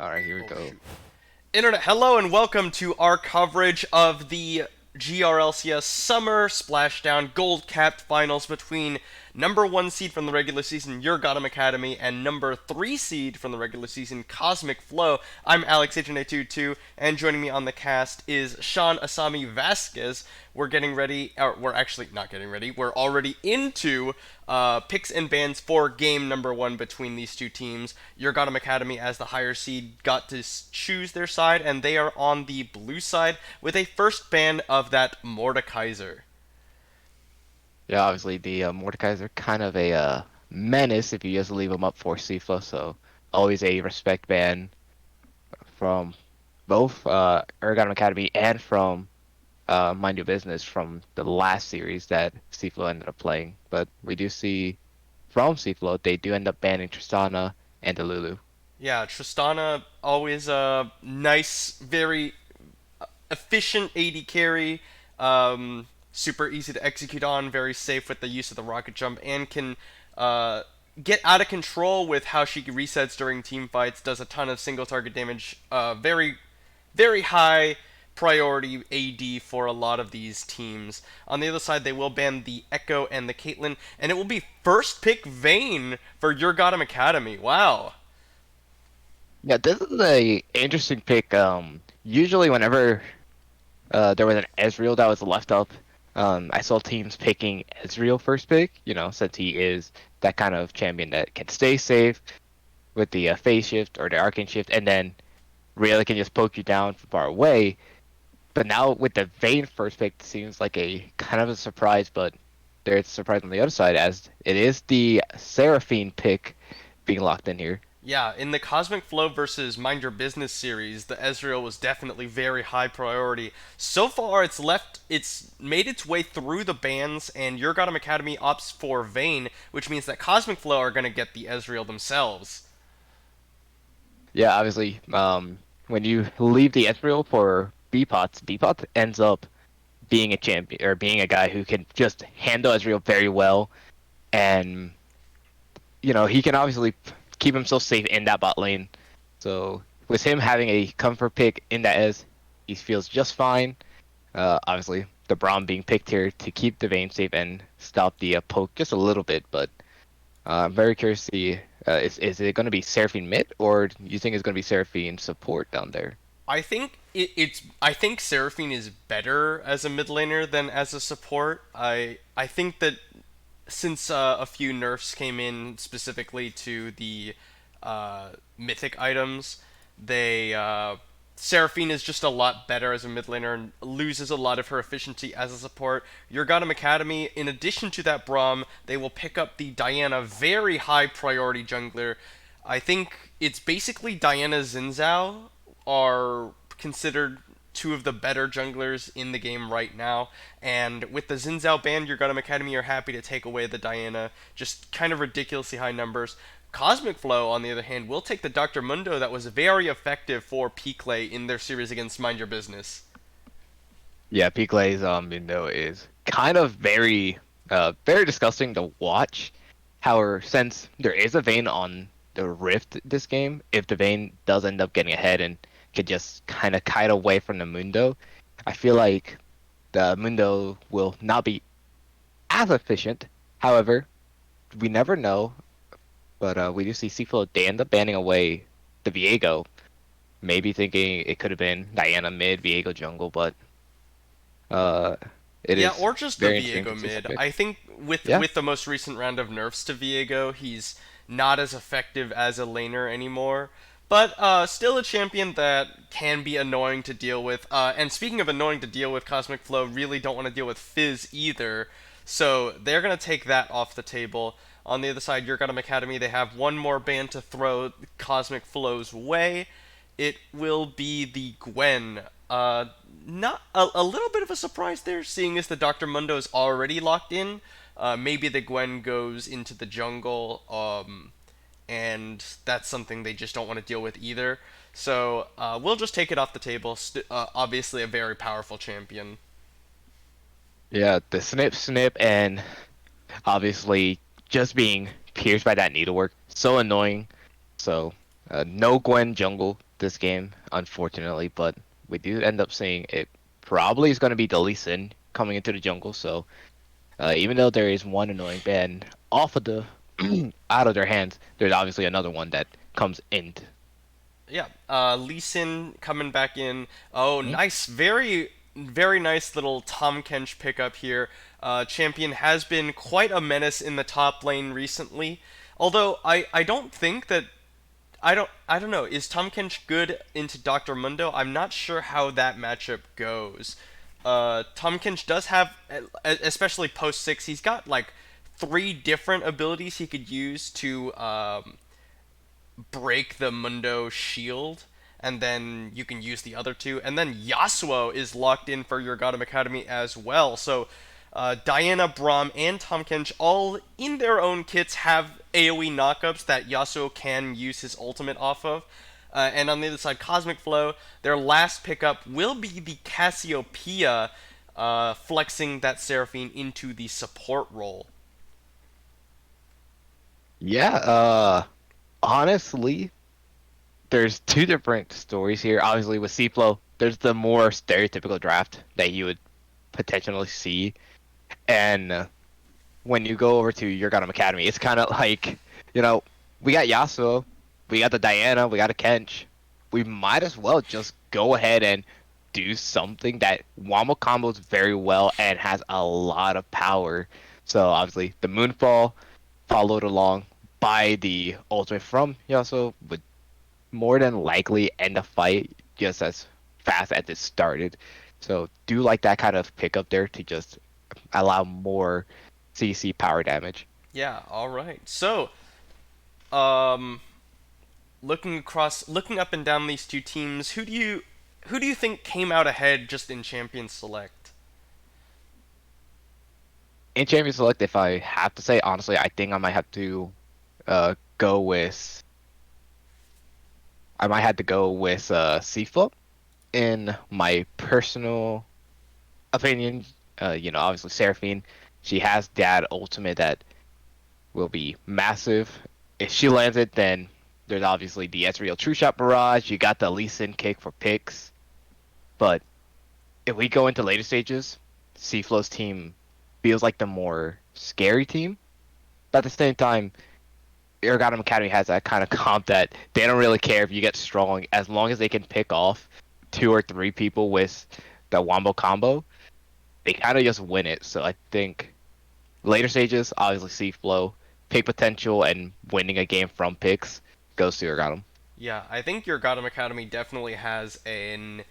Alright, here we Oh go. shoot. Internet, hello and welcome to our coverage of the GRLCS Summer Splashdown Gold Capped Finals between number 1 seed from the regular season Urgottem Academy and number 3 seed from the regular season Cosmic Flow. I'm Alex H822 and joining me on the cast is Sean Asami Vasquez. We're getting ready, or we're actually not getting ready, we're already into picks and bans for game number 1 between these two teams. Urgottem Academy, as the higher seed, got to choose their side, and they are on the blue side with a first ban of that Mordekaiser. Yeah, obviously the Mordekaiser are kind of a menace if you just leave them up for Sifa, so always a respect ban from both Urgottem Academy and from Mind Your Business from the last series that Sifa ended up playing. But we do see from Sifa they do end up banning Tristana and Delulu. Yeah, Tristana, always a nice, very efficient AD carry, super easy to execute on, very safe with the use of the rocket jump, and can get out of control with how she resets during team fights. Does a ton of single target damage. Very high priority AD for a lot of these teams. On the other side, they will ban the Echo and the Caitlyn, and it will be first pick Vayne for Urgottem Academy. Wow. Yeah, this is a interesting pick. Usually whenever there was an Ezreal that was left up. I saw teams picking Ezreal first pick, since he is that kind of champion that can stay safe with the phase shift or the arcane shift, and then really can just poke you down from far away. But now with the Vayne first pick, it seems like a kind of a surprise, but there's a surprise on the other side as it is the Seraphine pick being locked in here. Yeah, in the Cosmic Flow versus Mind Your Business series, the Ezreal was definitely very high priority. So far, it's made its way through the bans, and Urgottem Academy opts for Vayne, which means that Cosmic Flow are going to get the Ezreal themselves. Yeah, obviously, when you leave the Ezreal for Bpot ends up being a champion or being a guy who can just handle Ezreal very well, and he can obviously keep himself safe in that bot lane. So with him having a comfort pick in that Ez, he feels just fine. Obviously, the Braum being picked here to keep the Vayne safe and stop the poke just a little bit, but I'm very curious to see is it going to be Seraphine mid or do you think it's going to be Seraphine support down there? I think Seraphine is better as a mid laner than as a support. I think that since a few nerfs came in specifically to the mythic items, they Seraphine is just a lot better as a mid laner and loses a lot of her efficiency as a support. Urgottem Academy, in addition to that Braum, they will pick up the Diana, very high priority jungler. I think it's basically Diana Xin Zhao are considered two of the better junglers in the game right now. And with the Xin Zhao ban, Urgottem Academy are happy to take away the Diana. Just kind of ridiculously high numbers. Cosmic Flow, on the other hand, will take the Dr. Mundo that was very effective for Piclay in their series against Mind Your Business. Yeah, Piclay's window is kind of very disgusting to watch. However, since there is a Vayne on the Rift this game, if the Vayne does end up getting ahead and could just kind of kite away from the Mundo, I feel like the Mundo will not be as efficient. However, we never know. But we do see Seafood, they end up banning away the Viego. Maybe thinking it could have been Diana mid, Viego jungle, but uh, it Yeah, is or just the very interesting Viego to see mid. something. I think Yeah, with the most recent round of nerfs to Viego, he's not as effective as a laner anymore. But still a champion that can be annoying to deal with. And speaking of annoying to deal with, Cosmic Flow really don't want to deal with Fizz either. So they're going to take that off the table. On the other side, Urgottem Academy, they have one more ban to throw Cosmic Flow's way. It will be the Gwen. Not a little bit of a surprise there, seeing as the Dr. Mundo is already locked in. Maybe the Gwen goes into the jungle, and that's something they just don't want to deal with either. So we'll just take it off the table. Obviously, a very powerful champion. yeah, the snip, and obviously just being pierced by that needlework, so annoying. So no Gwen jungle. this game, unfortunately, but we do end up seeing it probably is going to be the Lee Sin coming into the jungle. So even though there is one annoying band off of the out of their hands, there's obviously another one that comes in. Yeah, Lee Sin coming back in. Oh, Mhm. nice, very nice little Tom Kench pickup here. Champion has been quite a menace in the top lane recently. Although I don't think that I don't know. Is Tom Kench good into Dr. Mundo? I'm not sure how that matchup goes. Tom Kench does have, especially post six, he's got like three different abilities he could use to break the Mundo shield, and then you can use the other two. And then Yasuo is locked in for your Urgottem Academy as well. So Diana, Braum, and Tom Kench all in their own kits have AoE knockups that Yasuo can use his ultimate off of. And on the other side, Cosmic Flow, their last pickup will be the Cassiopeia, flexing that Seraphine into the support role. Yeah, honestly, there's two different stories here. Obviously, with Cflo, there's the more stereotypical draft that you would potentially see, and when you go over to Your Gotham Academy, it's kind of like, you know, we got Yasuo, we got the Diana, we got a Kench. We might as well just go ahead and do something that Wombo combos very well and has a lot of power. So obviously, the Moonfall followed along by the ultimate from Yasuo would more than likely end the fight just as fast as it started. So do like that kind of pickup there to just allow more CC power damage. Yeah, all right. So, um, looking up and down these two teams, who do you think came out ahead just in Champion Select? In Champion Select, if I have to say honestly, I think I might have to go with Seaflow in my personal opinion. Obviously Seraphine, she has that ultimate that will be massive. If she lands it, then there's obviously the Ezreal True Shot Barrage. You got the Lee Sin kick for picks. But if we go into later stages, Seaflow's team feels like the more scary team. But at the same time, Urgottem Academy has that kind of comp that they don't really care if you get strong as long as they can pick off two or three people with the Wombo combo. They kind of just win it. So I think later stages, obviously Seaflow, pick potential, and winning a game from picks goes to Urgottem. Yeah, I think your Gotham Academy definitely has an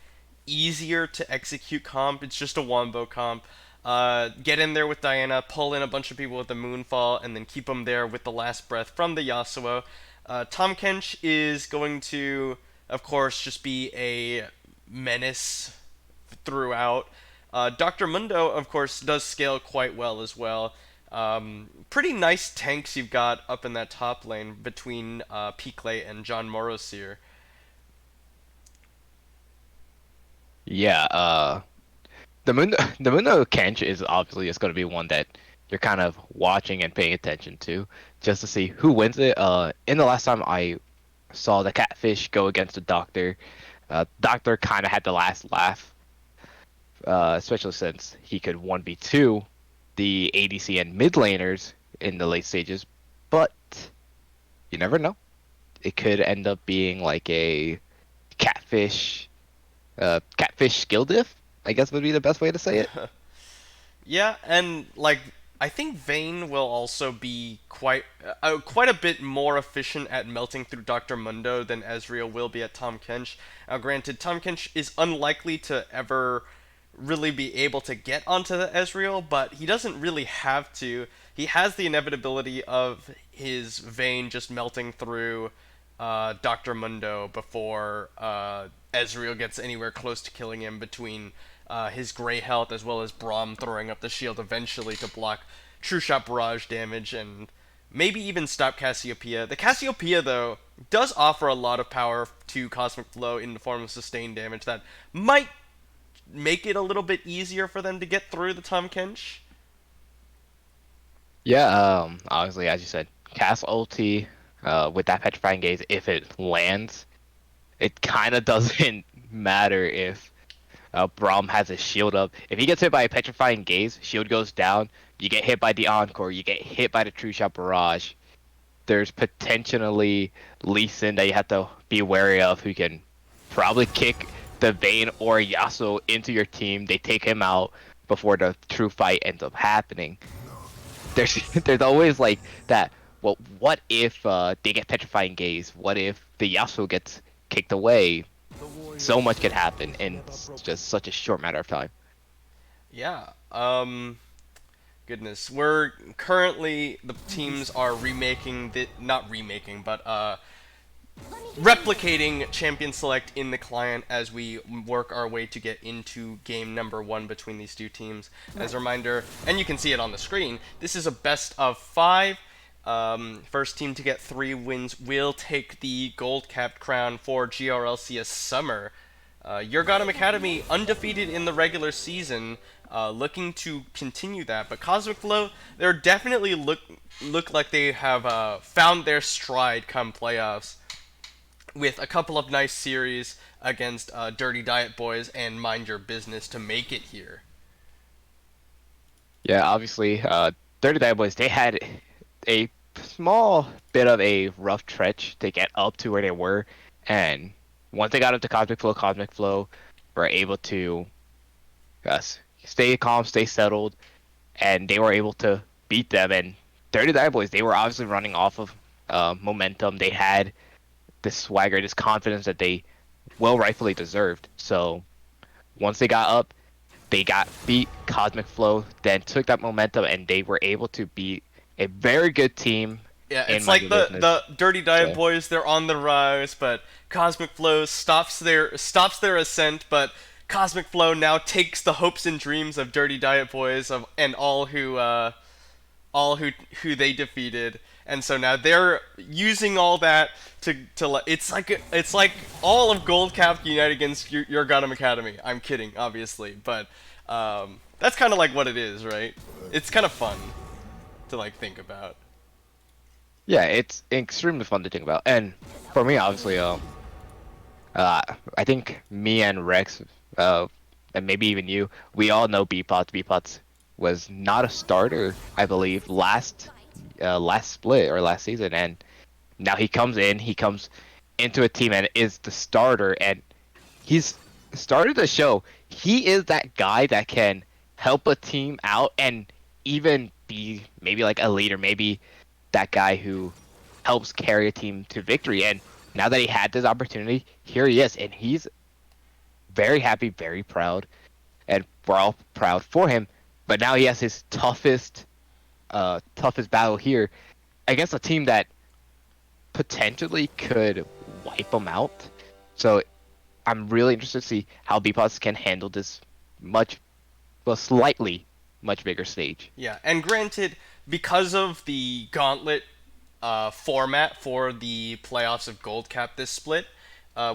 easier to execute comp. It's just a wombo comp. Get in there with Diana, pull in a bunch of people with the Moonfall, and then keep them there with the last breath from the Yasuo. Tom Kench is going to, of course, just be a menace throughout. Dr. Mundo, of course, does scale quite well as well. Pretty nice tanks you've got up in that top lane between Piclay and John Morosir. Yeah, the Mundo Kench is obviously just going to be one that you're kind of watching and paying attention to just to see who wins it. In the last time I saw the Catfish go against the Doctor, Doctor kind of had the last laugh, especially since he could 1v2 the ADC and mid laners in the late stages. But you never know. It could end up being like a Catfish, Catfish skill diff, I guess would be the best way to say it. Yeah, and like I think Vayne will also be quite a bit more efficient at melting through Dr. Mundo than Ezreal will be at Tom Kench. Now, granted, Tom Kench is unlikely to ever really be able to get onto the Ezreal, but he doesn't really have to. He has the inevitability of his Vayne just melting through Dr. Mundo before Ezreal gets anywhere close to killing him between his gray health as well as Braum throwing up the shield eventually to block True Shot Barrage damage and maybe even stop Cassiopeia. The Cassiopeia, though, does offer a lot of power to Cosmic Flow in the form of sustained damage that might make it a little bit easier for them to get through the Tom Kench. Yeah, obviously, as you said, cast ulti with that petrifying gaze if it lands. it kind of doesn't matter if Braum has his shield up. If he gets hit by a petrifying gaze, shield goes down. You get hit by the encore. You get hit by the true shot barrage. There's potentially Lee Sin that you have to be wary of, who can probably kick the Vayne or Yasuo into your team. They take him out before the true fight ends up happening. There's there's always like that. Well, what if they get petrifying gaze? What if the Yasuo gets kicked away? So much could happen in just such a short matter of time. Yeah. Goodness. We're currently the teams are remaking the not remaking, but replicating Champion Select in the client as we work our way to get into game number 1 between these two teams. As a reminder, and you can see it on the screen, this is a best of 5. First team to get 3 wins will take the gold capped crown for GRLCS Summer. Urgottem Academy undefeated in the regular season, looking to continue that. But Cosmic Flow, they're definitely look like they have found their stride come playoffs, with a couple of nice series against Dirty Diet Boys and Mind Your Business to make it here. Yeah, obviously, Dirty Dive Boys, they had a small bit of a rough stretch to get up to where they were, and once they got up to Cosmic Flow were able to uh, stay calm, stay settled, and they were able to beat them. And Dirty Dive Boys, they were obviously running off of momentum. They had this swagger, this confidence that they well rightfully deserved. So once they got up, they got beat Cosmic Flow, then took that momentum, and they were able to beat a very good team Yeah, in it's my like business. the Dirty Diet So Boys. They're on the rise, but Cosmic Flow stops their ascent. But Cosmic Flow now takes the hopes and dreams of Dirty Diet Boys of and all who they defeated, and so now they're using all that to it's like all of Gold Cap unite against your Gundam Academy. I'm kidding, obviously, but that's kind of like what it is, right? It's kind of fun to like think about. yeah, it's extremely fun to think about. And for me, obviously, uh, I think me and Rex, uh, and maybe even you, we all know Beepots. Beepots was not a starter, I believe, last split or last season, and now he comes in. He comes into a team and is the starter, and he's started to show he is that guy that can help a team out and even be maybe like a leader, maybe that guy who helps carry a team to victory. And now that he had this opportunity, here he is, and he's very happy, very proud, and we're all proud for him. But now he has his toughest battle here against a team that potentially could wipe him out. So I'm really interested to see how Beepots can handle this much, well, slightly much bigger stage. Yeah, and granted, because of the gauntlet format for the playoffs of Gold Cap this split,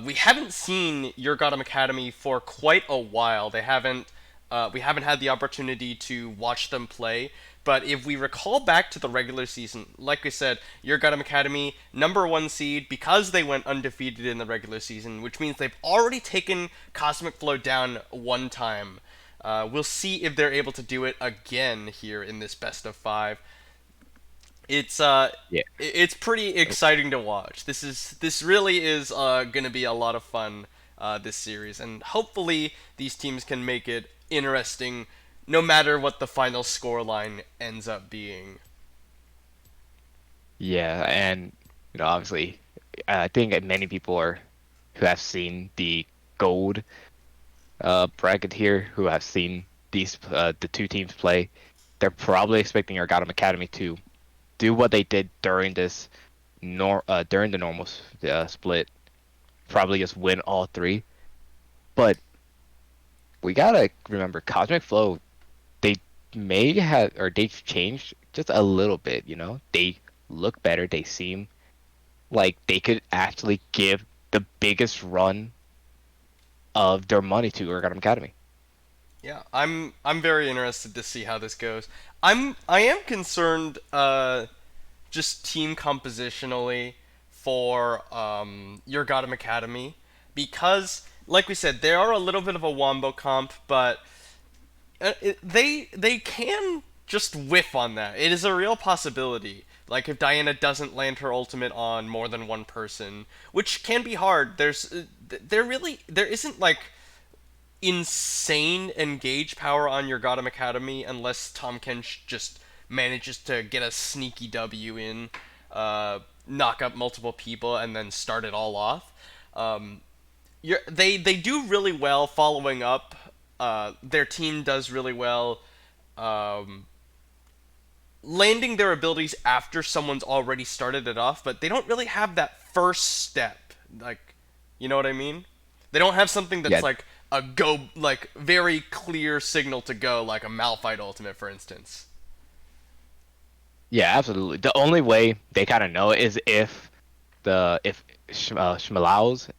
we haven't seen Your Gotham Academy for quite a while. We haven't had the opportunity to watch them play. But if we recall back to the regular season, like I said, Your Gotham Academy, number 1 seed, because they went undefeated in the regular season, which means they've already taken Cosmic Flow down one time. We'll see if they're able to do it again here in this best of 5. It's Yeah. it's pretty exciting to watch. This really is gonna be a lot of fun this series, and hopefully these teams can make it interesting, no matter what the final scoreline ends up being. Yeah, and obviously, I think that many people are who have seen the gold bracket here, who have seen the two teams play, they're probably expecting our Gotham Academy to do what they did during this during the normal split, probably just win all three. But we gotta remember, Cosmic Flow, they may have or they've changed just a little bit. They look better. They seem like they could actually give the biggest run of their money to Urgottem Academy. Yeah, I'm very interested to see how this goes. I am concerned just team compositionally for your Gotham Academy. because, like we said, they are a little bit of a wombo comp, but they can just whiff on that. It is a real possibility. Like if Diana doesn't land her ultimate on more than one person, which can be hard. There isn't like insane engage power on your Gotham Academy unless Tom Kench just manages to get a sneaky W in, knock up multiple people, and then start it all off. They do really well following up. Their team does really well um, landing their abilities after someone's already started it off, but they don't really have that first step. Like, you know what I mean? They don't have something that's Yeah, like a go, like very clear signal to go, like a Malphite ultimate, for instance. yeah, absolutely. The only way they kind of know is if Schmalaus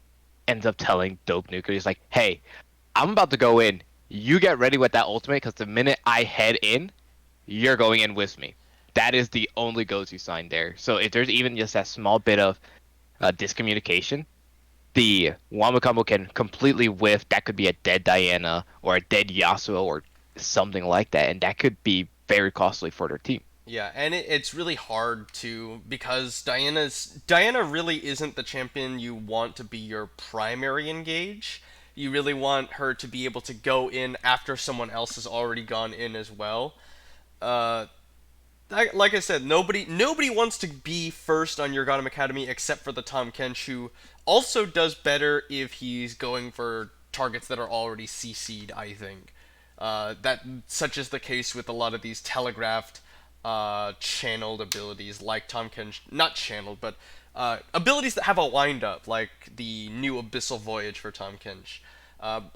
ends up telling Dope Nuker, he's like, "Hey, I'm about to go in. You get ready with that ultimate, because the minute I head in, you're going in with me." That is the only go-to sign there. So if there's even just that small bit of discommunication, the Wamba combo can completely whiff. That could be a dead Diana or a dead Yasuo or something like that, and that could be very costly for their team. Yeah, and it's really hard to because Diana really isn't the champion you want to be your primary engage. You really want her to be able to go in after someone else has already gone in as well. Uh, like I said, nobody wants to be first on your Gotham Academy except for the Tom Kench, who also does better if he's going for targets that are already CC'd, I think. That such is the case with a lot of these telegraphed channeled abilities like Tom Kench, not channeled, but abilities that have a wind up, like the new Abyssal Voyage for Tom Kench.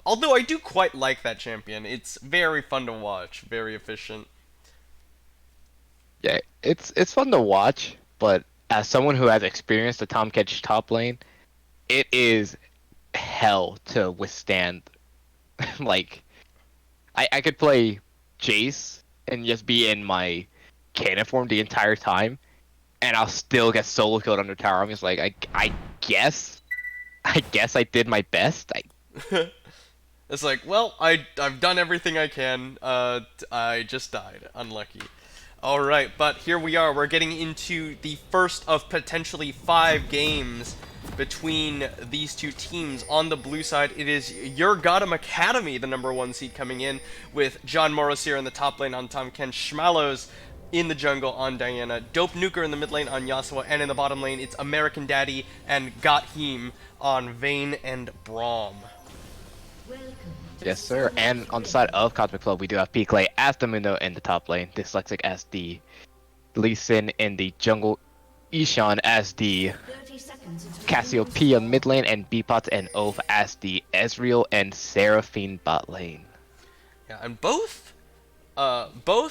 Although I do quite like that champion, it's very fun to watch, very efficient. Yeah, it's fun to watch, but as someone who has experienced the Tom Catch top lane, it is hell to withstand. Like, I could play Jace and just be in my cannon form the entire time, and I'll still get solo killed under tower. I'm just like, I guess I did my best. It's like, well, I've done everything I can. I just died. Unlucky. All right, but here we are. We're getting into the first of potentially 5 games between these two teams. On the blue side, it is Urgottem Academy, the #1 seed, coming in with John Morris here in the top lane on Tom Ken, Schmalos in the jungle on Diana, Dope Nuker in the mid lane on Yasuo, and in the bottom lane, it's American Daddy and Gothim on Vayne and Braum. Yes, sir. And on the side of Cosmic Club, we do have Clay as the Mundo in the top lane, Dyslexic as the Lee Sin in the jungle, Ishan as the Cassiopeia mid lane, and Beepot and Oath as the Ezreal and Seraphine bot lane. Yeah, and both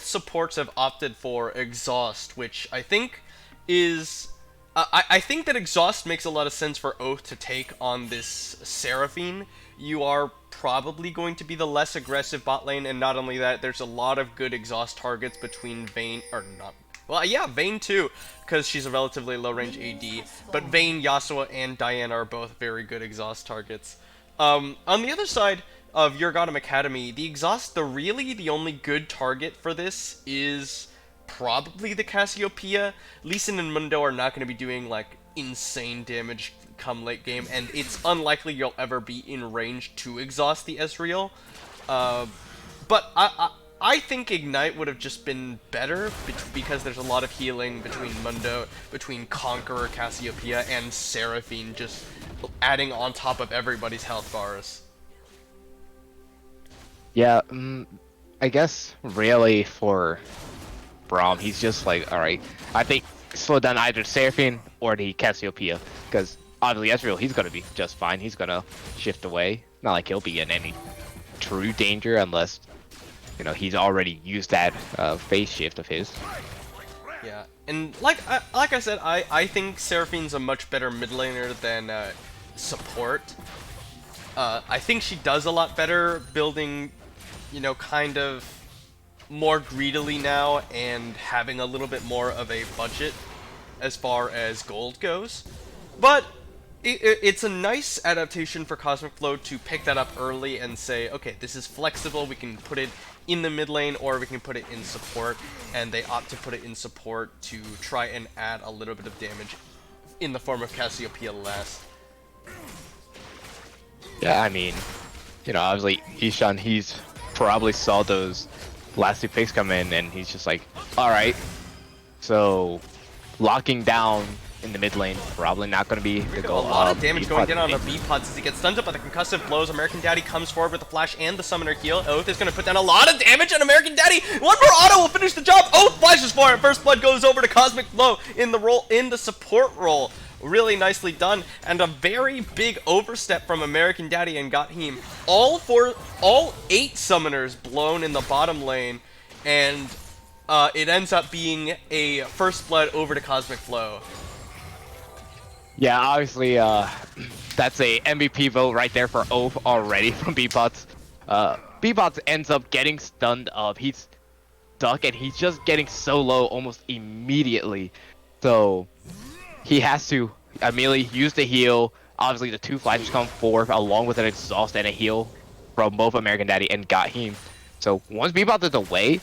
supports have opted for Exhaust, which I think is... I think that Exhaust makes a lot of sense for Oath to take on this Seraphine. You are probably going to be the less aggressive bot lane, and not only that, there's a lot of good Exhaust targets between Vayne, or not... Well, yeah, Vayne too, because she's a relatively low-range AD, but Vayne, Yasuo, and Diana are both very good Exhaust targets. On the other side of Urgottem Academy, the Exhaust, the only good target for this is probably the Cassiopeia. Lee Sin and Mundo are not going to be doing, like, insane damage come late game, and it's unlikely you'll ever be in range to exhaust the Ezreal. But I think Ignite would have just been better because there's a lot of healing between Mundo, between Conqueror, Cassiopeia, and Seraphine, just adding on top of everybody's health bars. Yeah, I guess really for Braum, he's just like, alright, I think slow down either Seraphine or the Cassiopeia, because obviously Ezreal, he's gonna be just fine. He's gonna shift away. Not like he'll be in any true danger unless, you know, he's already used that phase shift of his. Yeah, and like I said, I think Seraphine's a much better mid laner than support. I think she does a lot better building, you know, kind of more greedily now and having a little bit more of a budget as far as gold goes. But It's a nice adaptation for Cosmic Flow to pick that up early and say, okay, this is flexible, we can put it in the mid lane or we can put it in support, and they opt to put it in support to try and add a little bit of damage in the form of Cassiopeia last. Yeah, I mean, obviously Ishan, he's probably saw those last two picks come in, and he's just like, all right, so locking down in the mid lane probably not going to be the goal. A lot of damage going down on the B-Pods as he gets stunned up by the concussive blows. American Daddy comes forward with the flash and the summoner heal. Oath is going to put down a lot of damage, and American Daddy, one more auto will finish the job. Oath flashes for it. First blood goes over to Cosmic Flow in the support role. Really nicely done, and a very big overstep from American Daddy and got him all 8 summoners blown in the bottom lane, and it ends up being a first blood over to Cosmic Flow. Yeah, obviously, that's a MVP vote right there for Oath already from B-Pots. B-Pots ends up getting stunned up. He's stuck, and he's just getting so low almost immediately. So he has to immediately use the heal. Obviously, the 2 flashes come forth along with an exhaust and a heal from both American Daddy and got him. So once B-Pots is away,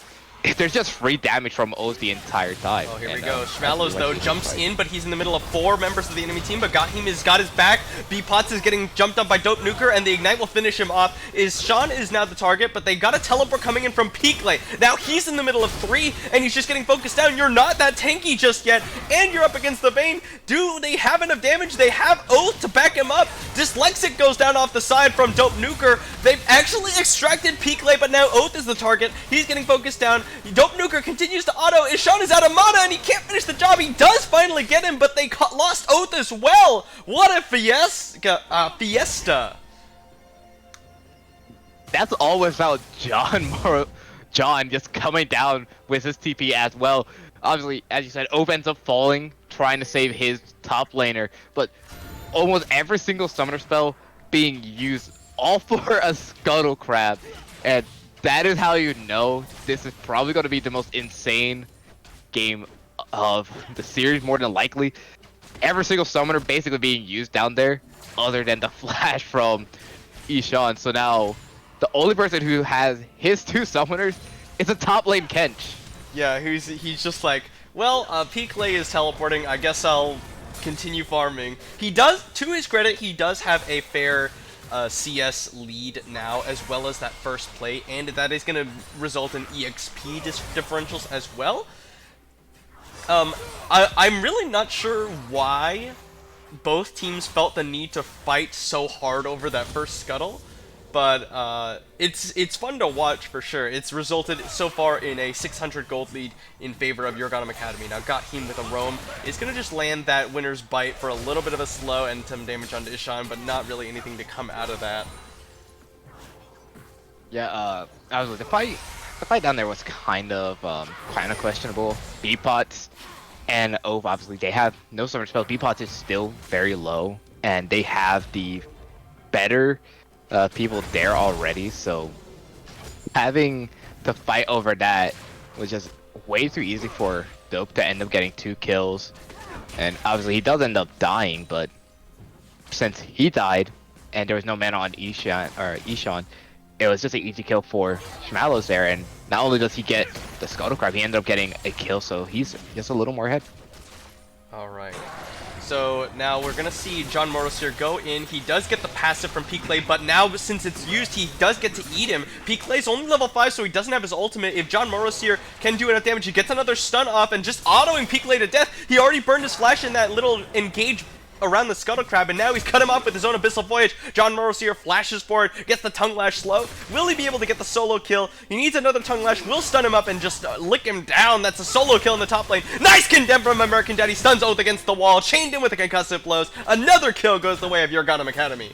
there's just free damage from O's the entire time. Oh, here we go. Schmallows, though, jumps in, but he's in the middle of 4 members of the enemy team, but Gahim has got his back. B-Pots is getting jumped up by Dope Nuker, and the Ignite will finish him off. Sean is now the target, but they got a teleport coming in from Peakley. Now he's in the middle of 3, and he's just getting focused down. You're not that tanky just yet, and you're up against the Vayne. Do they have enough damage? They have Oath to back him up. Dyslexic goes down off the side from Dope Nuker. They've actually extracted Peakley, but now Oath is the target. He's getting focused down. Dope Nuker continues to auto. Ishan is out of mana and he can't finish the job. He does finally get him, but they lost Oath as well. What a fiesta. That's all without John just coming down with his TP as well. Obviously, as you said, Oath ends up falling, trying to save his top laner, but almost every single summoner spell being used all for a Scuttle Crab, and that is how you know this is probably going to be the most insane game of the series, more than likely. Every single summoner basically being used down there, other than the flash from Ishan. So now, the only person who has his 2 summoners is a top lane Kench. Yeah, he's just like, well, Peakley is teleporting. I guess I'll continue farming. He does, to his credit, he does have a fair CS lead now, as well as that first play, and that is going to result in EXP differentials as well. I'm really not sure why both teams felt the need to fight so hard over that first scuttle, but it's fun to watch for sure. It's resulted so far in a 600 gold lead in favor of Urgottem Academy. Now Gahim with a roam is going to just land that winner's bite for a little bit of a slow and some damage onto Ishan, but not really anything to come out of that. Yeah, I was like, the fight down there was kind of questionable. B-Pots and Oath, obviously, they have no summer spells. B-Pots is still very low, and they have the better people there already, so having to fight over that was just way too easy for Dope to end up getting 2 kills. And obviously he does end up dying, but since he died and there was no mana on Ishan, it was just an easy kill for Schmallows there, and not only does he get the Scuttle Crab, he ended up getting a kill, so he's just a little more ahead. Alright. So now we're gonna see John Morosier go in. He does get the passive from Peakley, but now since it's used, he does get to eat him. Peaklay's only level 5, so he doesn't have his ultimate. If John Morosier can do enough damage, he gets another stun off and just autoing Peakley to death. He already burned his flash in that little engage around the Scuttle Crab, and now he's cut him off with his own Abyssal Voyage. John Morosier flashes forward, gets the Tongue Lash slow. Will he be able to get the solo kill? He needs another Tongue Lash, will stun him up and just lick him down. That's a solo kill in the top lane. Nice condemn from American Daddy, stuns Oath against the wall, chained in with the concussive blows. Another kill goes the way of Urgottem Academy.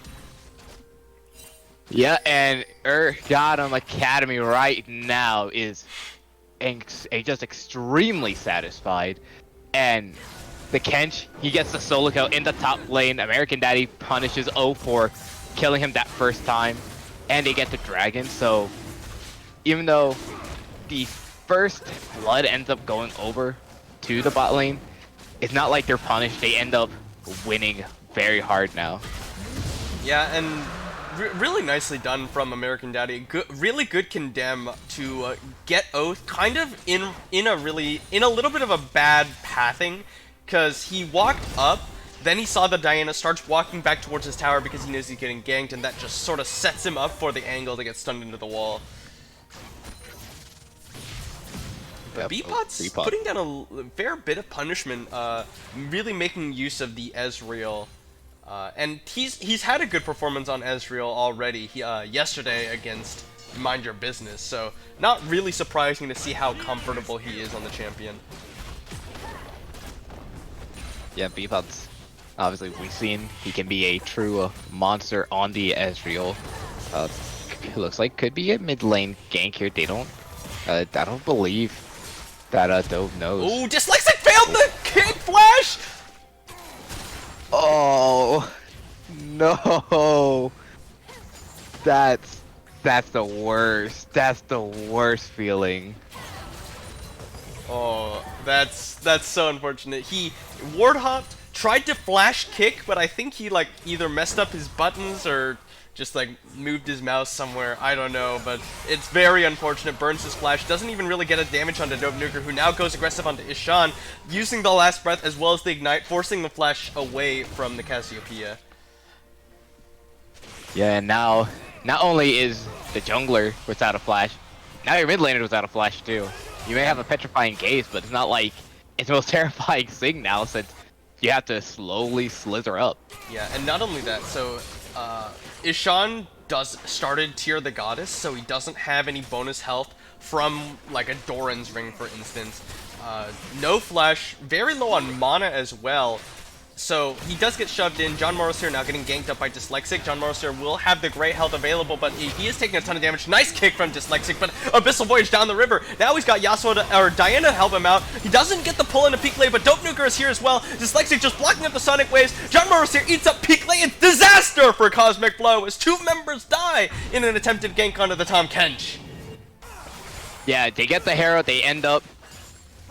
Yeah, and Urgottem Academy right now is just extremely satisfied, and the Kench, he gets the solo kill in the top lane. American Daddy punishes O for killing him that first time, and they get the dragon. So even though the first blood ends up going over to the bot lane, it's not like they're punished. They end up winning very hard now. Yeah, and really nicely done from American Daddy. Really good condemn to get Oath kind of in a little bit of a bad pathing, because he walked up, then he saw the Diana, starts walking back towards his tower because he knows he's getting ganked, and that just sort of sets him up for the angle to get stunned into the wall. But Yep. Beepot's putting down a fair bit of punishment, really making use of the Ezreal. And he's had a good performance on Ezreal already yesterday against Mind Your Business, so not really surprising to see how comfortable he is on the champion. Yeah, Beepot's obviously we've seen he can be a true monster on the Ezreal. Looks like could be a mid lane gank here. They don't. I don't believe that Dove knows. Ooh, Dyslexic failed the kick flash! Oh no! That's the worst. That's the worst feeling. Oh, that's so unfortunate. He ward hopped, tried to flash kick, but I think he like either messed up his buttons or just like moved his mouse somewhere. I don't know, but it's very unfortunate. Burns his flash, doesn't even really get a damage onto Dovnuker, who now goes aggressive onto Ishan, using the last breath as well as the ignite, forcing the flash away from the Cassiopeia. Yeah, and now not only is the jungler without a flash, now your mid laner without a flash too. You may have a petrifying gaze, but it's not like it's the most terrifying thing now, since you have to slowly slither up. Yeah, and not only that, so Ishan started Tear the Goddess, so he doesn't have any bonus health from like a Doran's Ring, for instance. No flash, very low on mana as well. So he does get shoved in. John Morris here now getting ganked up by Dyslexic. John Morris here will have the great health available, but he is taking a ton of damage. Nice kick from Dyslexic, but Abyssal Voyage down the river. Now he's got Yasuo or Diana to help him out. He doesn't get the pull into Peak Lane, but Dope Nuker is here as well. Dyslexic just blocking up the Sonic Waves. John Morris here eats up Peak Lane. It's disaster for Cosmic Blow as two members die in an attempted gank onto the Tahm Kench. Yeah, they get the Harrow, they end up,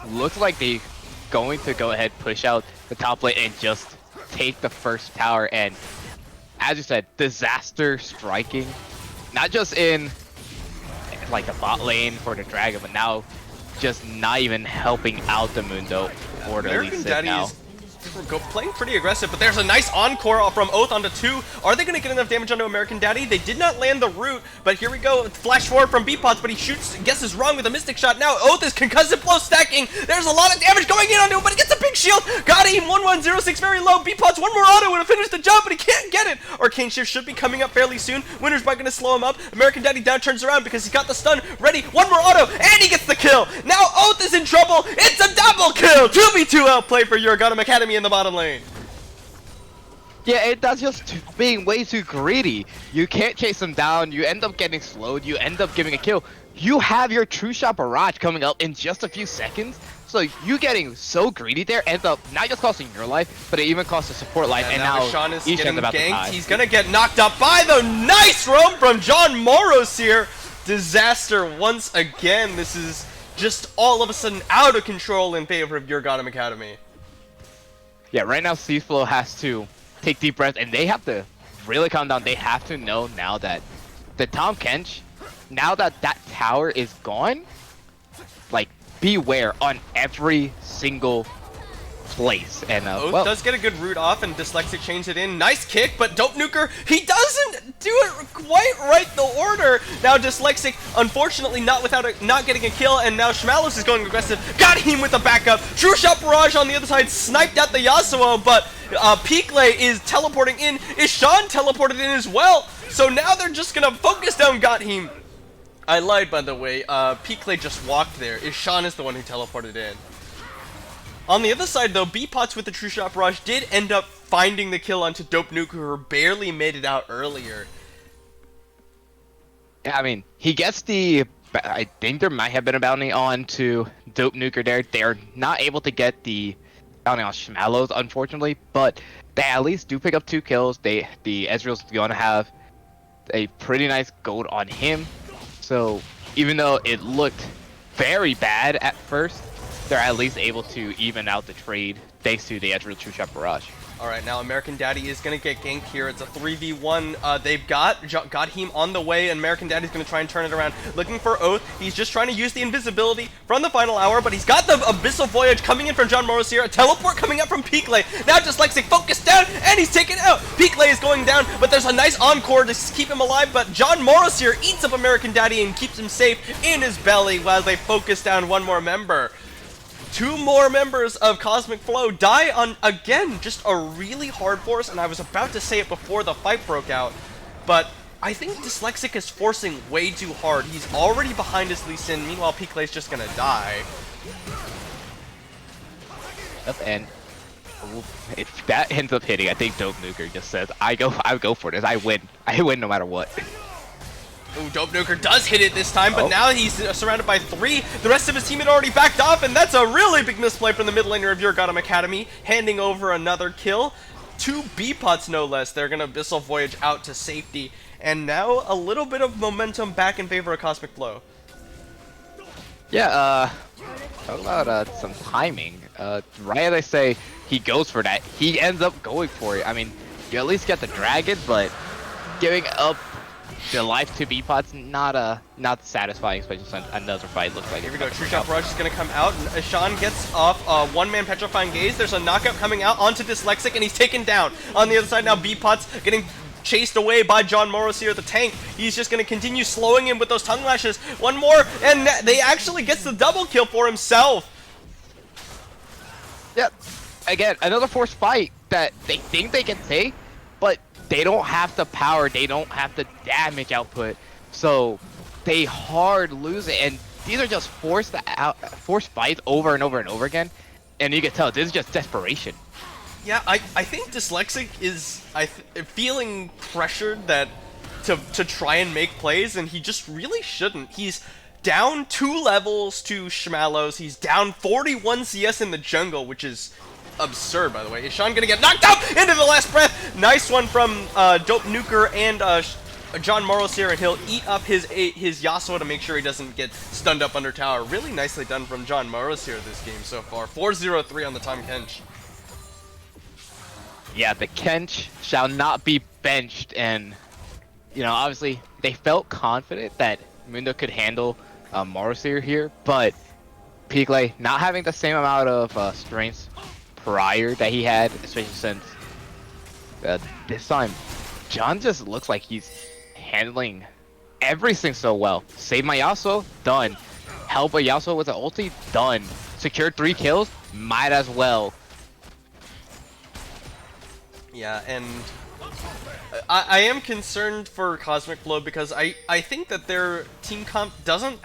looks like they going to go ahead, push out the top lane and just take the first tower, and as you said, disaster striking, not just in like the bot lane for the dragon, but now just not even helping out the Mundo or to American least Daddy now. is playing pretty aggressive, but there's a nice encore from Oath onto 2. Are they going to get enough damage onto American Daddy? They did not land the root, but here we go. Flash forward from Beepots, but he shoots, guesses wrong with a Mystic Shot. Now Oath is concussive blow stacking. There's a lot of damage going in onto him, but he gets a big shield. Got him, 1106, very low. Beepots, one more auto would have finished the job, but he can't get it. Arcane Shift should be coming up fairly soon. Winter's Bite going to slow him up. American Daddy down turns around because he's got the stun ready. One more auto, and he gets the kill. Now Oath is in trouble. It's a double kill. 2v2 outplay for Urgottem Academy in the bottom lane. Yeah, that's just being way too greedy. You can't chase them down, you end up getting slowed, you end up giving a kill. You have your True Shot Barrage coming up in just a few seconds, so you getting so greedy there ends up not just costing your life, but it even costs the support life, and now Ishan is Ishan's getting about to ganked. die. He's gonna get knocked up by the nice roam from John Moros here. Disaster once again. This is just all of a sudden out of control in favor of Urgottem Academy. Yeah, right now Seaflow has to take deep breaths, and they have to really calm down. They have to know now that the Tahm Kench, now that that tower is gone, like, beware on every single place. And Oath well, does get a good root off, and Dyslexic chains it in. Nice kick, but Dope Nuker, he doesn't do it quite right the order. Now Dyslexic, unfortunately, not getting a kill, and now Shmalos is going aggressive. Got him with the backup. True Shot Barrage on the other side, sniped at the Yasuo, but Peakley is teleporting in. Ishan teleported in as well. So now they're just gonna focus down Got him. I lied, by the way. Peakley just walked there. Ishan is the one who teleported in. On the other side, though, Beepots with the True Shot Barrage did end up finding the kill onto Dope Nuker, who barely made it out earlier. yeah, I mean, he gets the, I think there might have been a bounty on to Dope Nuker there. They're not able to get the bounty on Shmallows, unfortunately, but they at least do pick up 2 kills. The Ezreal's gonna have a pretty nice gold on him. So even though it looked very bad at first, they're at least able to even out the trade thanks to the Ezreal True Shot Barrage. Alright, now American Daddy is going to get ganked here. It's a 3v1. They've got Him on the way, and American Daddy's going to try and turn it around. Looking for Oath. He's just trying to use the invisibility from the final hour, but he's got the Abyssal Voyage coming in from John Morris here. A teleport coming up from Peakley. Now Dyslexic focused down, and he's taken out. Peakley is going down, but there's a nice encore to keep him alive, but John Morris here eats up American Daddy and keeps him safe in his belly while they focus down one more member. Two more members of Cosmic Flow die on, again, just a really hard force, and I was about to say it before the fight broke out, but I think Dyslexic is forcing way too hard. He's already behind his Lee Sin, meanwhile Peaklay's just gonna die. Yep, and if that ends up hitting, I think Dope Nuker just says, I go for this, I win no matter what. Ooh, Dope Nuker does hit it this time, but now he's surrounded by 3. The rest of his team had already backed off, and that's a really big misplay from the mid laner of Urgottem Academy, handing over another kill. 2 B-pots, no less. They're going to Abyssal Voyage out to safety, and now a little bit of momentum back in favor of Cosmic Flow. Yeah, talk about some timing. Right as I say he goes for that, he ends up going for it. I mean, you at least get the dragon, but giving up the life to B-pots not satisfying, especially since another fight looks like. Here we go. True Shot Barrage is going to come out, and Sean gets off one-man Petrifying Gaze. There's a knockout coming out onto Dyslexic, and he's taken down. On the other side now, B-pots getting chased away by John Morris here, the tank. He's just going to continue slowing him with those tongue lashes. One more, and they actually gets the double kill for himself. Yep. Again, another forced fight that they think they can take, but they don't have the power, they don't have the damage output, so they hard lose it. And these are just forced fights over and over and over again, and you can tell this is just desperation. Yeah, I think Dyslexic is feeling pressured that to try and make plays, and he just really shouldn't. He's down 2 levels to Schmallows. He's down 41 CS in the jungle, which is absurd, by the way. Is Sean gonna get knocked out into the last breath? Nice one from Dope Nuker and John Morris here, and he'll eat up his Yasuo to make sure he doesn't get stunned up under tower. Really nicely done from John Morris here this game so far. 4-0-3 on the Tom Kench. Yeah, the Kench shall not be benched, and you know, obviously they felt confident that Mundo could handle Morrisier here, but Peakley not having the same amount of strengths prior that he had, especially since this time John just looks like he's handling everything so well. Save my Yasuo, done. Help a Yasuo with an ulti, done. Secured 3 kills, might as well. Yeah, and I am concerned for Cosmic Flow because I think that their team comp doesn't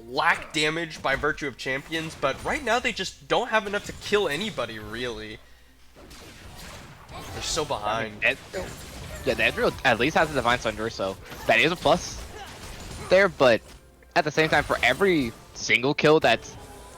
lack damage by virtue of champions, but right now they just don't have enough to kill anybody, really. They're so behind. Yeah, the Ezreal at least has a Divine Sunder, so that is a plus there, but at the same time, for every single kill that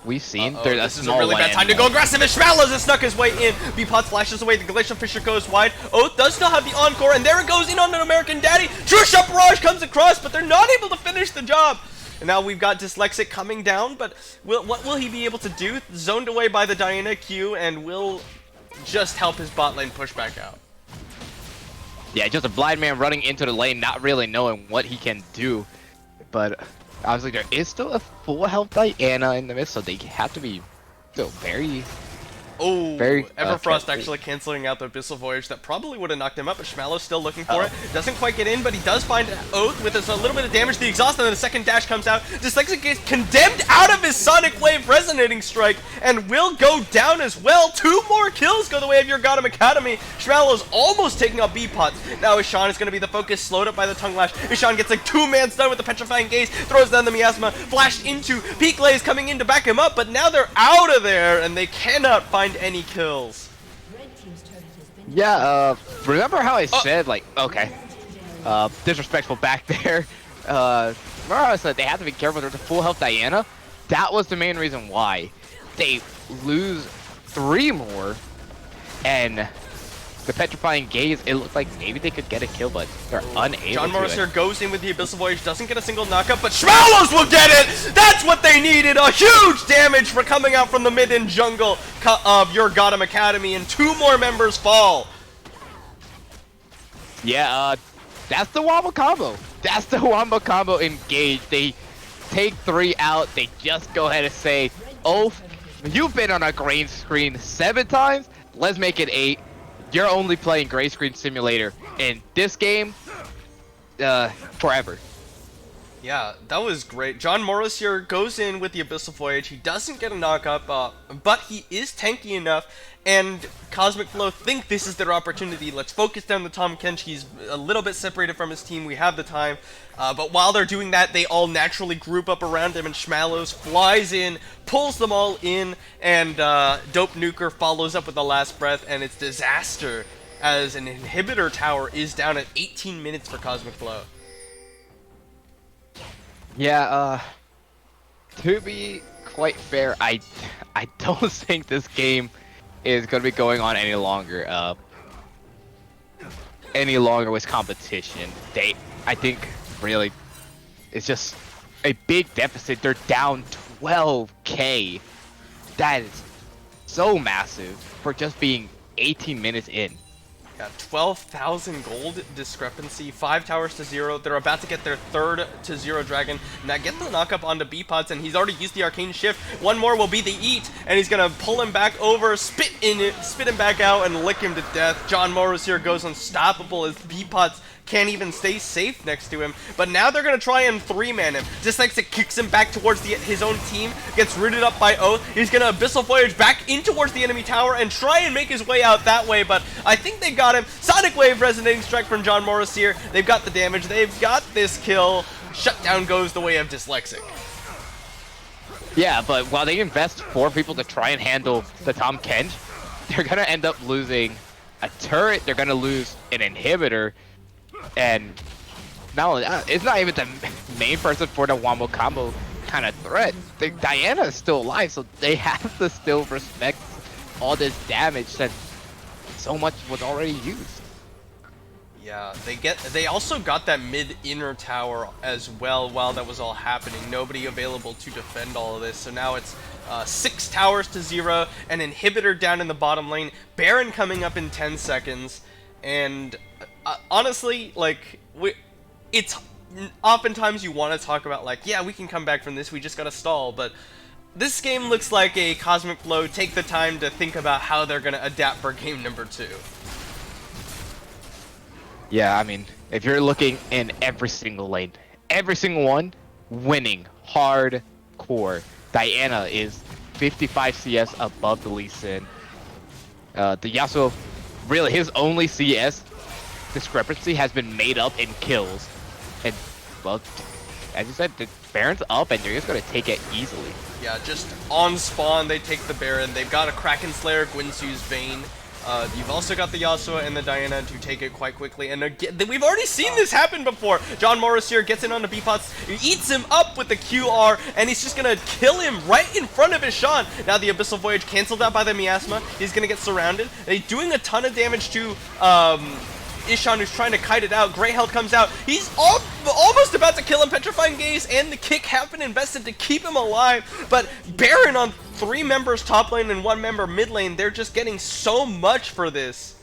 we've seen, there's this is a really bad time to go aggressive, and Schmallows has snuck his way in. B-Pot flashes away, the Glacial Fisher goes wide. Oath does still have the encore, and there it goes in on an American Daddy. True Shot Barrage comes across, but they're not able to finish the job. And now we've got Dyslexic coming down, but what will he be able to do? Zoned away by the Diana Q, and will just help his bot lane push back out. Yeah, just a blind man running into the lane, not really knowing what he can do. But obviously there is still a full health Diana in the mid, so they have to be still very Everfrost actually canceling out the Abyssal Voyage. That probably would have knocked him up, but Schmallow's still looking for it. Doesn't quite get in, but he does find Oath with a little bit of damage. The exhaust, and then the second dash comes out. Dyslexic gets condemned out of his Sonic Wave Resonating Strike, and will go down as well. 2 more kills go the way of Urgottem Academy. Schmallow's almost taking out B-Pots. Now Ishan is going to be the focus, slowed up by the Tongue Lash. Ishan gets like 2-man stun with the Petrifying Gaze, throws down the Miasma, flashed into Peakley is coming in to back him up, but now they're out of there, and they cannot find any kills. Yeah, remember how I said, like, okay, disrespectful back there? Remember how I said they have to be careful with the full health Diana? That was the main reason why. They lose 3 more, and the Petrifying Gaze, it looked like maybe they could get a kill, but they're unable John to. Morris here goes in with the Abyssal Voyage, doesn't get a single knockup, but Schmalos will get it! That's what they needed! A huge damage for coming out from the mid and jungle of Urgottem Academy, and 2 more members fall. Yeah, that's the Wombo combo. That's the Wombo combo engage. They take 3 out. They just go ahead and say, oh, you've been on a green screen 7 times. Let's make it 8. You're only playing Gray Screen Simulator in this game forever. Yeah, that was great. John Morris here goes in with the Abyssal Voyage. He doesn't get a knockup, but he is tanky enough, and Cosmic Flow think this is their opportunity. Let's focus down the Tahm Kench. He's a little bit separated from his team. We have the time. But while they're doing that, they all naturally group up around him, and Schmalos flies in, pulls them all in, and Dope Nuker follows up with the last breath, and it's disaster as an inhibitor tower is down at 18 minutes for Cosmic Flow. Yeah, to be quite fair, I don't think this game is going to be going on any longer. With competition. I think, really, it's just a big deficit. They're down 12k. That is so massive for just being 18 minutes in. Yeah, 12,000 gold discrepancy, 5 towers to 0. They're about to get their 3rd to 0 dragon. Now get the knockup onto B-Pods, and he's already used the arcane shift. One more will be the eat, and he's gonna pull him back over, spit him back out, and lick him to death. John Morris here goes unstoppable as B-Pods can't even stay safe next to him. But now they're gonna try and 3-man him. Just like it kicks him back towards his own team, gets rooted up by Oath. He's gonna Abyssal Voyage back in towards the enemy tower and try and make his way out that way, but I think they got him. Sonic Wave Resonating Strike from John Morris here. They've got the damage. They've got this kill. Shutdown goes the way of Dyslexic. Yeah, but while they invest 4 people to try and handle the Tahm Kench, they're gonna end up losing a turret. They're gonna lose an inhibitor, and not only that, it's not even the main person for the Wombo combo kind of threat. Diana is still alive, so they have to still respect all this damage since so much was already used. Yeah, they also got that mid-inner tower as well while that was all happening. Nobody available to defend all of this, so now it's 6 towers to 0, an inhibitor down in the bottom lane, Baron coming up in 10 seconds, and honestly, like, it's oftentimes you want to talk about, like, yeah, we can come back from this, we just gotta stall, but this game looks like a Cosmic Flow take the time to think about how they're gonna adapt for game number 2. Yeah, I mean, if you're looking in every single lane, every single one, winning, hardcore. Diana is 55 CS above the Lee Sin. The Yasuo, really, his only CS discrepancy has been made up in kills. And, well, as you said, the Baron's up and they're just going to take it easily. Yeah, just on spawn, they take the Baron. They've got a Kraken Slayer, Guinsoo's Vayne. You've also got the Yasuo and the Diana to take it quite quickly. And again, we've already seen this happen before. John Morris here gets in on the B-Pots, eats him up with the QR, and he's just going to kill him right in front of his Sean. Now the Abyssal Voyage canceled out by the Miasma. He's going to get surrounded. They're doing a ton of damage to Ishan, who's trying to kite it out. Greyheld comes out. He's almost about to kill him. Petrifying Gaze and the kick have been invested to keep him alive. But Baron on 3 members top lane and 1 member mid lane, they're just getting so much for this.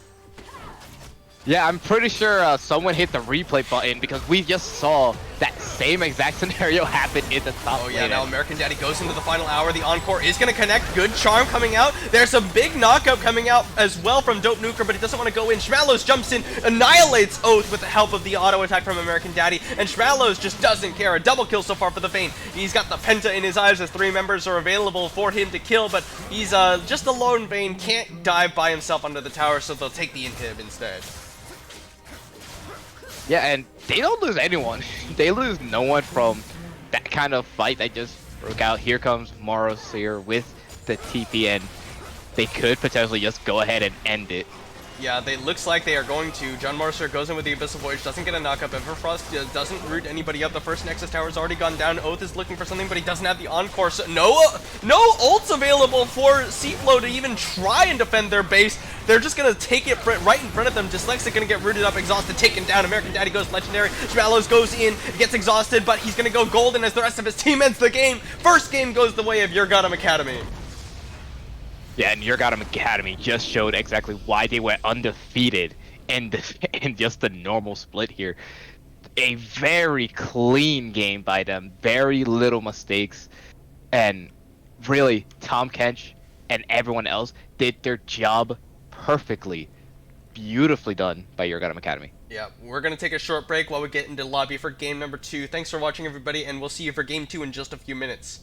Yeah, I'm pretty sure someone hit the replay button because we just saw that same exact scenario happen in the top lane. Oh yeah, now American Daddy goes into the final hour. The Encore is going to connect. Good charm coming out. There's a big knockup coming out as well from Dope Nuker, but he doesn't want to go in. Schmalos jumps in, annihilates Oath with the help of the auto attack from American Daddy, and Schmalos just doesn't care. A double kill so far for the Vayne. He's got the Penta in his eyes as 3 members are available for him to kill, but he's just a lone Vayne, can't dive by himself under the tower, so they'll take the inhib instead. Yeah, and they don't lose anyone. They lose no one from that kind of fight that just broke out. Here comes Moros here with the TP, and they could potentially just go ahead and end it. Yeah, they looks like they are going to. John Morriser goes in with the Abyssal Voyage, doesn't get a knockup. Everfrost doesn't root anybody up. The first Nexus Tower's already gone down. Oath is looking for something, but he doesn't have the Encore. So no ults available for Seaflow to even try and defend their base. They're just gonna take it right in front of them. Dyslexic gonna get rooted up, exhausted, taken down. American Daddy goes legendary. Schmallows goes in, gets exhausted, but he's gonna go golden as the rest of his team ends the game. First game goes the way of Urgottem Academy. Yeah, and Urgottem Academy just showed exactly why they went undefeated in just the normal split here. A very clean game by them, very little mistakes, and really Tom Kench and everyone else did their job perfectly. Beautifully done by Urgottem Academy. Yeah, we're gonna take a short break while we get into lobby for game number 2. Thanks for watching, everybody, and we'll see you for game 2 in just a few minutes.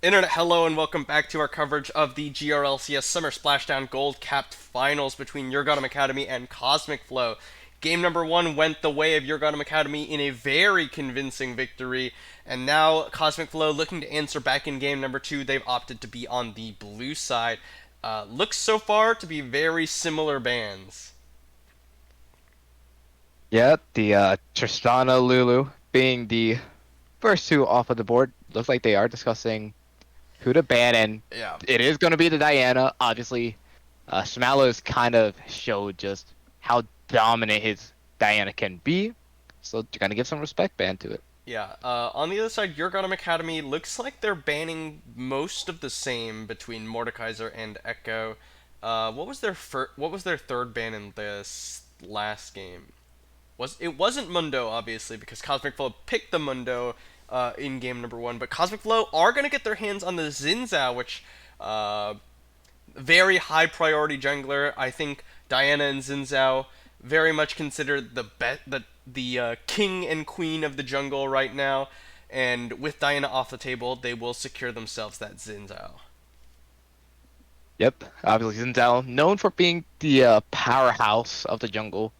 Internet, hello and welcome back to our coverage of the GRLCS Summer Splashdown Gold Capped Finals between Urgottem Academy and Cosmic Flow. Game number one went the way of Urgottem Academy in a very convincing victory, and now Cosmic Flow looking to answer back in game number two. They've opted to be on the blue side. Looks so far to be very similar bands. Yeah, the Tristana Lulu being the first two off of the board. Looks like they are discussing who to ban, and Yeah, it is going to be the Diana. Obviously, Smallows kind of showed just how dominant his Diana can be, so you're going to give some respect ban to it. yeah. On the other side, Urgottem Academy looks like they're banning most of the same between Mordekaiser and Echo. What was their third ban in this last game? It wasn't Mundo obviously because Cosmic Flow picked the Mundo in game number one, but Cosmic Flow are gonna get their hands on the Zinzao, which very high priority jungler. I think Diana and Zinzao very much considered the king and queen of the jungle right now, and with Diana off the table, they will secure themselves that Zinzao. Yep, obviously Xin known for being the powerhouse of the jungle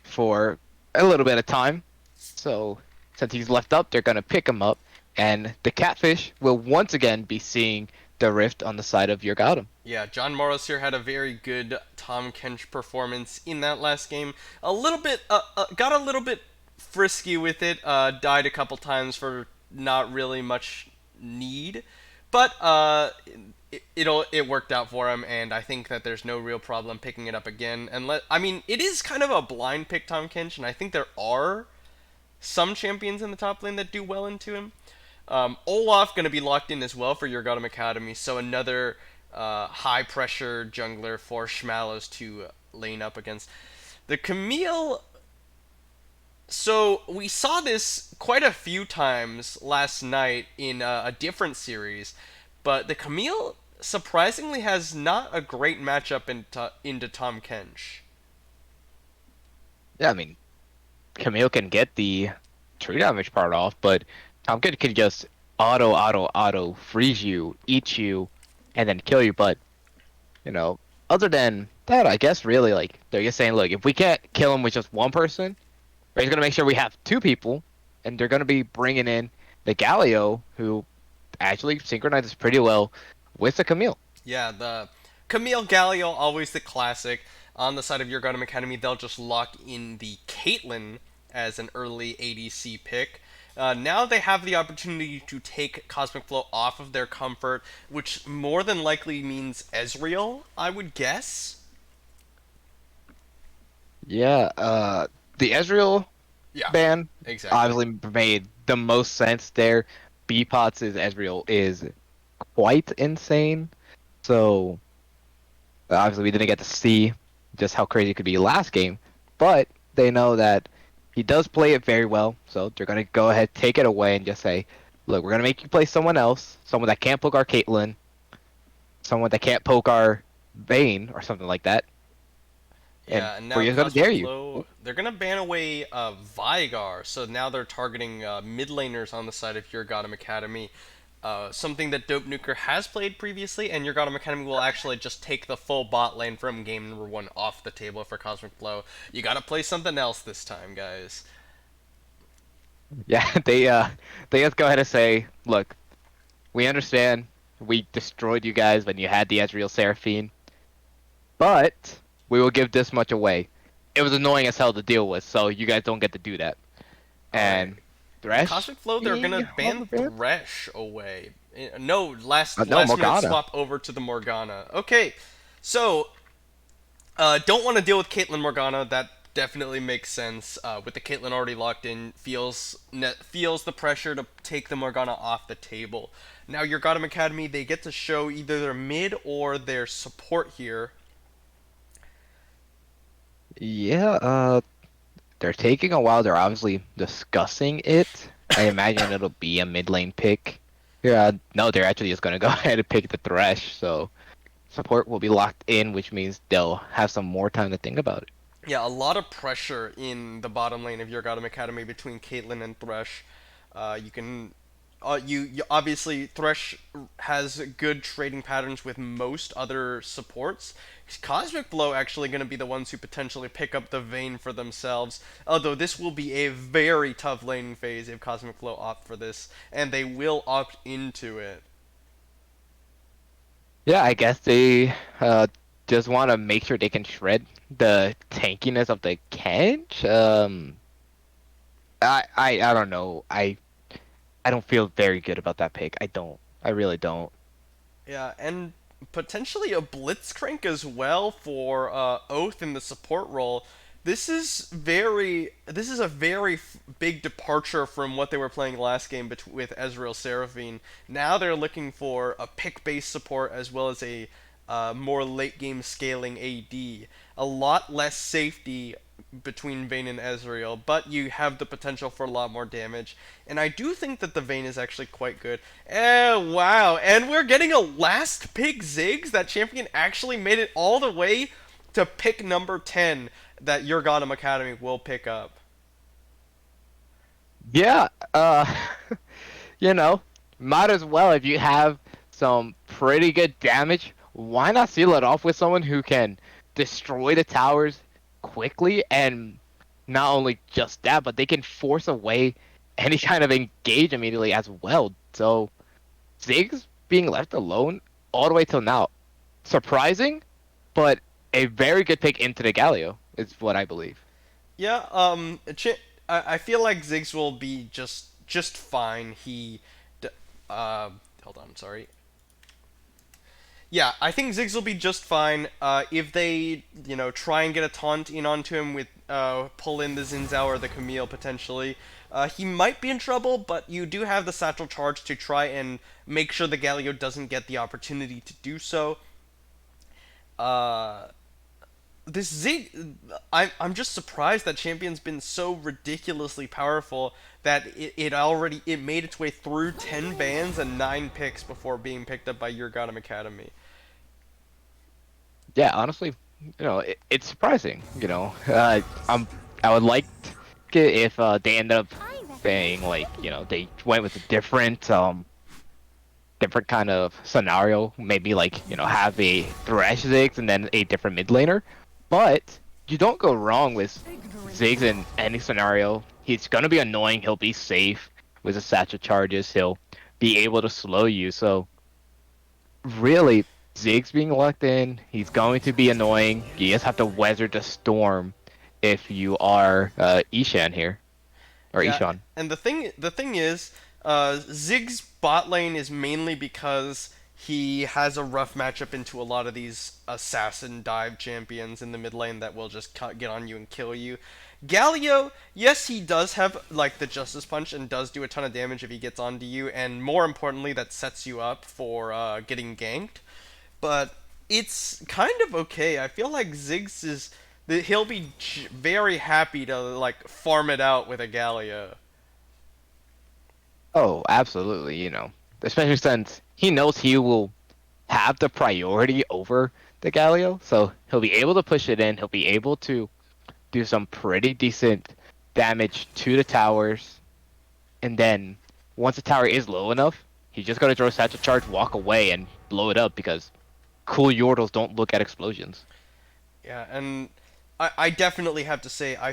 for a little bit of time. So since he's left up, they're gonna pick him up, and the catfish will once again be seeing the rift on the side of Urgottem. Yeah, John Morris here had a very good Tom Kench performance in that last game. A little bit, got a little bit frisky with it. Died a couple times for not really much need, but it worked out for him, and I think that there's no real problem picking it up again. I mean, it is kind of a blind pick, Tom Kench, and I think there are some champions in the top lane that do well into him. Olaf going to be locked in as well for Urgottem Academy, so another high pressure jungler for Schmallows to lane up against. The Camille. So we saw this quite a few times last night in a different series, but the Camille surprisingly has not a great matchup into Tom Kench. Yeah, I mean Camille can get the tree damage part off, but Tomkin can just auto freeze you, eat you, and then kill you. But you know, other than that, I guess really like they're just saying, look, if we can't kill him with just one person, we're just gonna make sure we have two people, and they're gonna be bringing in the Galio, who actually synchronizes pretty well with the Camille. Yeah, the Camille Galio, always the classic. On the side of Urgottem Academy, they'll just lock in the Caitlyn as an early ADC pick. Now they have the opportunity to take Cosmic Flow off of their comfort, which more than likely means Ezreal, I would guess. Yeah, the Ezreal Yeah, ban exactly. obviously made the most sense there. Bpots' Ezreal is quite insane, so obviously we didn't get to see just how crazy it could be last game, but they know that he does play it very well, so they're gonna go ahead, take it away, and just say, look, we're gonna make you play someone else, someone that can't poke our Caitlyn, someone that can't poke our Vayne, or something like that, and Yeah, and we're now just gonna dare Cosmic you. Flow, they're gonna ban away Vigar, so now they're targeting mid laners on the side of Urgottem Academy. Something that Dope Nuker has played previously, and Urgottem Academy will actually just take the full bot lane from game number one off the table for Cosmic Flow. You gotta play something else this time, guys. Yeah, they just go ahead and say, look, we understand we destroyed you guys when you had the Ezreal Seraphine, but we will give this much away. It was annoying as hell to deal with, so you guys don't get to do that. Alright. And And Thresh Cosmic Flow, they're being gonna on ban the ban? Thresh away. No, No, last minute Morgana. swap over to the Morgana. Okay, so don't want to deal with Caitlyn Morgana. That definitely makes sense. With the Caitlyn already locked in, feels the pressure to take the Morgana off the table. Now, your Gotham Academy, they get to show either their mid or their support here. Yeah, they're taking a while. They're obviously discussing it. I imagine it'll be a mid lane pick. Yeah, no, they're actually just gonna go ahead and pick the Thresh, so support will be locked in, which means they'll have some more time to think about it. Yeah, a lot of pressure in the bottom lane of your Gotham Academy between Caitlyn and Thresh. You can you obviously Thresh has good trading patterns with most other supports. Cosmic Blow actually going to be the ones who potentially pick up the Vayne for themselves. Although this will be a very tough laning phase if Cosmic Blow opt for this, and they will opt into it. Yeah, I guess they just want to make sure they can shred the tankiness of the Kench. I don't know. I don't feel very good about that pick. I don't. I really don't. Yeah, and potentially a Blitzcrank as well for Oath in the support role. This is a very big departure from what they were playing last game with Ezreal Seraphine. Now they're looking for a pick based support as well as a more late game scaling AD. A lot less safety between Vayne and Ezreal, but you have the potential for a lot more damage. And I do think that the Vayne is actually quite good. Wow. And we're getting a last pick Ziggs. That champion actually made it all the way to pick number 10 that Urgottem Academy will pick up. Yeah, you know, might as well if you have some pretty good damage, why not seal it off with someone who can destroy the towers quickly and not only just that, but they can force away any kind of engage immediately as well. So Ziggs being left alone all the way till now, surprising, but a very good pick into the Galio is what I believe. Yeah, I feel like Ziggs will be just fine. Hold on, sorry. Yeah, I think Ziggs will be just fine. If they, try and get a taunt in onto him with pull in the Zinzao or the Camille potentially, he might be in trouble. But you do have the satchel charge to try and make sure the Galio doesn't get the opportunity to do so. Uh, this Zig, I'm just surprised that champion's been so ridiculously powerful that it made its way through 10 bans and 9 picks before being picked up by Urgottem Academy. Yeah, honestly, it's surprising. I would like it if they end up saying like, they went with a different kind of scenario. Maybe like, have a Thresh Ziggs and then a different mid laner. But you don't go wrong with Ziggs in any scenario. He's gonna be annoying. He'll be safe with his satchel charges. He'll be able to slow you. So really, Ziggs being locked in, he's going to be annoying. You just have to weather the storm if you are Ishan here or Yeah, Ishan. and the thing is, Zig's bot lane is mainly because he has a rough matchup into a lot of these assassin dive champions in the mid lane that will just get on you and kill you. Galio, yes, he does have like the Justice Punch and does do a ton of damage if he gets onto you, and more importantly, that sets you up for getting ganked. But it's kind of okay. I feel like Ziggs is he'll be very happy to like farm it out with a Galio. Oh, absolutely, especially since he knows he will have the priority over the Galio, so he'll be able to push it in. He'll be able to do some pretty decent damage to the towers, and then once the tower is low enough, he's just gonna throw a satchel charge, walk away, and blow it up because cool Yordles don't look at explosions. Yeah, and I definitely have to say I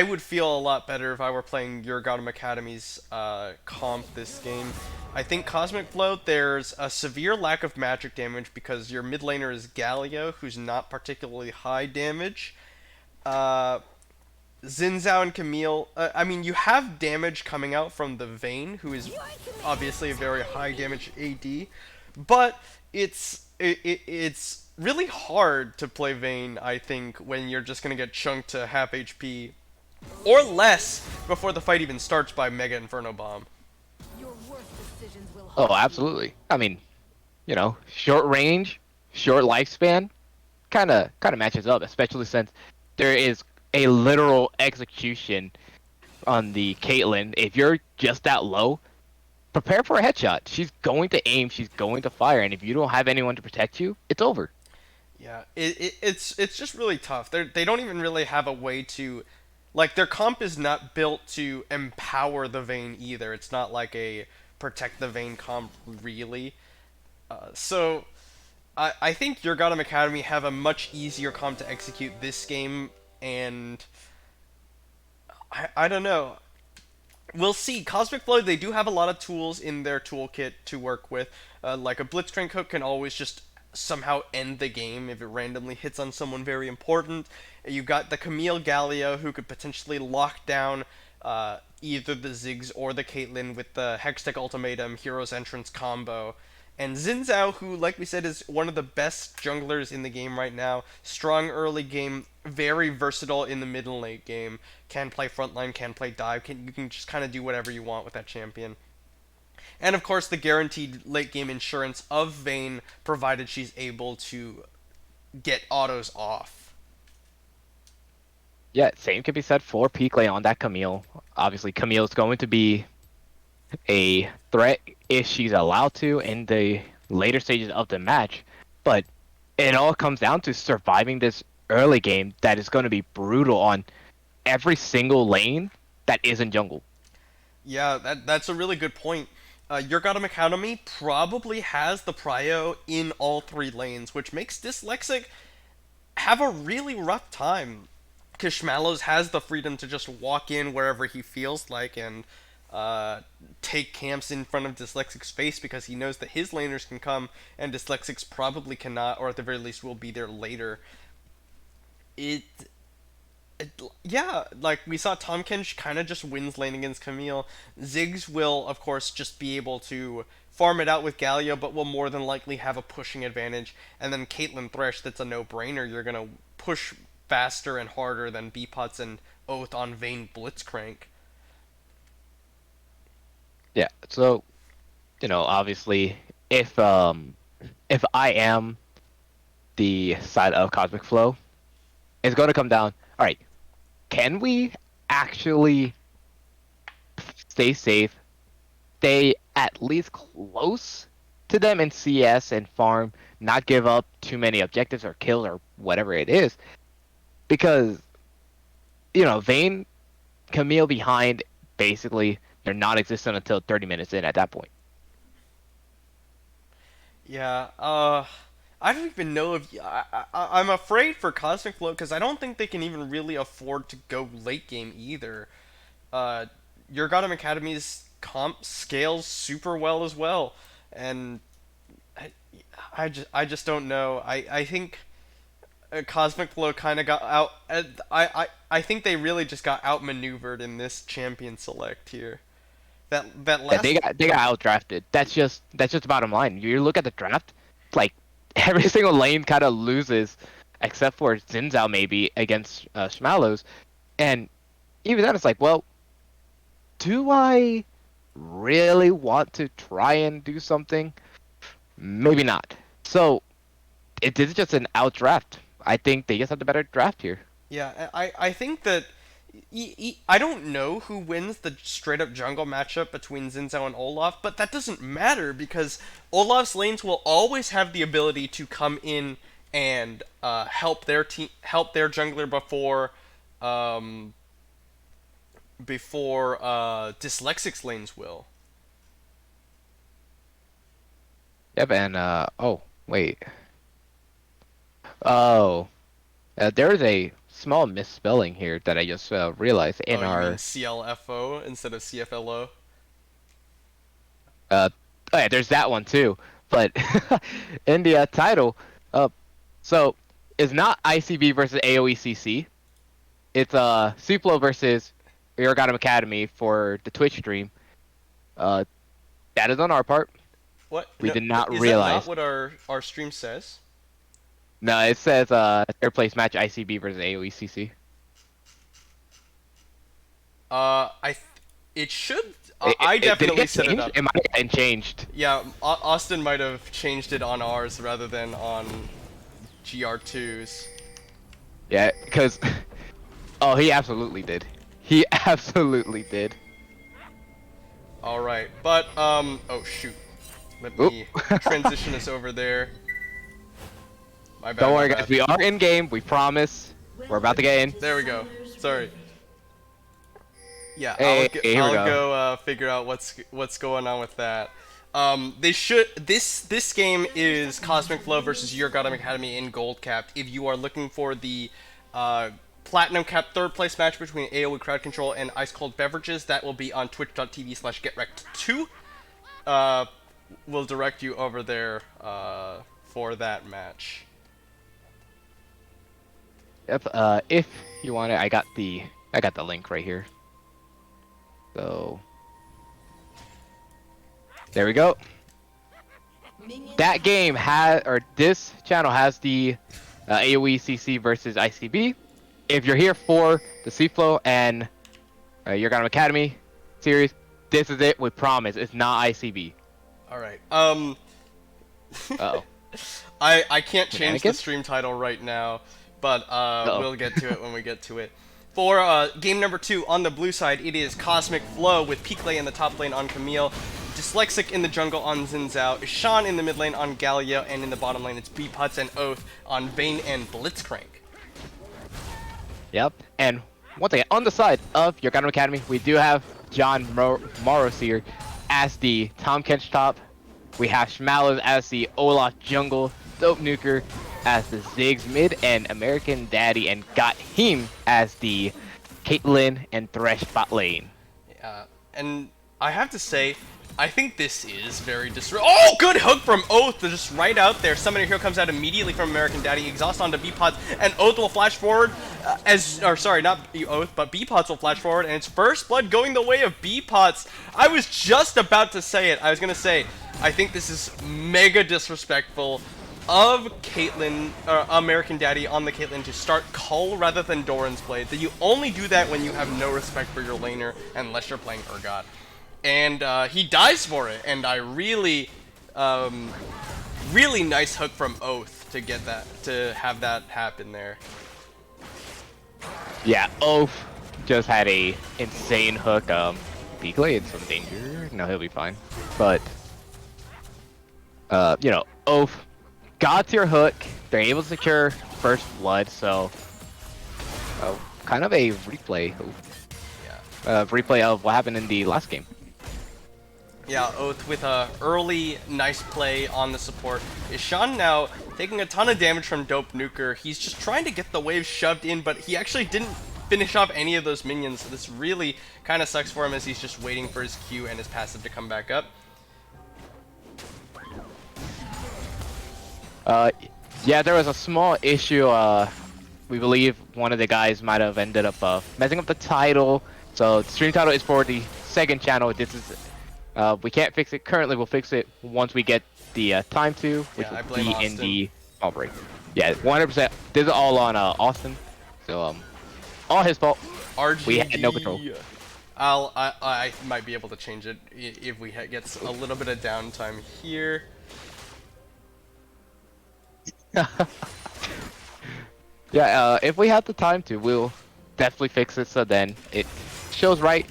would feel a lot better if I were playing your Gotham Academy's comp this game. I think Cosmic Float, there's a severe lack of magic damage because your mid laner is Galio, who's not particularly high damage. Uh, Zinzao and Camille, I mean, you have damage coming out from the Vayne, who is obviously a very high damage AD, but it's really hard to play Vayne, I think, when you're just gonna get chunked to half HP or less before the fight even starts by Mega Inferno Bomb. Oh, absolutely. I mean, short range, short lifespan, kind of matches up, especially since there is a literal execution on the Caitlyn. If you're just that low, prepare for a headshot. She's going to aim, she's going to fire, and if you don't have anyone to protect you, it's over. Yeah, it's just really tough. They don't even really have a way to, like, their comp is not built to empower the Vayne either. It's not like a protect the Vayne comp really. So I think Urgottem Academy have a much easier comp to execute this game, and I don't know. We'll see. Cosmic Flow, they do have a lot of tools in their toolkit to work with. Like a Blitzcrank hook can always just somehow end the game if it randomly hits on someone very important. You've got the Camille Gallia, who could potentially lock down either the Ziggs or the Caitlyn with the Hextech Ultimatum Hero's Entrance combo. And Xin Zhao, who, like we said, is one of the best junglers in the game right now. Strong early game, very versatile in the mid and late game. Can play frontline, can play dive. You can just kind of do whatever you want with that champion. And of course, the guaranteed late game insurance of Vayne, provided she's able to get autos off. Yeah, same could be said for peak lane on that Camille. Obviously, Camille is going to be a threat if she's allowed to in the later stages of the match, but it all comes down to surviving this early game that is going to be brutal on every single lane that isn't jungle. Yeah, that's a really good point. Your Gotham Academy probably has the prio in all three lanes, which makes Dyslexic have a really rough time. Because Schmallows has the freedom to just walk in wherever he feels like and take camps in front of Dyslexic's face because he knows that his laners can come and Dyslexic's probably cannot, or at the very least will be there later. It yeah, like we saw Tom Kench kind of just wins lane against Camille. Ziggs will, of course, just be able to farm it out with Galio, but will more than likely have a pushing advantage. And then Caitlyn Thresh, that's a no-brainer. You're going to push faster and harder than Beepots and Oath on Vayne Blitzcrank. Yeah, so obviously, if I am the side of Cosmic Flow, it's going to come down. All right, can we actually stay safe, stay at least close to them in CS and farm, not give up too many objectives or kills or whatever it is? Because, Vayne, Camille behind, basically, they're non-existent until 30 minutes in at that point. Yeah, I don't even know if I'm afraid for Cosmic Flow because I don't think they can even really afford to go late game either. Your Gotham Academy's comp scales super well as well, and I just don't know. I think Cosmic Flow kind of got out. I think they really just got outmaneuvered in this champion select here. That Yeah, last they got outdrafted. That's just the bottom line. You look at the draft, like every single lane kind of loses, except for Xin Zhao maybe against Schmallows, and even then it's like, well, do I really want to try and do something? Maybe not. So it is just an outdraft. I think they just have the better draft here. Yeah, I think that I don't know who wins the straight up jungle matchup between Xin Zhao and Olaf, but that doesn't matter because Olaf's lanes will always have the ability to come in and help their team, help their jungler um, before Dyslexic's lanes will. Yep, and oh wait, oh, there's a small misspelling here that I just realized in Oh, you mean our CLFO instead of CFLO? oh yeah, there's that one too. But in the title, uh, so it's not ICB versus AOECC. It's Suplo versus Urgottem Academy for the Twitch stream. Uh, that is on our part. What? We No, did not is that not realize. what our stream says? No, it says third place match ICB versus AOECC. It should. I Did it definitely get set it changed? up. It might have been changed. Yeah, Austin might have changed it on ours rather than on GR2's. Yeah, because oh, he absolutely did. He absolutely did. All right, but oh shoot, let Oop. me transition us over there. My bad. Don't My worry, bad. guys. We are in game. We promise. We're about to get in. There we go. Sorry. Yeah, Hey, here we I'll go. go figure out what's going on with that. They should this game is Cosmic Flow versus Urgottem Academy in Gold Capped. If you are looking for the Platinum Capped third place match between AoE Crowd Control and Ice Cold Beverages, that will be on twitch.tv/GetWrecked2. We'll direct you over there for that match. Yep. If you want it, I got the link right here. So there we go. That game has, or this channel has the AoE CC versus ICB. If you're here for the Seaflow and Urgottem Academy series, this is it. We promise. It's not ICB. All right. Uh-oh. I can't change the Shenanigans? stream title right now, but Uh-oh. we'll get to it when we get to it. For game number 2 on the blue side, it is Cosmic Flow with Peakley in the top lane on Camille, Dyslexic in the jungle on Zinzao, Ishan in the mid lane on Galio, and in the bottom lane it's Beeputs and Oath on Vayne and Blitzcrank. Yep. And once again, on the side of Urgottem Academy, we do have John Morris here as the Tom Kench top. We have Schmallows as the Olaf jungle, Dope Nuker as the Ziggs mid, and American Daddy and Got Him as the Caitlyn and Thresh bot lane. And I have to say, I think this is very Oh, good hook from Oath, just right out there. Summoner Hero comes out immediately from American Daddy, exhaust onto Beepots, and Oath will flash forward not Oath, but Beepots will flash forward, and it's first blood going the way of Beepots. I was just about to say it. I was gonna say, I think this is mega disrespectful of Caitlyn, American Daddy on the Caitlyn to start Cull rather than Doran's Blade. That you only do that when you have no respect for your laner, unless you're playing Urgot. And he dies for it, and I really, really nice hook from Oath to get that, to have that happen there. Yeah, Oath just had a insane hook. Peakley in some danger. No, he'll be fine. But you know, Oath got your hook. They're able to secure first blood, so kind of a replay. Yeah. Replay of what happened in the last game. Yeah, Oath with a early nice play on the support. Ishan now taking a ton of damage from Dope Nuker. He's just trying to get the wave shoved in, but he actually didn't finish off any of those minions. So this really kind of sucks for him as he's just waiting for his Q and his passive to come back up. Yeah, there was a small issue. We believe one of the guys might have ended up messing up the title. So the stream title is for the second channel. This is we can't fix it currently. We'll fix it once we get the time to, which Yeah, I will blame be Austin. in the break. Yeah, 100%. This is all on Austin. So all his fault. RGB. We had no control. I might be able to change it if we get a little bit of downtime here. Yeah, if we have the time to, we'll definitely fix it so then it shows right.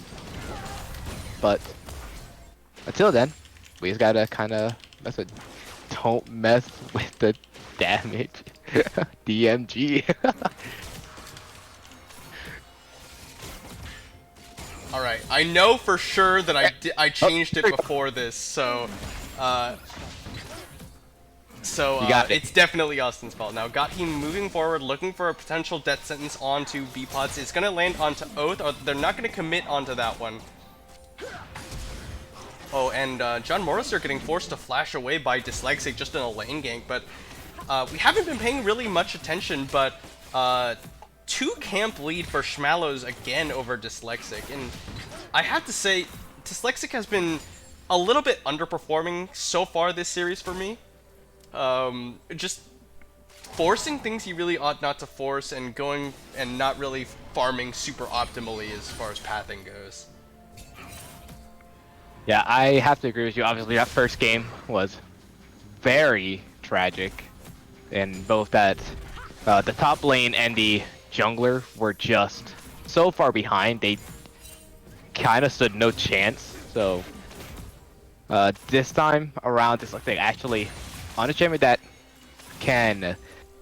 But until then, we just gotta kind of mess with. Don't mess with the damage. DMG. All right, I know for sure that I changed it before this, so You got it. it's definitely Austin's fault. Now, got him moving forward, looking for a potential death sentence onto Beepots. It's gonna land onto Oath, or they're not gonna commit onto that one. Oh, and John Morris are getting forced to flash away by Dyslexic just in a lane gank, but we haven't been paying really much attention, but 2 camp lead for Schmallows again over Dyslexic, and I have to say, Dyslexic has been a little bit underperforming so far this series for me. Just forcing things he really ought not to force, and going and not really farming super optimally as far as pathing goes. Yeah, I have to agree with you. Obviously, that first game was very tragic, and both that the top lane and the jungler were just so far behind. They kind of stood no chance. So this time around, it's like they actually on a champion that can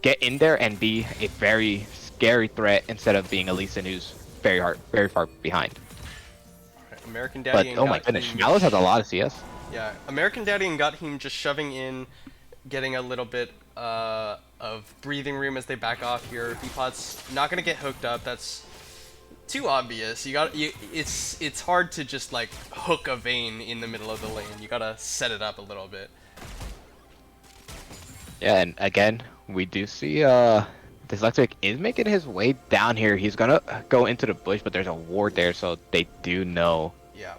get in there and be a very scary threat instead of being a Lee Sin who's very far behind. American But Daddy and oh my goodness, Gatheem. Schmalos has a lot of CS. Yeah, American Daddy and Gatheem just shoving in, getting a little bit of breathing room as they back off here. Beepot's not gonna get hooked up. That's too obvious. It's hard to just like hook a Vayne in the middle of the lane. You gotta set it up a little bit. Yeah, and again, we do see Dyslexic is making his way down here. He's gonna go into the bush, but there's a ward there, so they do know. Yeah.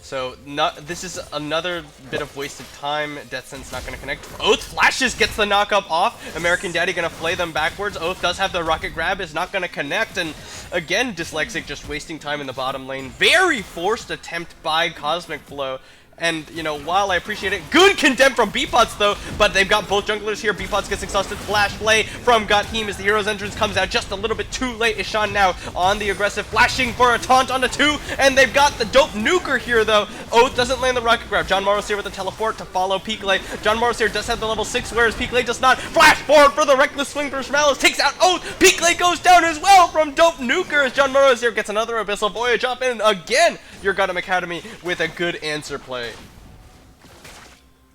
So this is another bit of wasted time. Death Sense not going to connect. Oath flashes, gets the knock up off. American Daddy going to flay them backwards. Oath does have the rocket grab, is not going to connect. And again, Dyslexic just wasting time in the bottom lane. Very forced attempt by Cosmic Flow. And, you know, while I appreciate it, good condemn from Beepots, though, but they've got both junglers here. Beepots gets exhausted. Flash play from Gatheem as the hero's entrance comes out just a little bit too late. Ishan now on the aggressive, flashing for a taunt on the 2, and they've got the dope nuker here, though. Oath doesn't land the rocket grab. John Morrow's here with the teleport to follow Peakley. John Morrow's here does have the level 6, whereas Peakley does not. Flash forward for the reckless swing from Schmalos, takes out Oath. Peakley goes down as well from dope nuker as John Morrow's here gets another Abyssal Voyage up, and again, Urgottem Academy with a good answer play.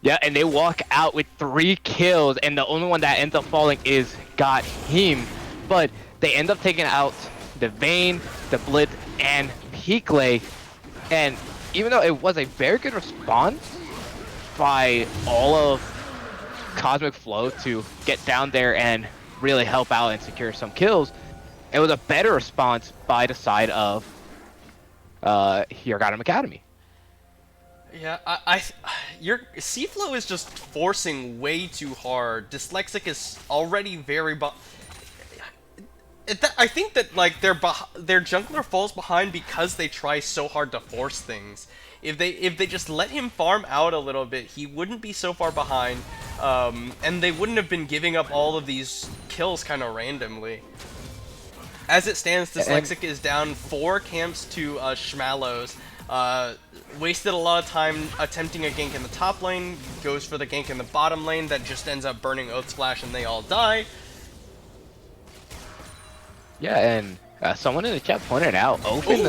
Yeah, and they walk out with 3 kills, and the only one that ends up falling is Gatheem. But they end up taking out the Vayne, the Blitz, and Peakley. And even though it was a very good response by all of Cosmic Flow to get down there and really help out and secure some kills, it was a better response by the side of Urgottem Academy. Yeah, your C-Flow is just forcing way too hard. Dyslexic is already very I think that like their jungler falls behind because they try so hard to force things. If they just let him farm out a little bit, he wouldn't be so far behind, and they wouldn't have been giving up all of these kills kind of randomly. As it stands, Dyslexic is down 4 camps to Schmalos. Wasted a lot of time attempting a gank in the top lane, goes for the gank in the bottom lane that just ends up burning Oath Splash and they all die. Yeah, and someone in the chat pointed out,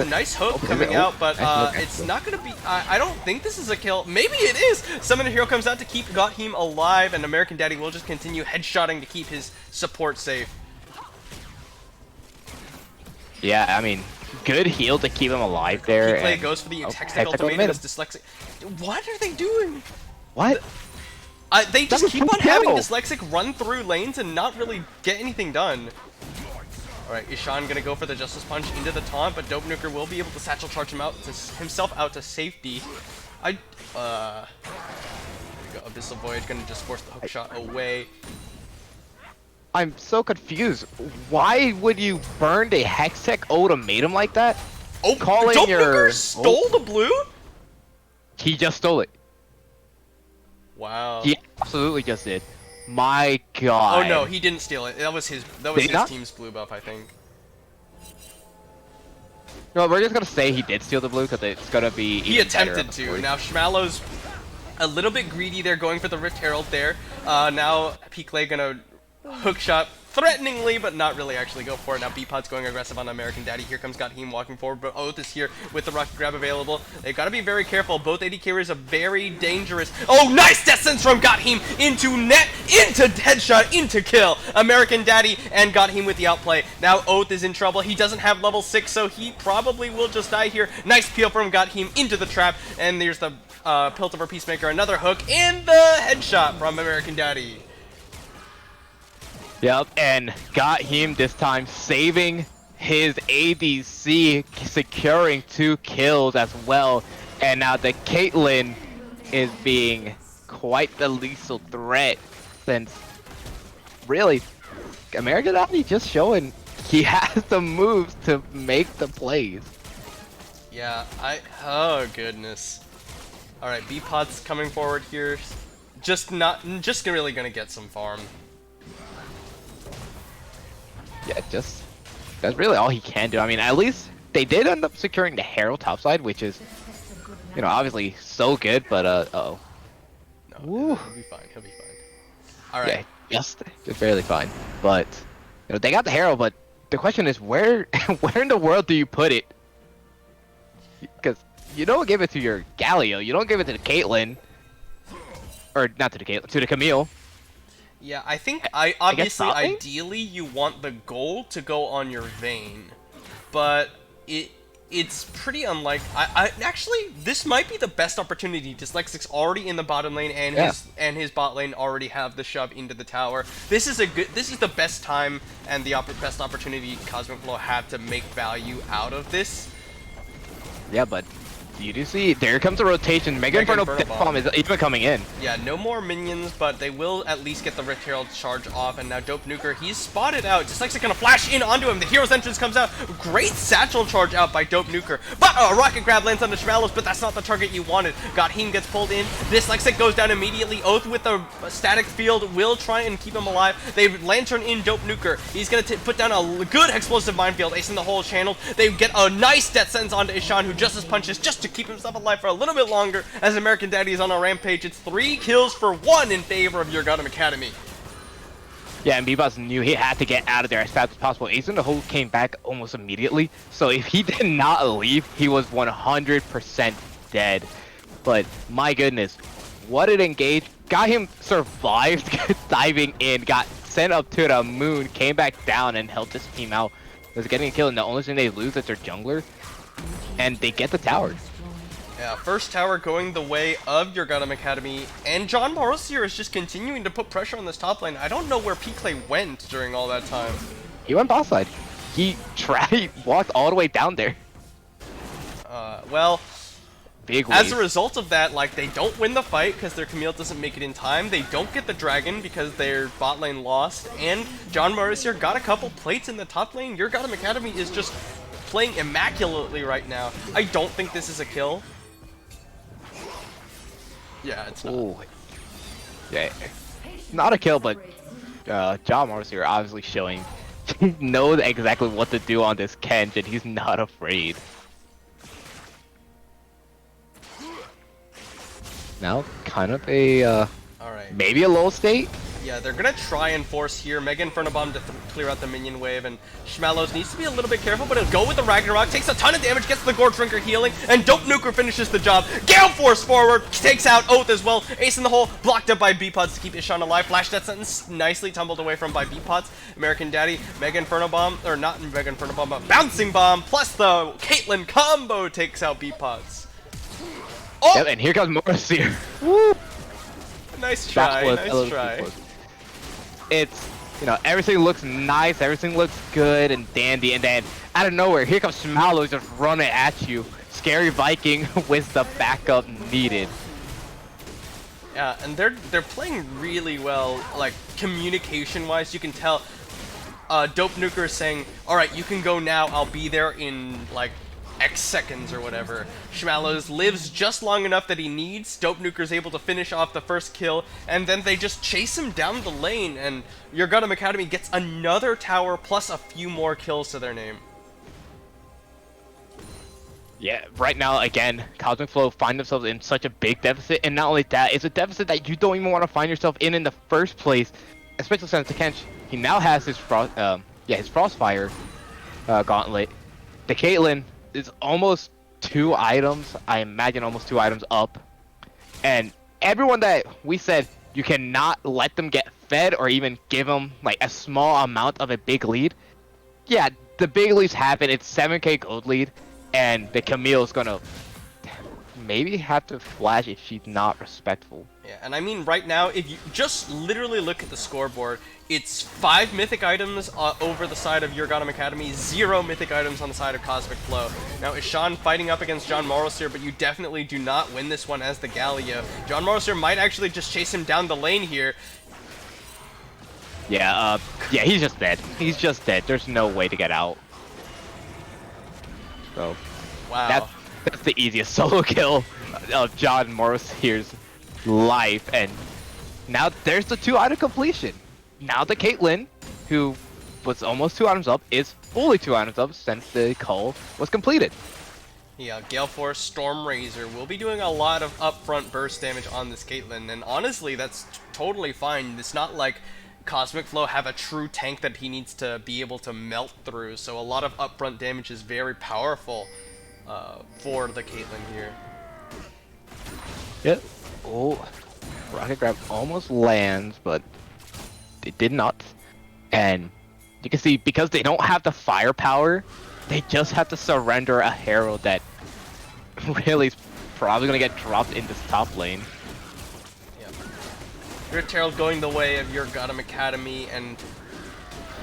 nice hook coming out, but it's not going to be, I don't think this is a kill. Maybe it is! Summoner Hero comes out to keep Gatheem alive, and American Daddy will just continue headshotting to keep his support safe. Yeah, I mean, good heal to keep him alive there. Peakley goes for the Hextech ultimatum as Dyslexic. What are they doing? What? They just keep on having Dyslexic run through lanes and not really get anything done. Alright, Ishan gonna go for the Justice Punch into the taunt, but Dope Nuker will be able to satchel charge himself out to safety. There we go. Abyssal Voyage gonna just force the hook shot away. I'm so confused. Why would you burn the Hextech ultimatum like that? Oh, calling Dope your Nuker stole the blue? He just stole it. Wow. He absolutely just did. My God. Oh no, he didn't steal it. That was his team's blue buff, I think. No, we're just gonna say he did steal the blue because it's gonna be. He attempted to. Now Schmalo's a little bit greedy there, going for the Rift Herald there. Now Peakley gonna hook shot threateningly, but not really actually go for it. Now Beepot's going aggressive on American Daddy. Here comes Gatheem walking forward, but Oath is here with the rocket grab available. They've got to be very careful. Both AD carriers are very dangerous. Oh, nice death sense from Gatheem into net, into headshot, into kill. American Daddy and Gatheem with the outplay. Now Oath is in trouble. He doesn't have level 6, so he probably will just die here. Nice peel from Gatheem into the trap, and there's the Piltover Peacemaker, another hook, and the headshot from American Daddy. Yep, and got him this time, saving his ADC, securing 2 kills as well. And now the Caitlyn is being quite the lethal threat, since really, American Daddy just showing he has the moves to make the plays. Yeah, oh goodness. Alright, Beepot's coming forward here. Just really gonna get some farm. Yeah, that's really all he can do. I mean, at least they did end up securing the Herald topside, which is, you know, obviously so good, but uh-oh. No, he'll be fine, he'll be fine. Alright. Yeah, just barely fine. But, you know, they got the Herald, but the question is where in the world do you put it? because you don't give it to your Galio, you don't give it to the Caitlyn, or not to the Caitlyn, to the Camille. Yeah, I think I guess obviously, bot lane? ideally, you want the gold to go on your Vayne, but it's pretty unlikely. I actually, this might be the best opportunity. Dyslexic's already in the bottom lane, and Yeah. his bot lane already have the shove into the tower. This is the best time and the best opportunity Cosmic Flow have to make value out of this. Yeah, but you do see, there comes a rotation. Mega Mega Inferno Inferno Death Bomb. Bomb is even coming in. Yeah, no more minions, but they will at least get the Rift Herald charge off, and now Dope Nuker, he's spotted out. Dyslexic's gonna flash in onto him. The hero's entrance comes out. Great satchel charge out by Dope Nuker. But a rocket grab lands on the Schmallows, but that's not the target you wanted. Gatheem gets pulled in. Dyslexic goes down immediately. Oath with a static field will try and keep him alive. They lantern in Dope Nuker. He's gonna put down a good explosive minefield, acing the whole channel. They get a nice death sentence onto Ishan, who just punches just to keep himself alive for a little bit longer as American Daddy is on a rampage. It's 3 kills for 1 in favor of Urgottem Academy. Yeah, and Bebas knew he had to get out of there as fast as possible. Ace in the Hole came back almost immediately, so if he did not leave, he was 100% dead. But my goodness, what an engage. Got him survived diving in, got sent up to the moon, came back down and helped his team out. Was getting a kill, and the only thing they lose is their jungler, and they get the tower. Yeah, first tower going the way of Urgottem Academy, and John Morosier is just continuing to put pressure on this top lane. I don't know where Piclay went during all that time. He went boss side. He walked all the way down there. Well, Big as waste. a result of that, like, they don't win the fight because their Camille doesn't make it in time. They don't get the dragon because their bot lane lost, and John Morosier got a couple plates in the top lane. Urgottem Academy is just playing immaculately right now. I don't think this is a kill. Yeah, it's not. Ooh. Yeah, not a kill, but John Morris here obviously showing he knows exactly what to do on this Kench, and he's not afraid. Now, kind of a Alright. maybe a low state. Yeah, they're gonna try and force here. Mega Inferno Bomb to clear out the minion wave, and Schmallows needs to be a little bit careful, but he'll go with the Ragnarok, takes a ton of damage, gets the Gore Drinker healing, and Dope Nuker finishes the job. Gale Force forward, takes out Oath as well. Ace in the hole, blocked up by B-Pods to keep Ishan alive. Flash Death Sentence, nicely tumbled away from by B-Pods. American Daddy, Mega Inferno Bomb, or not Mega Inferno Bomb, but Bouncing Bomb, plus the Caitlyn combo takes out B-Pods. Oh! Yep, and here comes Morris here. Woo! Nice That try, was a nice little try. too close. It's, you know, everything looks nice, everything looks good and dandy, and then out of nowhere, here comes Schmallow just running at you. Scary Viking with the backup needed. Yeah, and they're playing really well, like, communication-wise. You can tell Dope Nuker is saying, alright, you can go now, I'll be there in, like, X seconds or whatever. Schmallows lives just long enough that he needs. Dope Nuker's able to finish off the first kill, and then they just chase him down the lane, and Urgottem Academy gets another tower plus a few more kills to their name. Yeah, right now, again, Cosmic Flow find themselves in such a big deficit, and not only that, it's a deficit that you don't even want to find yourself in the first place, especially since the Kench, he now has his his Frostfire gauntlet. The Caitlyn is almost 2 items, I imagine almost 2 items up, and everyone that we said you cannot let them get fed or even give them like a small amount of a big lead, yeah, the big leads happen. It's 7k gold lead, and the Camille's gonna maybe have to flash if she's not respectful. Yeah, and I mean right now, if you just literally look at the scoreboard, it's 5 mythic items over the side of Urgottem Academy, 0 mythic items on the side of Cosmic Flow. Now, Ishan fighting up against John Morosier, but you definitely do not win this one as the Galio. John Morosier might actually just chase him down the lane here. Yeah, yeah, he's just dead. He's just dead. There's no way to get out. So, Wow. that's the easiest solo kill of John Morosier's life, and now there's the 2 item completion. Now the Caitlyn, who was almost 2 items up, is fully 2 items up since the call was completed. Yeah, Gale Force, Storm Razor will be doing a lot of upfront burst damage on this Caitlyn, and honestly, that's totally fine. It's not like Cosmic Flow have a true tank that he needs to be able to melt through, so a lot of upfront damage is very powerful. for the Caitlyn here. Yep. Oh, rocket grab almost lands, but it did not. And you can see because they don't have the firepower, they just have to surrender a Herald that really is probably gonna get dropped in this top lane. Yep. Rift Herald going the way of Urgottem Academy, and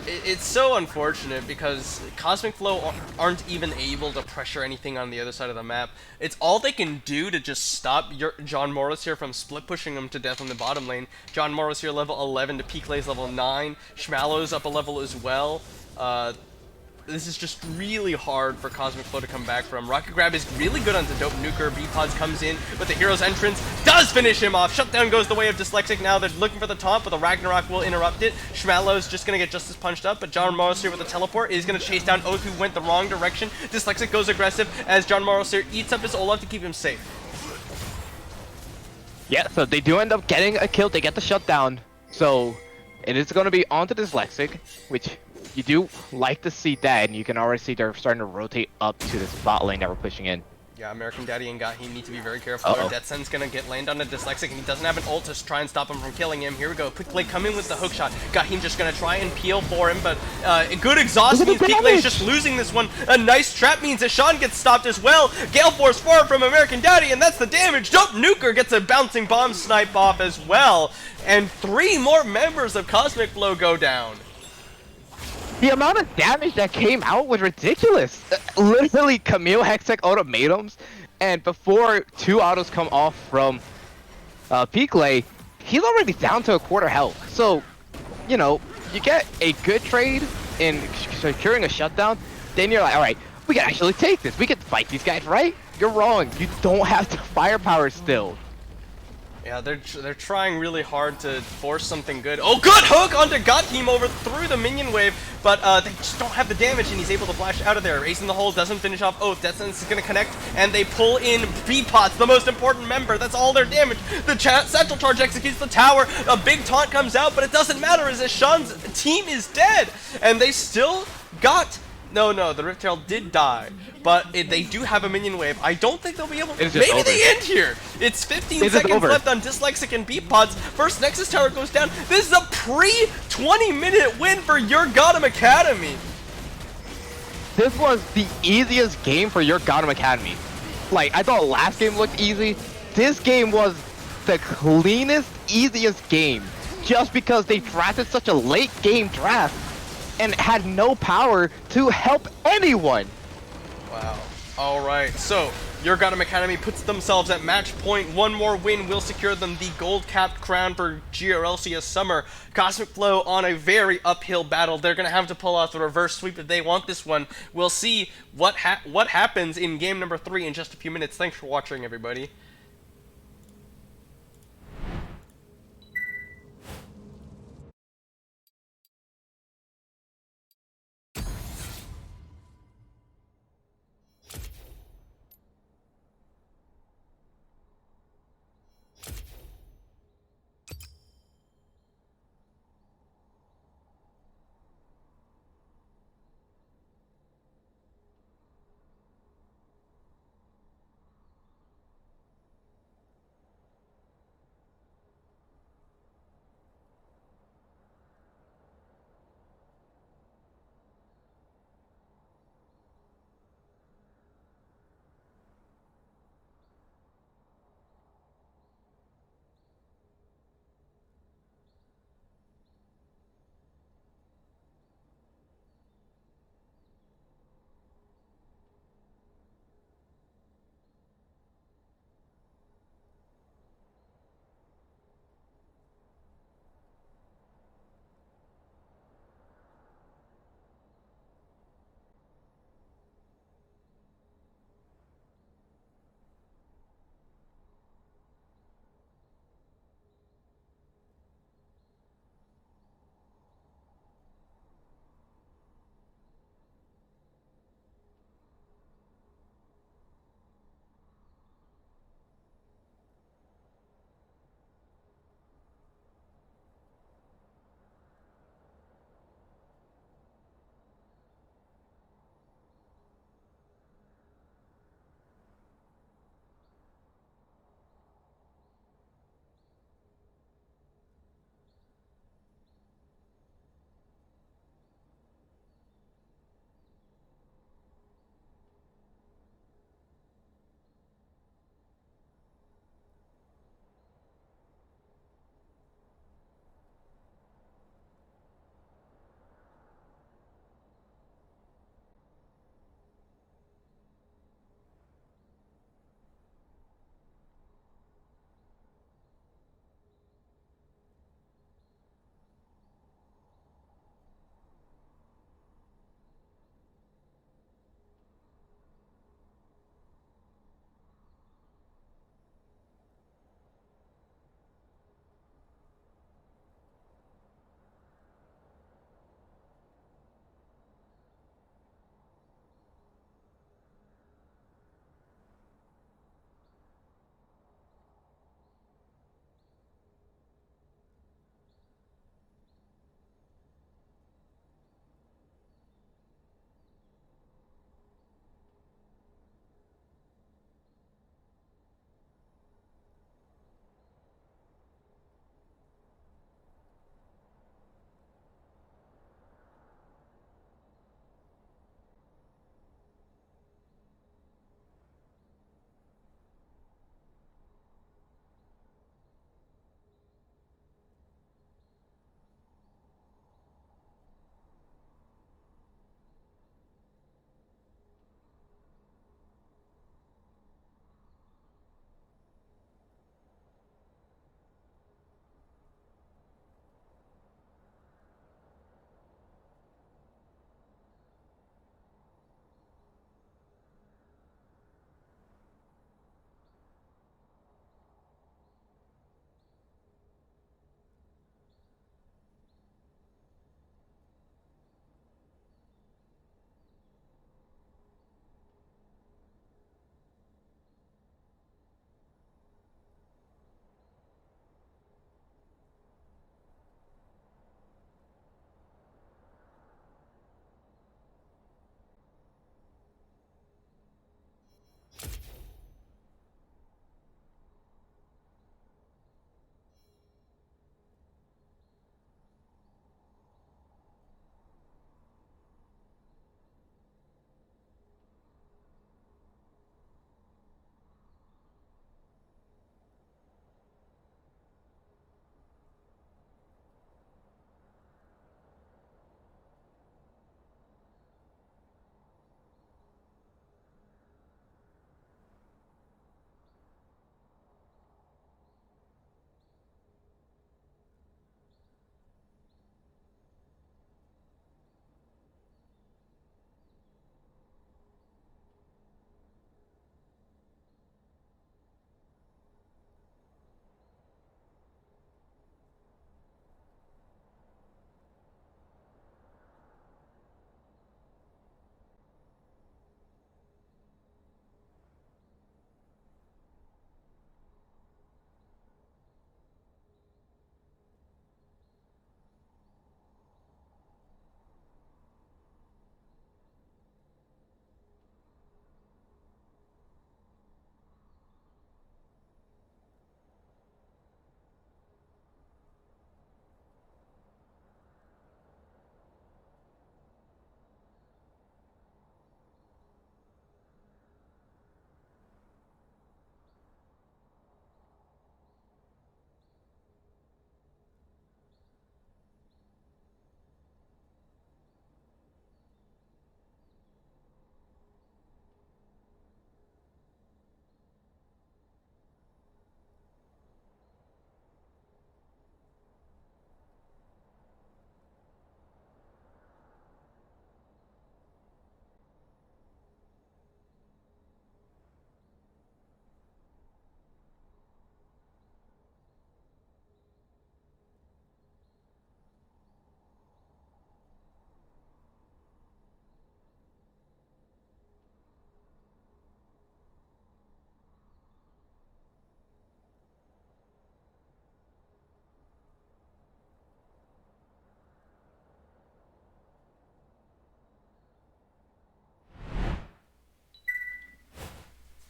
it's so unfortunate because Cosmic Flow aren't even able to pressure anything on the other side of the map. It's all they can do to just stop John Morris here from split pushing him to death on the bottom lane. John Morris here level 11 to Peaklay's level 9. Schmallow's up a level as well. This is just really hard for Cosmic Flow to come back from. Rocket Grab is really good onto Dope Nuker. B-Pods comes in, but the hero's entrance does finish him off. Shutdown goes the way of Dyslexic. Now they're looking for the taunt, but the Ragnarok will interrupt it. Schmallow's just going to get just as punched up, but John Morris here with the teleport is going to chase down Oath, who went the wrong direction. Dyslexic goes aggressive as John Morris here eats up his Olaf to keep him safe. Yeah, so they do end up getting a kill. They get the shutdown. So it is going to be onto Dyslexic, which you do like to see that, and you can already see they're starting to rotate up to this bot lane that we're pushing in. Yeah, American Daddy and Gahin need to be very careful. Their Death Sense gonna get land on a Dyslexic, and he doesn't have an ult to try and stop him from killing him. Here we go. Quickly come in with the hook shot. Gahin just gonna try and peel for him, but a good exhaust means Peaklay is just losing this one. A nice trap means that Sean gets stopped as well. Gale Force forward from American Daddy, and that's the damage. Dope Nuker gets a bouncing bomb snipe off as well. And 3 more members of Cosmic Flow go down. The amount of damage that came out was ridiculous. Literally, Camille Hextech ultimatums, and before 2 autos come off from Peaklay, he's already down to a quarter health. So, you know, you get a good trade in securing a shutdown, then you're like, alright, we can actually take this. We can fight these guys, right? You're wrong. You don't have the firepower still. Yeah, they're trying really hard to force something good. Oh, good hook onto Gahin over through the minion wave, but they just don't have the damage, and he's able to flash out of there. Ace in the hole doesn't finish off Oath. Death Sentence is going to connect, and they pull in B-Pots, the most important member. That's all their damage. The Satchel Charge executes the tower. A big taunt comes out, but it doesn't matter as Sean's team is dead, and they still got... No, the Rift Herald did die, but they do have a minion wave. I don't think they'll be able to... Maybe they end here! It's 15 seconds left on Dyslexic and B-Pods. First Nexus Tower goes down. This is a pre-20-minute win for Urgottem Academy! This was the easiest game for Urgottem Academy. Like, I thought last game looked easy. This game was the cleanest, easiest game. Just because they drafted such a late game draft and had no power to help anyone. Wow. Alright, so Urgottem Academy puts themselves at match point. 1 more win will secure them the gold-capped crown for GRLCS Summer. Cosmic Flow on a very uphill battle. They're going to have to pull off the reverse sweep if they want this one. We'll see what happens in game number 3 in just a few minutes. Thanks for watching, everybody.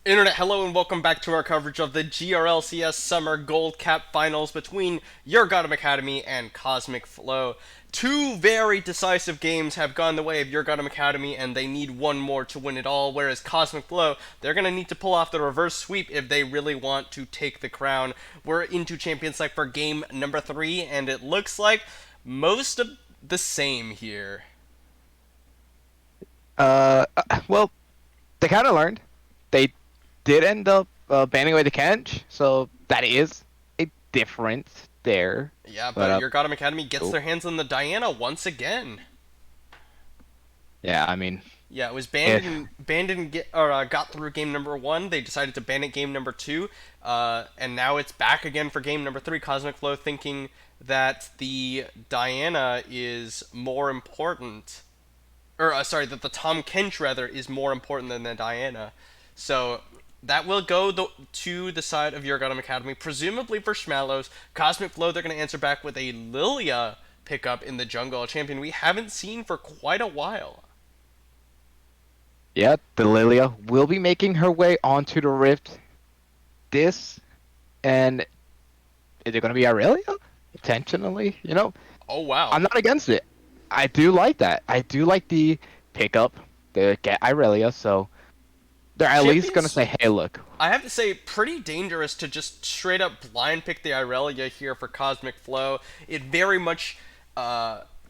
Internet, hello and welcome back to our coverage of the GRLCS Summer Gold Cap Finals between Urgottem Academy and Cosmic Flow. Two very decisive games have gone the way of Urgottem Academy, and they need one more to win it all, whereas Cosmic Flow, they're going to need to pull off the reverse sweep if they really want to take the crown. We're into Champions Select for game number 3, and it looks like most of the same here. Well, they kind of learned. They did end up banning away the Kench, so that is a difference there. Yeah, But but Urgottem Academy gets oh, their hands on the Diana once again. yeah, I mean, Yeah, it was if banned and got through game number 1. They decided to ban it game number 2, and now it's back again for game number 3. Cosmic Flow thinking that the Diana is more important, sorry, that the Tom Kench rather is more important than the Diana. So that will go to the side of Urgottem Academy, presumably for Schmallows. Cosmic Flow, they're going to answer back with a Lilia pickup in the jungle, a champion we haven't seen for quite a while. yeah, the Lilia will be making her way onto the Rift. This and is it going to be Aurelia intentionally? Oh wow. I'm not against it. I do like that. I do like the pickup, the get Aurelia. So they're at least going to Champions, say, hey, look, I have to say, pretty dangerous to just straight up blind pick the Irelia here for Cosmic Flow. It very much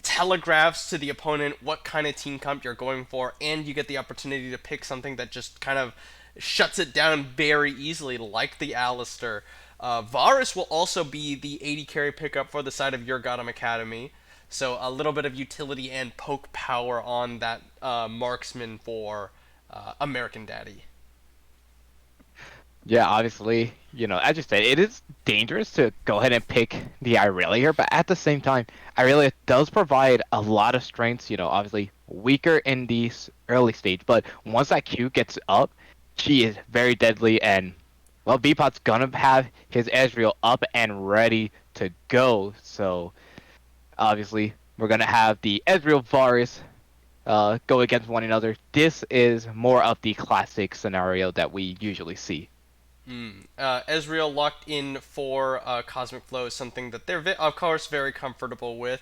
telegraphs to the opponent what kind of team comp you're going for, and you get the opportunity to pick something that just kind of shuts it down very easily, like the Alistair. Varus will also be the 80 carry pickup for the side of Urgottem Academy. So a little bit of utility and poke power on that marksman for American Daddy. yeah, obviously, as you said, it is dangerous to go ahead and pick the Irelia here, but at the same time, Irelia does provide a lot of strengths, obviously weaker in the early stage, but once that Q gets up, she is very deadly, and, well, Bpot's gonna have his Ezreal up and ready to go, so, obviously, we're gonna have the Ezreal Varus go against one another. This is more of the classic scenario that we usually see. Ezreal locked in for Cosmic Flow is something that they're, of course, very comfortable with.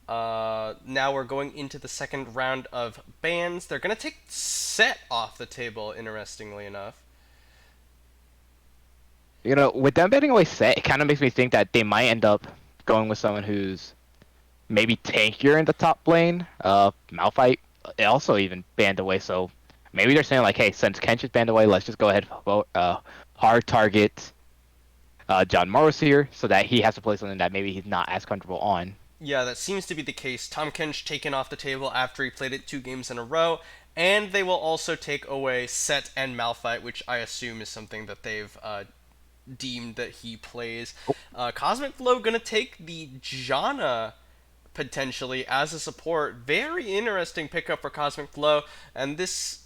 Now we're going into the second round of bans. They're going to take Set off the table, interestingly enough. With them betting away set, it kind of makes me think that they might end up going with someone who's maybe tankier in the top lane. Malphite also even banned away, so maybe they're saying like, hey, since Kench is banned away, let's just go ahead and hard target John Morris here, so that he has to play something that maybe he's not as comfortable on. Yeah, that seems to be the case. Tom Kench taken off the table after he played it 2 games in a row, and they will also take away Set and Malphite, which I assume is something that they've deemed that he plays. Cosmic Flow gonna take the Janna potentially as a support. Very interesting pickup for Cosmic Flow, and this.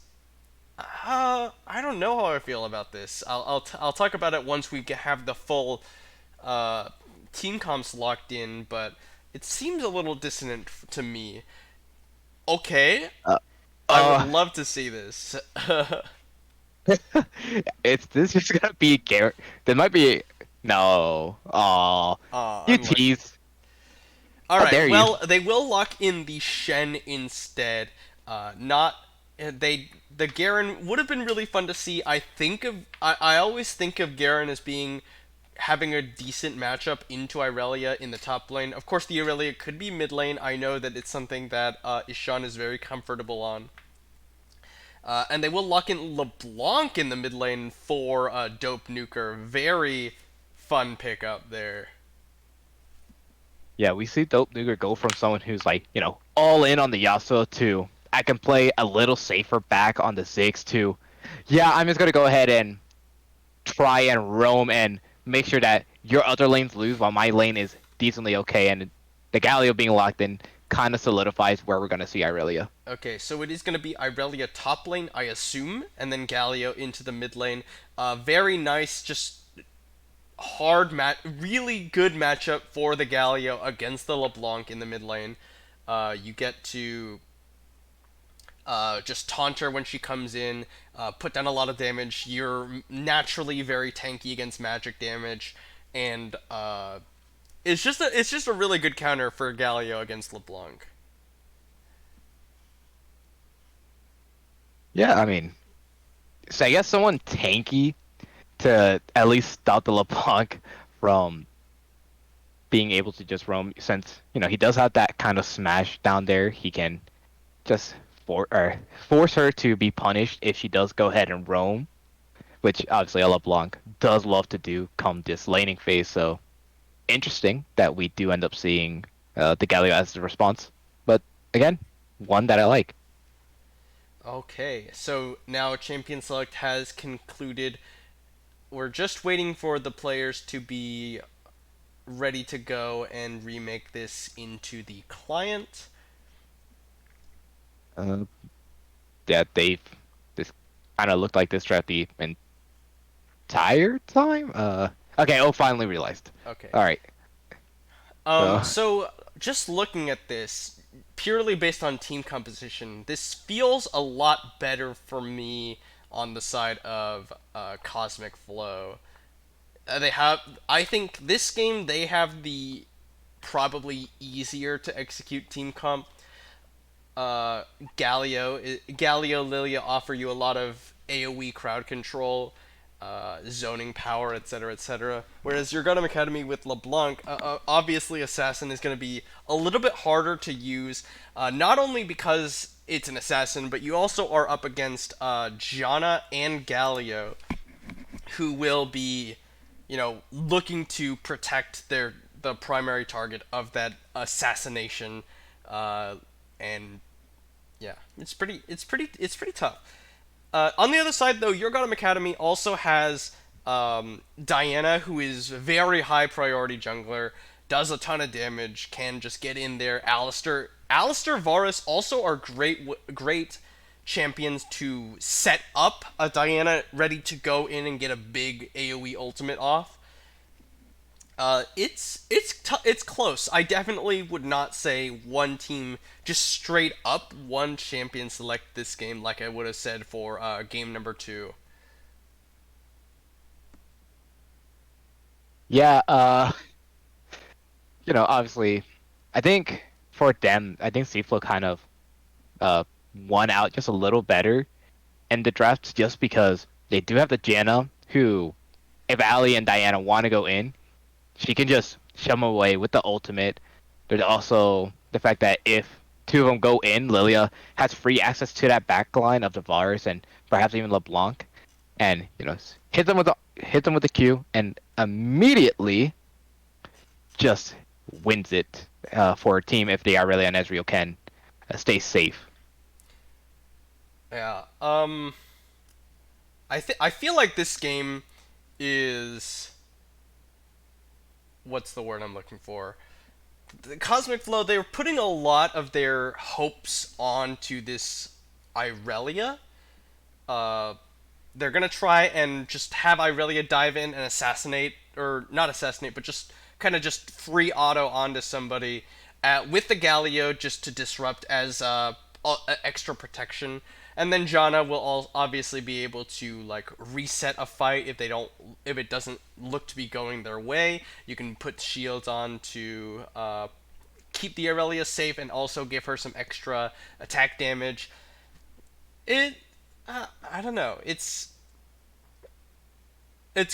I don't know how I feel about this. I'll talk about it once we have the full team comps locked in, but it seems a little dissonant to me. Okay, Uh, I would uh, love to see this. it's this is gonna be Garrett. There might be no. Oh, you Unlucky. tease. All How right. dare you? Well, they will lock in the Shen instead. Not the Garen would have been really fun to see. I always think of Garen as being having a decent matchup into Irelia in the top lane. Of course, the Irelia could be mid lane. I know that it's something that Ishan is very comfortable on. And they will lock in LeBlanc in the mid lane for Dope Nuker. Very fun pickup there. Yeah, we see Dope Nuger go from someone who's like, all in on the Yasuo to I can play a little safer back on the Ziggs to, yeah, I'm just gonna go ahead and try and roam and make sure that your other lanes lose while my lane is decently okay, and the Galio being locked in kind of solidifies where we're gonna see Irelia. Okay, so it is going to be Irelia top lane, I assume, and then Galio into the mid lane. Very nice, just really good matchup for the Galio against the LeBlanc in the mid lane. You get to just taunt her when she comes in, put down a lot of damage. You're naturally very tanky against magic damage, and it's just a really good counter for Galio against LeBlanc. Yeah, I mean, so I guess someone tanky to at least stop the LeBlanc from being able to just roam, since he does have that kind of smash down there. He can just force her to be punished if she does go ahead and roam, which obviously a LeBlanc does love to do come this laning phase. So interesting that we do end up seeing the Galio as the response. But again, one that I like. Okay, so now Champion Select has concluded. We're just waiting for the players to be ready to go and remake this into the client. Uh, that they've this kind of looked like this throughout the entire time. Okay. Oh, finally realized. Okay. All right. So So just looking at this, purely based on team composition, this feels a lot better for me on the side of Cosmic Flow. They have, I think, this game they have the probably easier to execute team comp. uh, Galio, Lilia offer you a lot of AOE crowd control, zoning power, etc., etc. Whereas your Gundam Academy with LeBlanc, obviously Assassin is going to be a little bit harder to use, not only because it's an assassin, but you also are up against Jana and Galio, who will be, looking to protect the primary target of that assassination, and yeah, it's pretty tough. On the other side, though, Your Gotham Academy also has Diana, who is a very high priority jungler, does a ton of damage, can just get in there. Alistair, Varus also are great champions to set up a Diana ready to go in and get a big AOE ultimate off. It's close. I definitely would not say one team just straight up one champion select this game like I would have said for game number two. yeah. Obviously, I think for them, I think Seaflow kind of uh won out just a little better in the draft, just because they do have the Janna who, if Ali and Diana want to go in, she can just shove them away with the ultimate. There's also the fact that if two of them go in, Lilia has free access to that back line of the Varus and perhaps even LeBlanc, and hit them with the Q, and immediately just wins it for a team if the Aurelia and Ezreal can stay safe. Yeah. I feel like this game is, what's the word I'm looking for? The Cosmic Flow, they're putting a lot of their hopes onto this Irelia. Uh, they're gonna try and just have Irelia dive in and assassinate, or not assassinate, but just kind of just free auto onto somebody with the Galio just to disrupt as extra protection. And then Jana will obviously be able to like reset a fight if it doesn't look to be going their way. You can put shields on to keep the Aurelia safe and also give her some extra attack damage. It I don't know. It's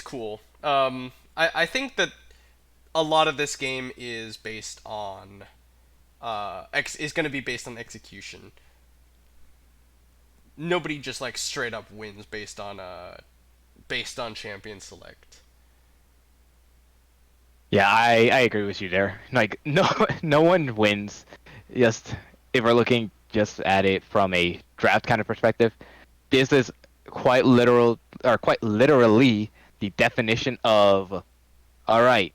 cool. I think that a lot of this game is based on is going to be based on execution. Nobody just like straight up wins based on champion select. Yeah, I agree with you there. Like no no one wins. Just if we're looking just at it from a draft kind of perspective, this is quite literally the definition of, all right,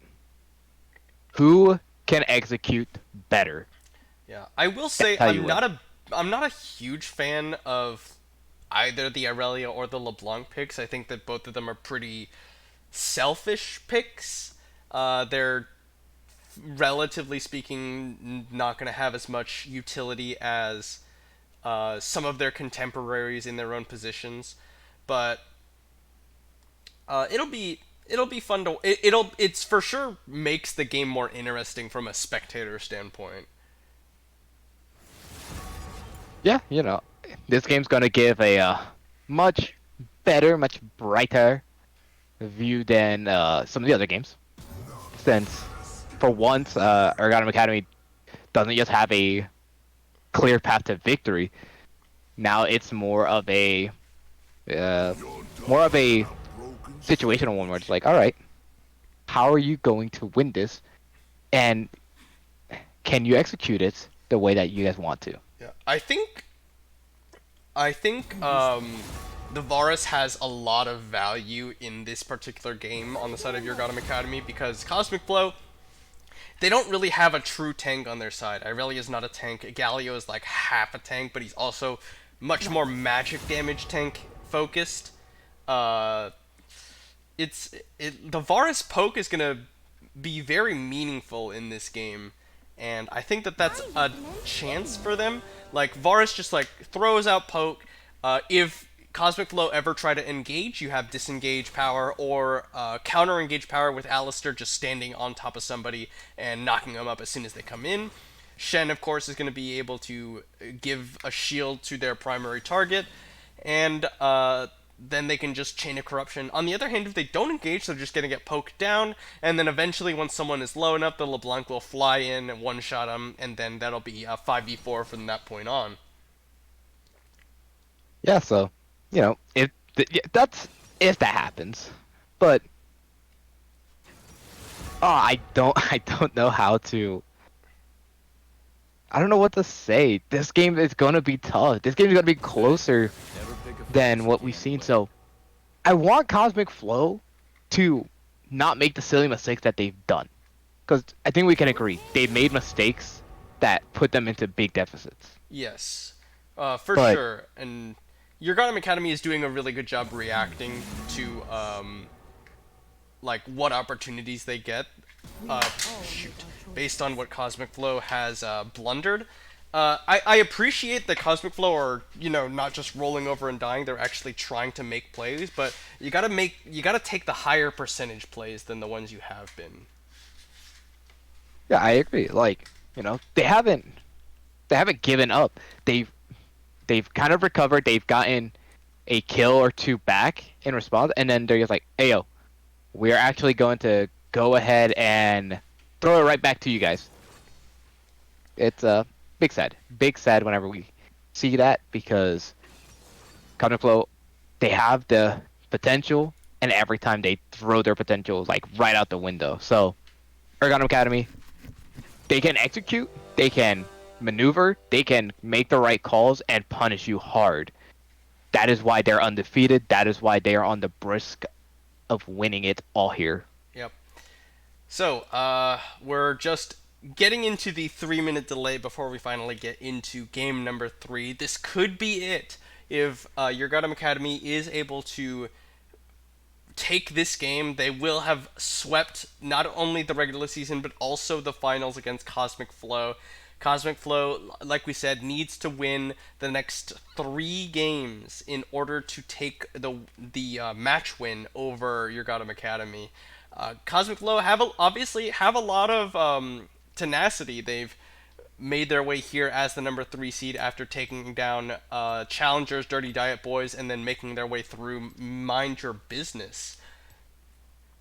who can execute better? Yeah, I will That's say how you win. I'm not a huge fan of either the Aurelia or the LeBlanc picks. I think that both of them are pretty selfish picks. They're relatively speaking not going to have as much utility as some of their contemporaries in their own positions, but it'll be fun to it's for sure makes the game more interesting from a spectator standpoint. Yeah, this game's gonna give a much better, much brighter view than some of the other games. Since, for once, Urgottem Academy doesn't just have a clear path to victory. Now it's uh, more of a situational one where it's like, all right, how are you going to win this, and can you execute it the way that you guys want to? Yeah, I think the Varus has a lot of value in this particular game on the side of your Urgottem Academy because Cosmic Flow, they don't really have a true tank on their side. Irelia is not a tank. Galio is like half a tank, but he's also much more magic damage tank focused. Uh, the Varus poke is gonna be very meaningful in this game, and I think that that's a chance for them. Like Varus just like throws out poke. If Cosmic Flow ever try to engage, you have disengage power or counter engage power with Alistair just standing on top of somebody and knocking them up as soon as they come in. Shen, of course, is going to be able to give a shield to their primary target, and then they can just chain a corruption. On the other hand, if they don't engage, they're just going to get poked down, and then eventually, once someone is low enough, the LeBlanc will fly in and one-shot them, and then that'll be a 5v4 from that point on. Yeah, so if that's if that happens, but I don't I don't know how to. I don't know what to say. This game is gonna be tough. This game is gonna be closer than what we've seen. So I want Cosmic Flow to not make the silly mistakes that they've done, because I think we can agree they've made mistakes that put them into big deficits. Yes, for But sure. And your Gotham Academy is doing a really good job reacting to like what opportunities they get. Shoot, based on what Cosmic Flow has blundered. I appreciate that Cosmic Flow are not just rolling over and dying; they're actually trying to make plays. But you gotta take the higher percentage plays than the ones you have been. yeah, I agree. Like they haven't given up. They've kind of recovered. They've gotten a kill or two back in response, and then they're just like, "Hey yo, we're actually going to go ahead and throw it right back to you guys." It's big sad whenever we see that, because Counterflow, they have the potential, and every time they throw their potential like right out the window. So Urgottem Academy, they can execute, they can maneuver, they can make the right calls and punish you hard. That is why they're undefeated. That is why they are on the brisk of winning it all here. Yep. So, we're just getting into the 3-minute delay before we finally get into game number 3. This could be it if your Gotham Academy is able to take this game. They will have swept not only the regular season but also the finals against Cosmic Flow. Cosmic Flow, like we said, needs to win the next 3 games in order to take the match win over your Gotham Academy. Cosmic Flow obviously have a lot of tenacity. They've made their way here as the number 3 seed after taking down challengers, Dirty Diet Boys, and then making their way through Mind Your Business.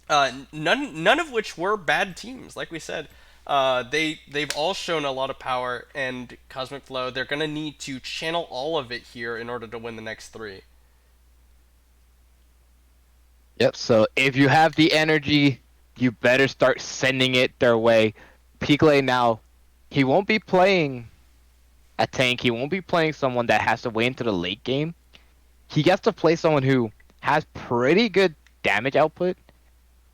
None of which were bad teams, like we said. They've all shown a lot of power, and Cosmic Flow, they're gonna need to channel all of it here in order to win the next 3. Yep, so if you have the energy, you better start sending it their way. Pigle now, he won't be playing a tank. He won't be playing someone that has to wait into the late game. He gets to play someone who has pretty good damage output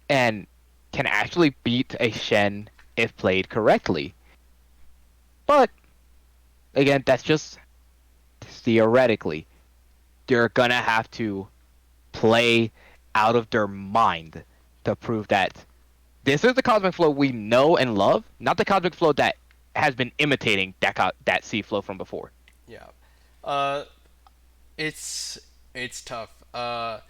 and can actually beat a Shen if played correctly. But again, that's just theoretically. They're gonna have to play out of their mind to prove that this is the Cosmic Flow we know and love, not the Cosmic Flow that has been imitating that sea flow from before. Yeah. Uh, it's it's tough. I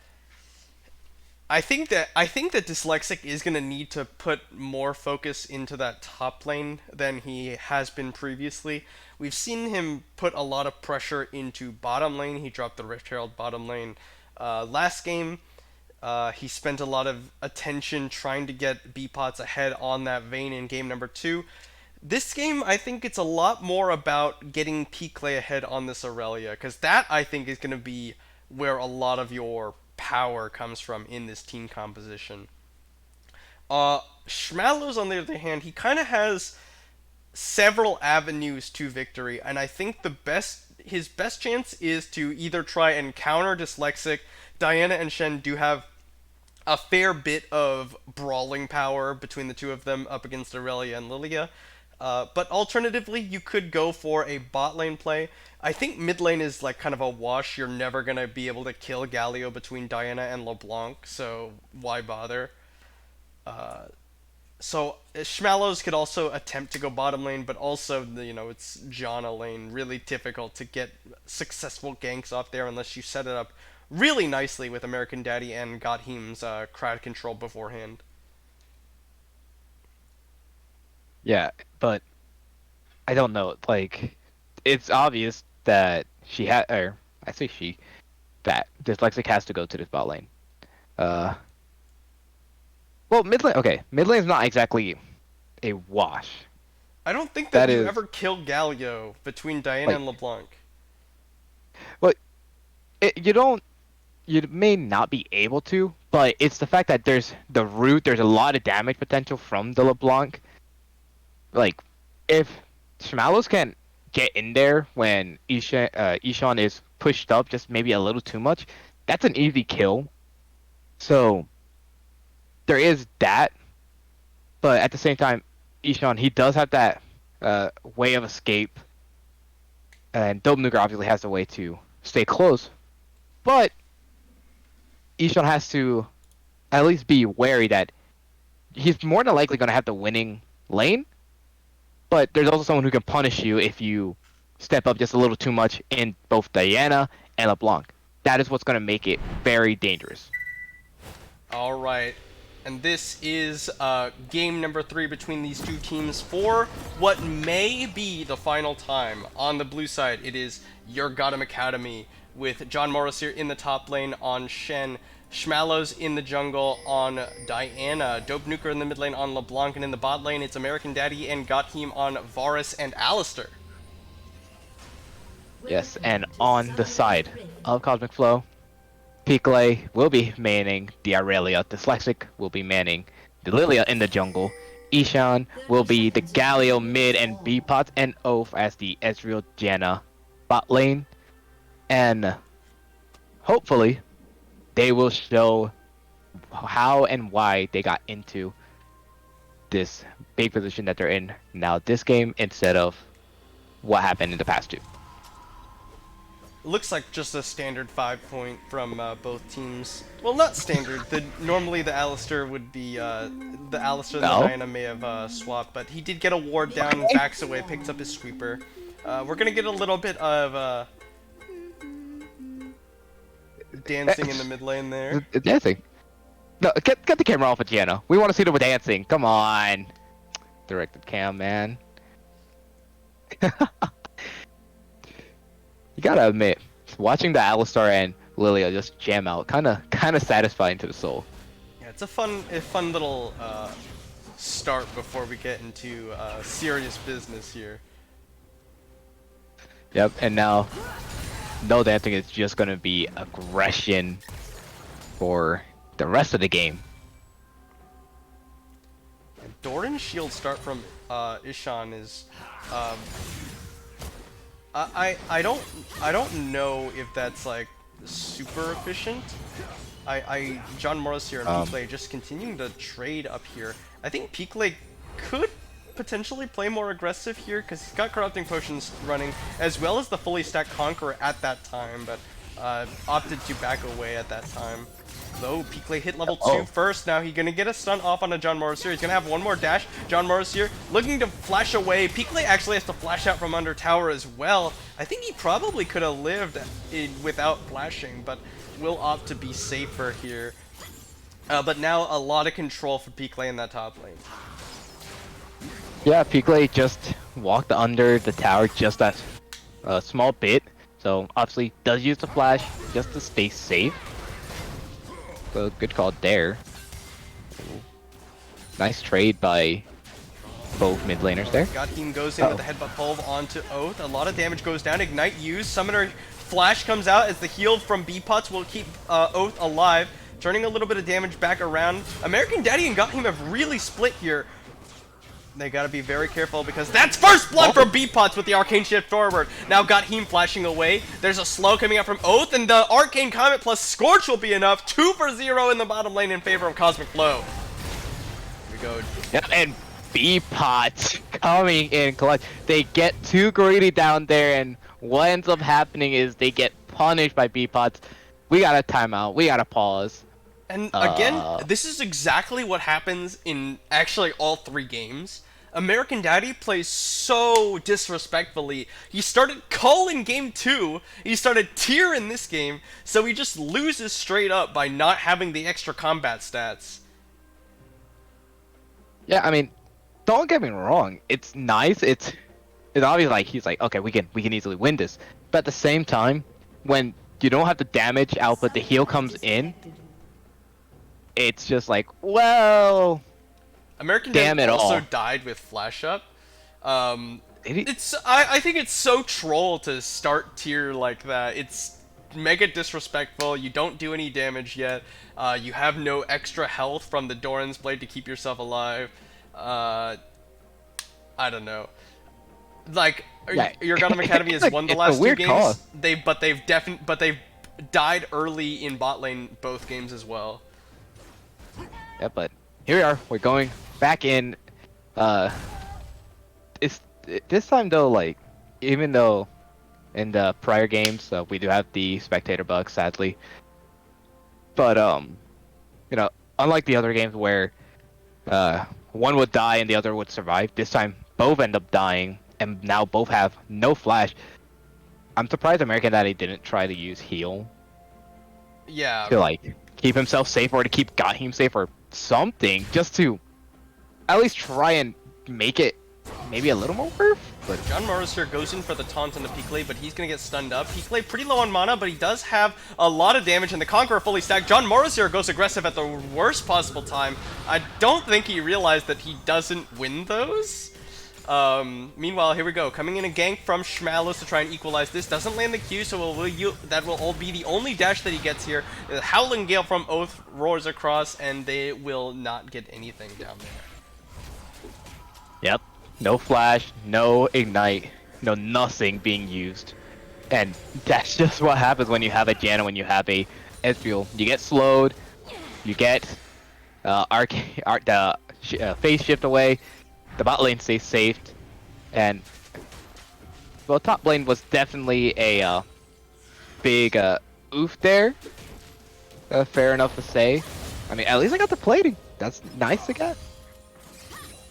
think that Dyslexic is gonna need to put more focus into that top lane than he has been previously. We've seen him put a lot of pressure into bottom lane. He dropped the Rift Herald bottom lane last game. He spent a lot of attention trying to get B-Pots ahead on that Vayne in game number 2. This game, I think it's a lot more about getting P-Clay ahead on this Aurelia, because that, I think, is going to be where a lot of your power comes from in this team composition. Schmallows, on the other hand, he kind of has several avenues to victory, and I think his best chance is to either try and counter Dyslexic. Diana and Shen do have a fair bit of brawling power between the two of them up against Aurelia and Lilia. But alternatively, you could go for a bot lane play. I think mid lane is like kind of a wash. You're never gonna be able to kill Galio between Diana and LeBlanc, so why bother? So Schmallows could also attempt to go bottom lane, but also it's Janna lane, really difficult to get successful ganks off there unless you set it up really nicely with American Daddy and Gothem's crowd control beforehand. Yeah, but I don't know. Like, it's obvious that she had, or I say she, that Dyslexic has to go to this bot lane. Uh, well, mid lane. Okay, mid lane is not exactly a wash. I don't think that That you is ever kill Galio between Diana like, and LeBlanc. well, you don't. You may not be able to, but it's the fact that there's the root. There's a lot of damage potential from the LeBlanc. Like, if Schmalos can get in there when Ishan is pushed up just maybe a little too much, that's an easy kill. So there is that, but at the same time, Ishan, he does have that way of escape, and Dope Nuker obviously has a way to stay close, but Ishan has to at least be wary that he's more than likely going to have the winning lane, but there's also someone who can punish you if you step up just a little too much in both Diana and LeBlanc. That is what's going to make it very dangerous. All right. And this is game number 3 between these two teams for what may be the final time. On the blue side, it is Urgottem Academy with John Morris here in the top lane on Shen, Schmallows in the jungle on Diana, Dope Nuker in the mid lane on LeBlanc, and in the bot lane, it's American Daddy and Gotham on Varus and Alistair. Yes, and on the side of Cosmic Flow, Picle will be manning the Aurelia. Dyslexic will be manning the Lilia in the jungle. Ishan will be the Galio mid and B-Pot, and Oath as the Ezreal Janna bot lane. And hopefully, they will show how and why they got into this big position that they're in now this game instead of what happened in the past two. Looks like just a standard 5-point from both teams. Well, not standard. Normally the Alistair would be the Alistair and the Diana may have swapped, but he did get a ward down, backs away, picks up his sweeper. We're gonna get a little bit of dancing in the mid lane there. Dancing. No, get the camera off of Gianna. We want to see them dancing. Come on. Directed cam, man. You gotta admit, watching the Alistar and Lilia just jam out, kind of satisfying to the soul. Yeah, it's a fun little start before we get into serious business here. Yep, and now no dancing is just gonna be aggression for the rest of the game. Doran's shield start from Ishan is I don't know if that's like super efficient. John Morris here and Picle just continuing to trade up here. I think Picle could potentially play more aggressive here because he's got corrupting potions running as well as the fully stacked Conqueror at that time, but opted to back away at that time. Though Picle hit level 2 Oh, first. Now he's gonna get a stun off on a John Morrisier. He's gonna have one more dash. John Morrisier looking to flash away. Picle actually has to flash out from under tower as well. I think he probably could have lived without flashing, but will opt to be safer here. But now a lot of control for Picle in that top lane. yeah, Picle just walked under the tower just that small bit. So obviously does use the flash just to stay safe. So good call there. Nice trade by both mid laners there. Urgottem goes in with the headbutt pulve onto Oath. A lot of damage goes down. Ignite used. Summoner Flash comes out as the heal from B-Pots will keep Oath alive. Turning a little bit of damage back around. American Daddy and Urgottem have really split here. They gotta be very careful because that's first blood from B-Pots with the Arcane Shift forward. Now Urgottem flashing away. There's a slow coming out from Oath, and the Arcane Comet plus Scorch will be enough. 2 for 0 in the bottom lane in favor of Cosmic Flow. Here we go. Yep, and B-Pots coming in clutch. They get too greedy down there, and what ends up happening is they get punished by B-Pots. We got a timeout. We got to pause. And again, this is exactly what happens in actually all 3 games. American Daddy plays so disrespectfully. He started Cull in game 2, he started Tier in this game, so he just loses straight up by not having the extra combat stats. Yeah, I mean, don't get me wrong. It's nice. It's obvious. Like he's like, okay, we can easily win this. But at the same time, when you don't have the damage output, the heal comes in. It's just like, well, American damn Daddy it also all. died with flash up. Did he? I think it's so troll to start Tier like that. It's mega disrespectful. You don't do any damage yet. You have no extra health from the Doran's Blade to keep yourself alive. I don't know. Like, Yeah. Urgottem Academy has It's won the a last 2 weird games. call. They've died early in bot lane both games as well. Yeah, but here we are. We're going back in. It's this time though. Like, even though in the prior games we do have the spectator bug, sadly. But you know, unlike the other games where one would die and the other would survive, this time both end up dying, and now both have no flash. I'm surprised American Daddy didn't try to use heal Yeah. to like keep himself safe or to keep Urgottem safe or something, just to at least try and make it maybe a little more worth. But John Morrisier goes in for the taunt on the Picle, but he's gonna get stunned up. Picle pretty low on mana, but he does have a lot of damage, and the Conqueror fully stacked. John Morrisier goes aggressive at the worst possible time. I don't think he realized that he doesn't win those. Meanwhile, here we go. Coming in a gank from Schmalos to try and equalize this. Doesn't land the Q, so that will all be the only dash that he gets here. The Howling Gale from Oath roars across, and they will not get anything down there. yep, no flash, no ignite, no nothing being used, and that's just what happens when you have a Janna, when you have a Ezreal. You get slowed, you get phase shift away. The bot lane stays safe, and well, top lane was definitely a big oof there. Fair enough to say. I mean, at least I got the plating. That's nice to get.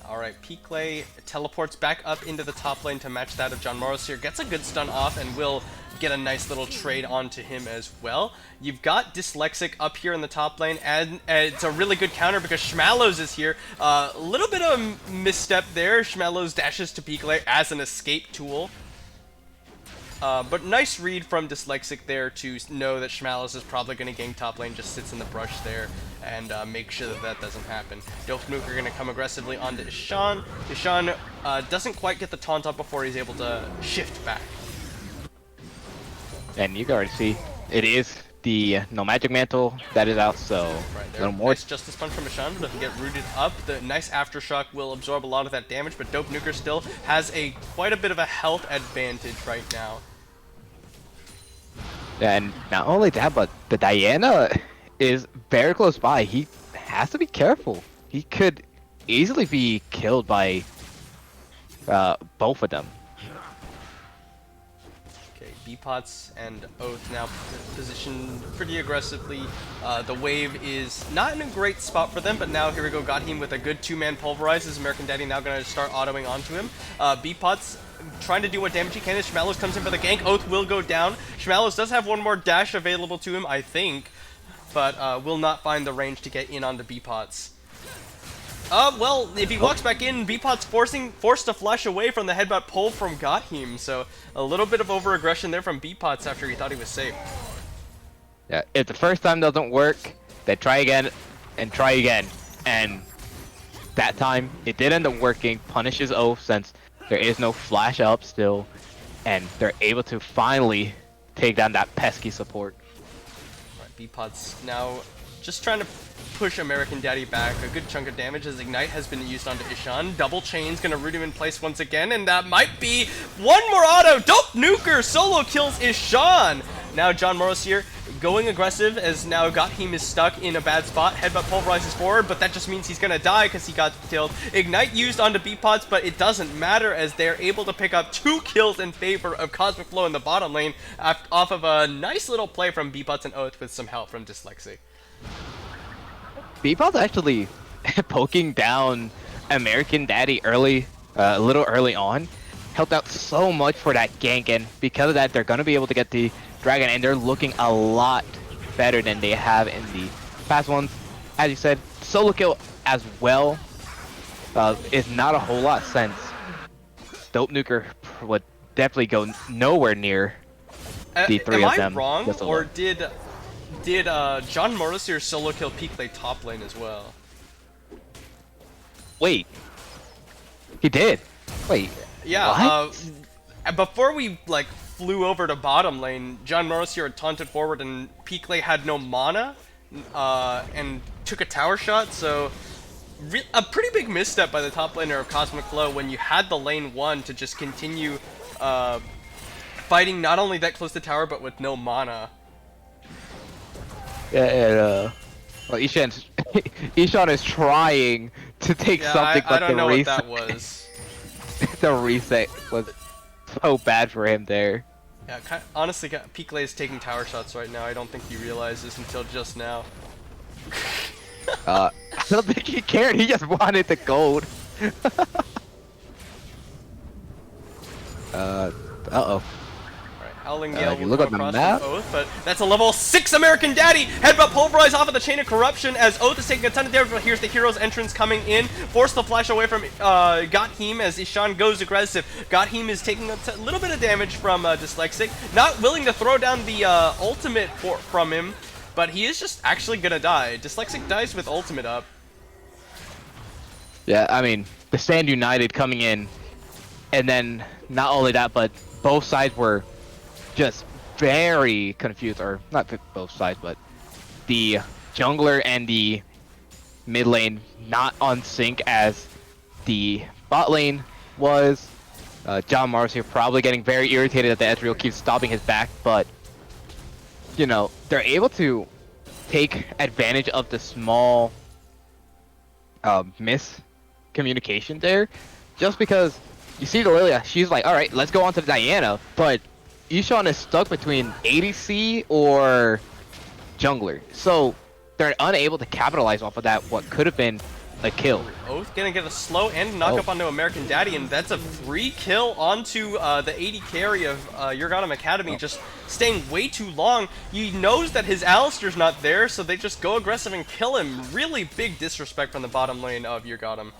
Alright, Picle teleports back up into the top lane to match that of John Morrisier. Gets a good stun off and will get a nice little trade onto him as well. You've got Dyslexic up here in the top lane, and it's a really good counter because Schmalos is here. A little bit of a misstep there. Schmalos dashes to Picle as an escape tool. But nice read from Dyslexic there to know that Schmalos is probably going to gank top lane, just sits in the brush there and make sure that that doesn't happen. Dofnuk are going to come aggressively onto Ishan. Ishan doesn't quite get the taunt up before he's able to shift back. And you can already see, it is the no magic mantle that is out, so Right a there. little more. Nice Justice Punch from Ishan, but doesn't get rooted up. The nice Aftershock will absorb a lot of that damage, but Dope Nuker still has quite a bit of a health advantage right now. And not only that, but the Diana is very close by. He has to be careful. He could easily be killed by both of them. Okay, B-Pots and Oath now positioned pretty aggressively. The wave is not in a great spot for them, but now here we go. Got him with a good two-man pulverize. Is American Daddy now going to start autoing onto him? B-Pots trying to do what damage he can as Schmalos comes in for the gank. Oath will go down. Schmalos does have one more dash available to him, I think, but will not find the range to get in onto B-Pots. Well, if he walks back in, B-Pot's forced to flash away from the headbutt pull from Gotham, so a little bit of over-aggression there from B-Pots after he thought he was safe. Yeah, if the first time doesn't work, they try again, and try again, and that time, it did end up working, punishes Oath since there is no flash up still, and they're able to finally take down that pesky support. Alright, B-Pot's now just trying to push American Daddy back. A good chunk of damage as Ignite has been used onto Ishan. Double Chain's gonna root him in place once again, and that might be one more auto! Dope Nuker solo kills Ishan! Now John Morris here going aggressive as now Gotham is stuck in a bad spot. Headbutt pulverizes forward, but that just means he's gonna die because he got killed. Ignite used onto B-Pots, but it doesn't matter as they're able to pick up 2 kills in favor of Cosmic Flow in the bottom lane off of a nice little play from B-Pots and Oath with some help from Dyslexic. B-Pot's actually poking down American Daddy early, a little early on, helped out so much for that gank, and because of that, they're gonna be able to get the dragon, and they're looking a lot better than they have in the past ones. As you said, solo kill as well is not a whole lot since Dope Nuker would definitely go nowhere near the three of them. Am I wrong, or did John Morris here solo kill peak lane top lane as well? Wait, he did. Wait, yeah. what? Before we like flew over to bottom lane, John Morris here had taunted forward, and peak lane had no mana, and took a tower shot. So a pretty big misstep by the top laner of Cosmic Flow when you had the lane one to just continue fighting not only that close to tower but with no mana. Yeah, and well, Ishan is trying to take something, but I don't the know reset, what that was. the reset was so bad for him there. Yeah, honestly, Peakley is taking tower shots right now. I don't think he realized this until just now. I don't think he cared. He just wanted the gold. Uh-oh. Howling Gale will look come at the across map. from Oath, but that's a level 6 American Daddy! Headbutt pulverize off of the Chain of Corruption as Oath is taking a ton of damage, but here's the hero's entrance coming in. Force the flash away from Gotham as Ishan goes aggressive. Gotham is taking a little bit of damage from Dyslexic. Not willing to throw down the ultimate from him, but he is just actually gonna die. Dyslexic dies with ultimate up. Yeah, I mean, the Stand United coming in, and then not only that, but both sides were just very confused, or not both sides, but the jungler and the mid lane not on sync as the bot lane was. John Mars here probably getting very irritated that the Ezreal keeps stopping his back, but you know, they're able to take advantage of the small miscommunication there, just because you see Lilia, she's like, alright, let's go on to Diana, but Ishan is stuck between ADC or jungler, so they're unable to capitalize off of that, what could have been a kill. Oath gonna get a slow and knock up onto American Daddy, and that's a free kill onto the AD carry of Urgottem Academy, just staying way too long. He knows that his Alistair's not there, so they just go aggressive and kill him. Really big disrespect from the bottom lane of Urgottem.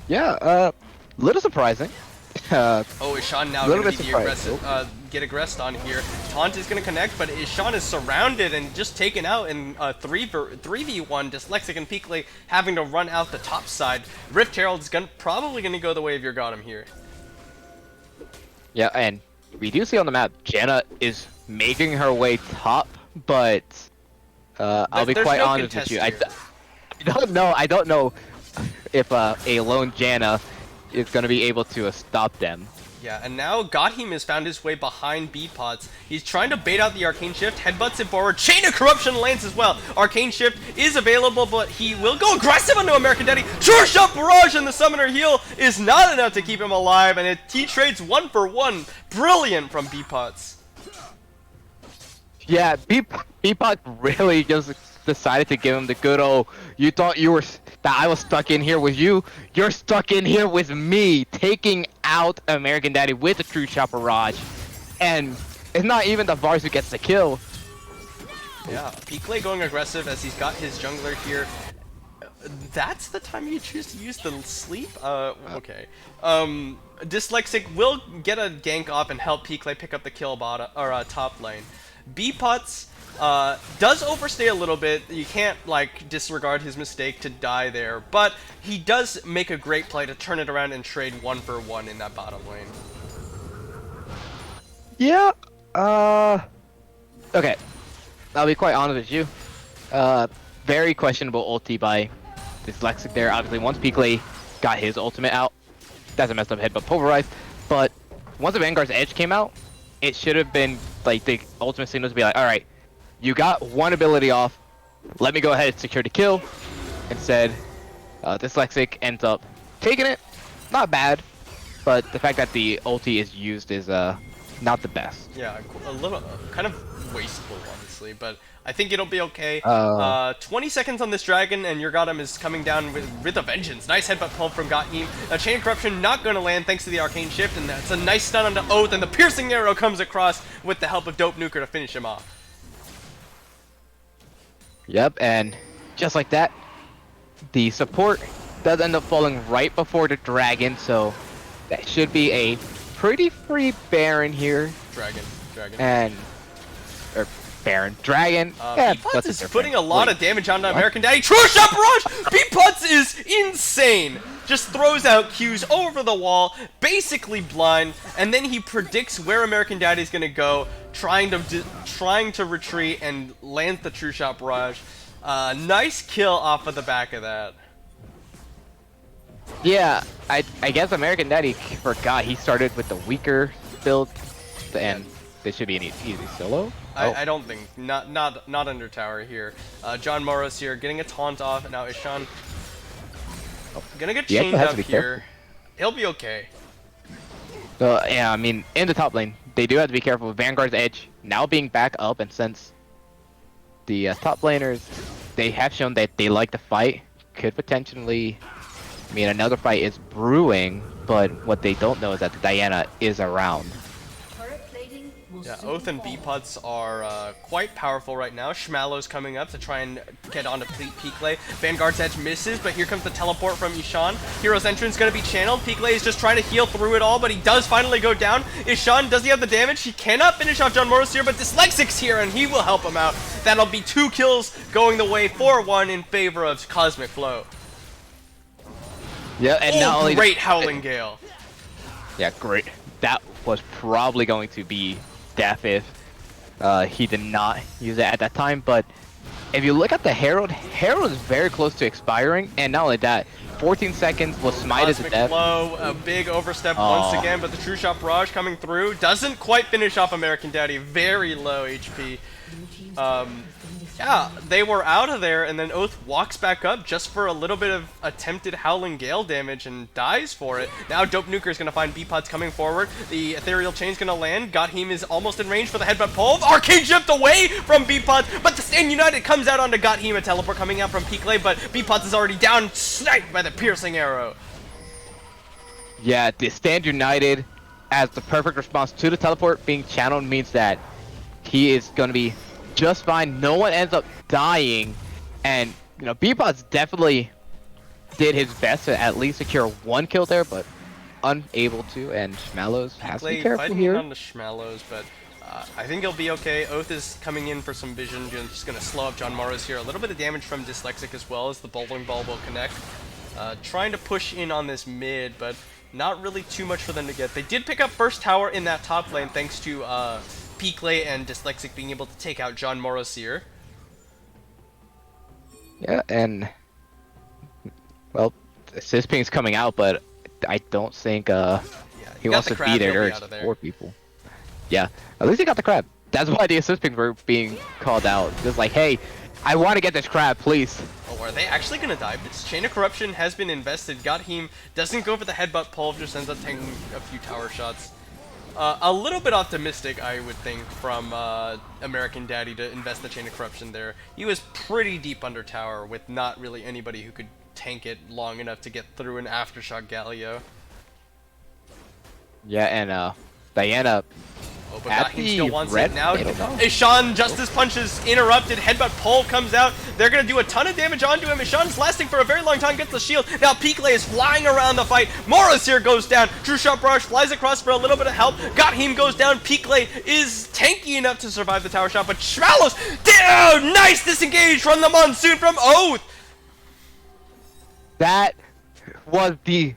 Yeah, little surprising. Oh, Ishan now little going to bit be the surprised. aggressive, get aggressed on here. Taunt is going to connect, but Ishan is surrounded and just taken out in 3v1. Dyslexic and Peakley having to run out the top side. Rift Herald is probably going to go the way of Urgottem here. Yeah, and we do see on the map, Janna is making her way top, but I'll be quite honest with you. I don't know if a lone Janna is going to be able to stop them. Yeah, and now Godheim has found his way behind B-Pots. He's trying to bait out the Arcane Shift, headbutts it forward, Chain of Corruption lands as well. Arcane Shift is available, but he will go aggressive onto American Daddy. Sure Shot Barrage and the Summoner Heal is not enough to keep him alive, and he trades 1-for-1. Brilliant from B-Pots. Yeah, Beepot really just decided to give him the good old, you thought you were, that I was stuck in here with you, you're stuck in here with me, taking out American Daddy with the True Shot Barrage. And it's not even the Vars who gets the kill. Yeah, Piclay going aggressive as he's got his jungler here. That's the time you choose to use the sleep? Okay. Dyslexic will get a gank off and help Piclay pick up the kill bottom, or top lane. B-Putz does overstay a little bit. You can't, like, disregard his mistake to die there, but he does make a great play to turn it around and trade 1-for-1 in that bottom lane. Yeah, okay. I'll be quite honest with you. Very questionable ulti by Dyslexic there. Obviously, once Piclay got his ultimate out, that's a messed up headbutt pulverized, but once the Vanguard's Edge came out, it should have been, like, the ultimate signal to be like, alright, you got one ability off, let me go ahead and secure the kill. Instead, Dyslexic ends up taking it. Not bad, but the fact that the ulti is used is not the best. Yeah, a little, kind of wasteful, honestly, but I think it'll be okay. 20 seconds on this dragon, and Urgottem is coming down with a vengeance. Nice headbutt pull from Godheim. A Chain of Corruption not going to land thanks to the Arcane Shift, and that's a nice stun onto Oath, and the Piercing Arrow comes across with the help of Dope Nuker to finish him off. Yep, and just like that, the support does end up falling right before the dragon, so that should be a pretty free Baron here. Dragon. And Baron. Dragon. Yeah, B-Putz is putting a lot of damage onto American Daddy. True Shot Barrage! B-Putz is insane! Just throws out Qs over the wall, basically blind, and then he predicts where American Daddy's gonna go, trying to retreat and lands the True Shot Barrage. Nice kill off of the back of that. Yeah, I guess American Daddy forgot he started with the weaker build, and this should be an easy solo. I don't think. Not under tower here. John Morris here getting a taunt off, and now Ishan gonna get chained up here. He'll be okay. Yeah, I mean, in the top lane, they do have to be careful with Vanguard's Edge now being back up, and since the top laners, they have shown that they like to fight, could potentially, I mean, another fight is brewing, but what they don't know is that the Diana is around. Yeah, Oath and B-Putz are quite powerful right now. Schmallow's coming up to try and get onto Piclay. Vanguard's Edge misses, but here comes the teleport from Ishan. Hero's Entrance going to be channeled. Piclay is just trying to heal through it all, but he does finally go down. Ishan, does he have the damage? He cannot finish off John Morris here, but Dyslexic's here, and he will help him out. That'll be 2 kills going the way 4-1 in favor of Cosmic Flow. Yeah, and not only great Howling Gale. Yeah, great. That was probably going to be death if he did not use it at that time, but if you look at the Herald is very close to expiring, and not only that, 14 seconds will smite it to death. Low, a big overstep once again, but the True Shot Barrage coming through doesn't quite finish off American Daddy. Very low HP. Yeah, they were out of there, and then Oath walks back up just for a little bit of attempted Howling Gale damage and dies for it. Now Dope Nuker is going to find B-Putz coming forward. The Ethereal Chain's going to land. Godheim is almost in range for the headbutt pull. Arcane Shift away from B-Putz, but the Stand United comes out onto Godheim. A teleport coming out from Piclay, but B-Putz is already down, sniped by the Piercing Arrow. Yeah, the Stand United as the perfect response to the teleport being channeled means that he is going to be just fine. No one ends up dying, and you know, B-Putz definitely did his best to at least secure 1 kill there, but unable to, and Schmallows has to be careful here. On the Schmallows, but I think he'll be okay. Oath is coming in for some vision, just gonna slow up John Morris here. A little bit of damage from Dyslexic as well as the bowling ball will connect. Trying to push in on this mid, but not really too much for them to get. They did pick up first tower in that top lane thanks to Piclay and Dyslexic being able to take out John Morris here. Yeah, and well, Sisping's coming out, but I don't think yeah, He got wants the to crab, beat it he'll be or out of there. support people. Yeah, at least he got the crab. That's why the assist picks were being called out. Just like, hey, I want to get this crab, please. Oh, are they actually gonna die? This Chain of Corruption has been invested. Gotheem doesn't go for the headbutt pull, just ends up taking a few tower shots. A little bit optimistic, I would think, from American Daddy to invest the Chain of Corruption there. He was pretty deep under tower with not really anybody who could tank it long enough to get through an Aftershock Galio. Yeah, and Diana Oh, but at Gotheem the still wants red it now. middle, no. Ishan Justice Punch is interrupted. Headbutt pull comes out. They're going to do a ton of damage onto him. Ishan's lasting for a very long time, gets the shield. Now Pikley is flying around the fight. Moros here goes down. True Shot Barrage flies across for a little bit of help. Gotheem goes down. Pikley is tanky enough to survive the tower shot, but Schmalos, dude, nice disengage from the Monsoon from Oath. That was the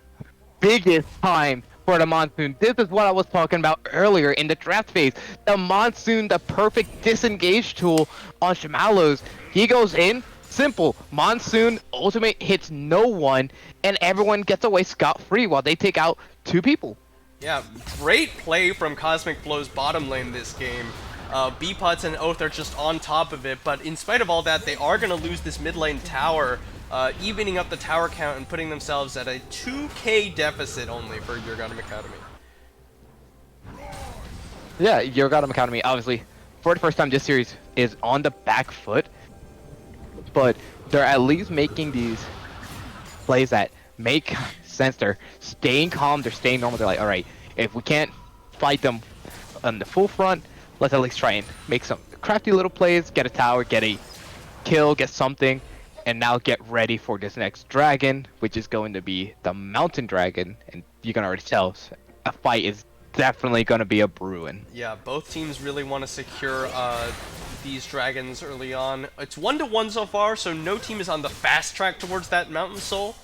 biggest time for the Monsoon. This is what I was talking about earlier in the draft phase. The Monsoon, the perfect disengage tool on Shmalos. He goes in, simple. Monsoon ultimate hits no one, and everyone gets away scot-free while they take out 2 people. Yeah, great play from Cosmic Flow's bottom lane this game. B-Pots and Oath are just on top of it, but in spite of all that, they are going to lose this mid lane tower, evening up the tower count and putting themselves at a 2k deficit only for Urgottem Academy. Yeah, Urgottem Academy, obviously, for the first time this series, is on the back foot, but they're at least making these plays that make sense. They're staying calm, they're staying normal. They're like, alright, if we can't fight them on the full front, let's at least try and make some crafty little plays, get a tower, get a kill, get something, and now get ready for this next dragon, which is going to be the Mountain Dragon, and you can already tell a fight is definitely going to be a brewing. Yeah, both teams really want to secure these dragons early on. It's 1-1 so far, so no team is on the fast track towards that Mountain Soul.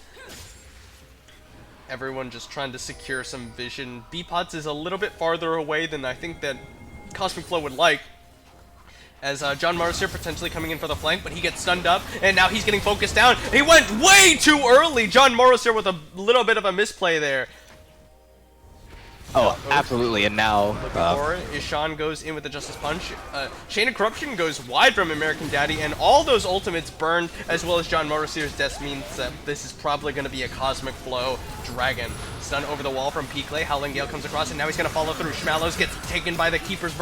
Everyone just trying to secure some vision. B-Pots is a little bit farther away than I think that Cosmic Flow would like. As John Morris here potentially coming in for the flank, but he gets stunned up, and now he's getting focused down. He went way too early! John Morris here with a little bit of a misplay there. Oh, absolutely, and now... Looking for it. Ishan goes in with the Justice Punch. Chain of Corruption goes wide from American Daddy, and all those ultimates burned, as well as John Morrisier's death means that this is probably going to be a Cosmic Flow Dragon. Stun over the wall from Pikley. Howling Gale comes across, and now he's going to follow through. Schmalos gets taken by the Keeper's...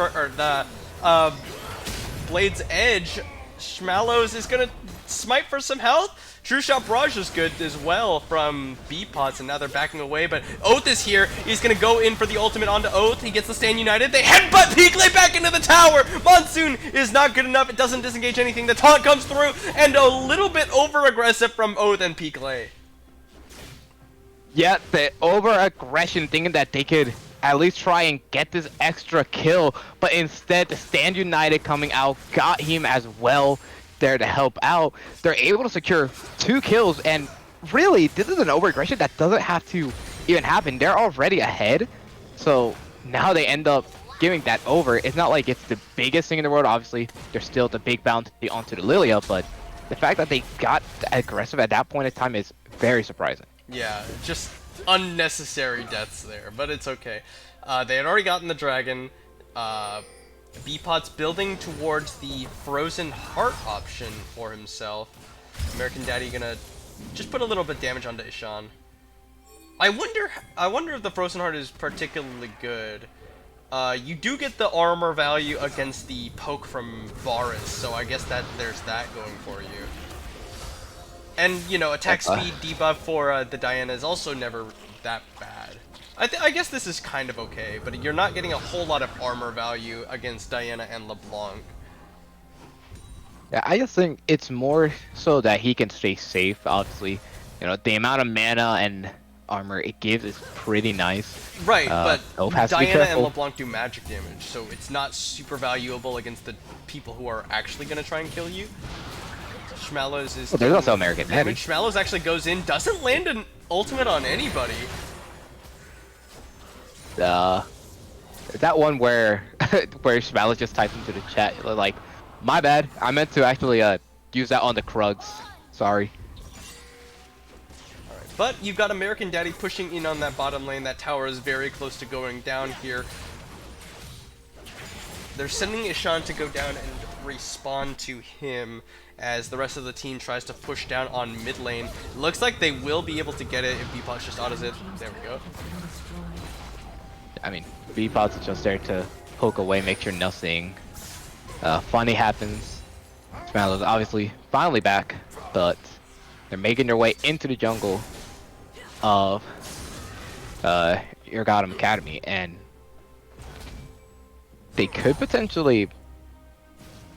Blade's Edge. Schmalos is going to smite for some health. True Shot Barrage is good as well from B-Pots, and now they're backing away, but Oath is here. He's going to go in for the ultimate onto Oath. He gets the stand united. They headbutt Pikley back into the tower. Monsoon is not good enough. It doesn't disengage anything. The taunt comes through, and a little bit over-aggressive from Oath and Pikley. Yeah, the over-aggression, thinking that they could at least try and get this extra kill, but instead the stand united coming out got him as well there to help out. They're able to secure 2 kills, and really this is an over-aggression that doesn't have to even happen. They're already ahead, so now they end up giving that over. It's not like it's the biggest thing in the world. Obviously there's still the big bounty onto the Lilia, but the fact that they got aggressive at that point in time is very surprising. Yeah, just unnecessary deaths there, but it's okay. They had already gotten the dragon. B-Pot's building towards the Frozen Heart option for himself. American Daddy gonna just put a little bit of damage onto Ishan. I wonder if the Frozen Heart is particularly good. You do get the armor value against the poke from Varus, so I guess that there's that going for you. And, you know, attack speed debuff for the Diana is also never that bad. I guess this is kind of okay, but you're not getting a whole lot of armor value against Diana and LeBlanc. Yeah, I just think it's more so that he can stay safe, obviously. You know, the amount of mana and armor it gives is pretty nice. Right, but Diana and LeBlanc LeBlanc do magic damage, so it's not super valuable against the people who are actually going to try and kill you. Schmalos is... Well, there's also American Daddy. Schmalos actually goes in, doesn't land an ultimate on anybody. That one where where Schmalos just typed into the chat, like, my bad, I meant to actually use that on the Krugs. Sorry. Alright, But you've got American Daddy pushing in on that bottom lane. That tower is very close to going down here. They're sending Ishan to go down and respawn to him as the rest of the team tries to push down on mid lane. It looks like they will be able to get it if Beepot just autos it. There we go. I mean, Beepot's just there to poke away, make sure nothing funny happens. Smallows obviously finally back, but they're making their way into the jungle of Urgottem Academy, and they could potentially...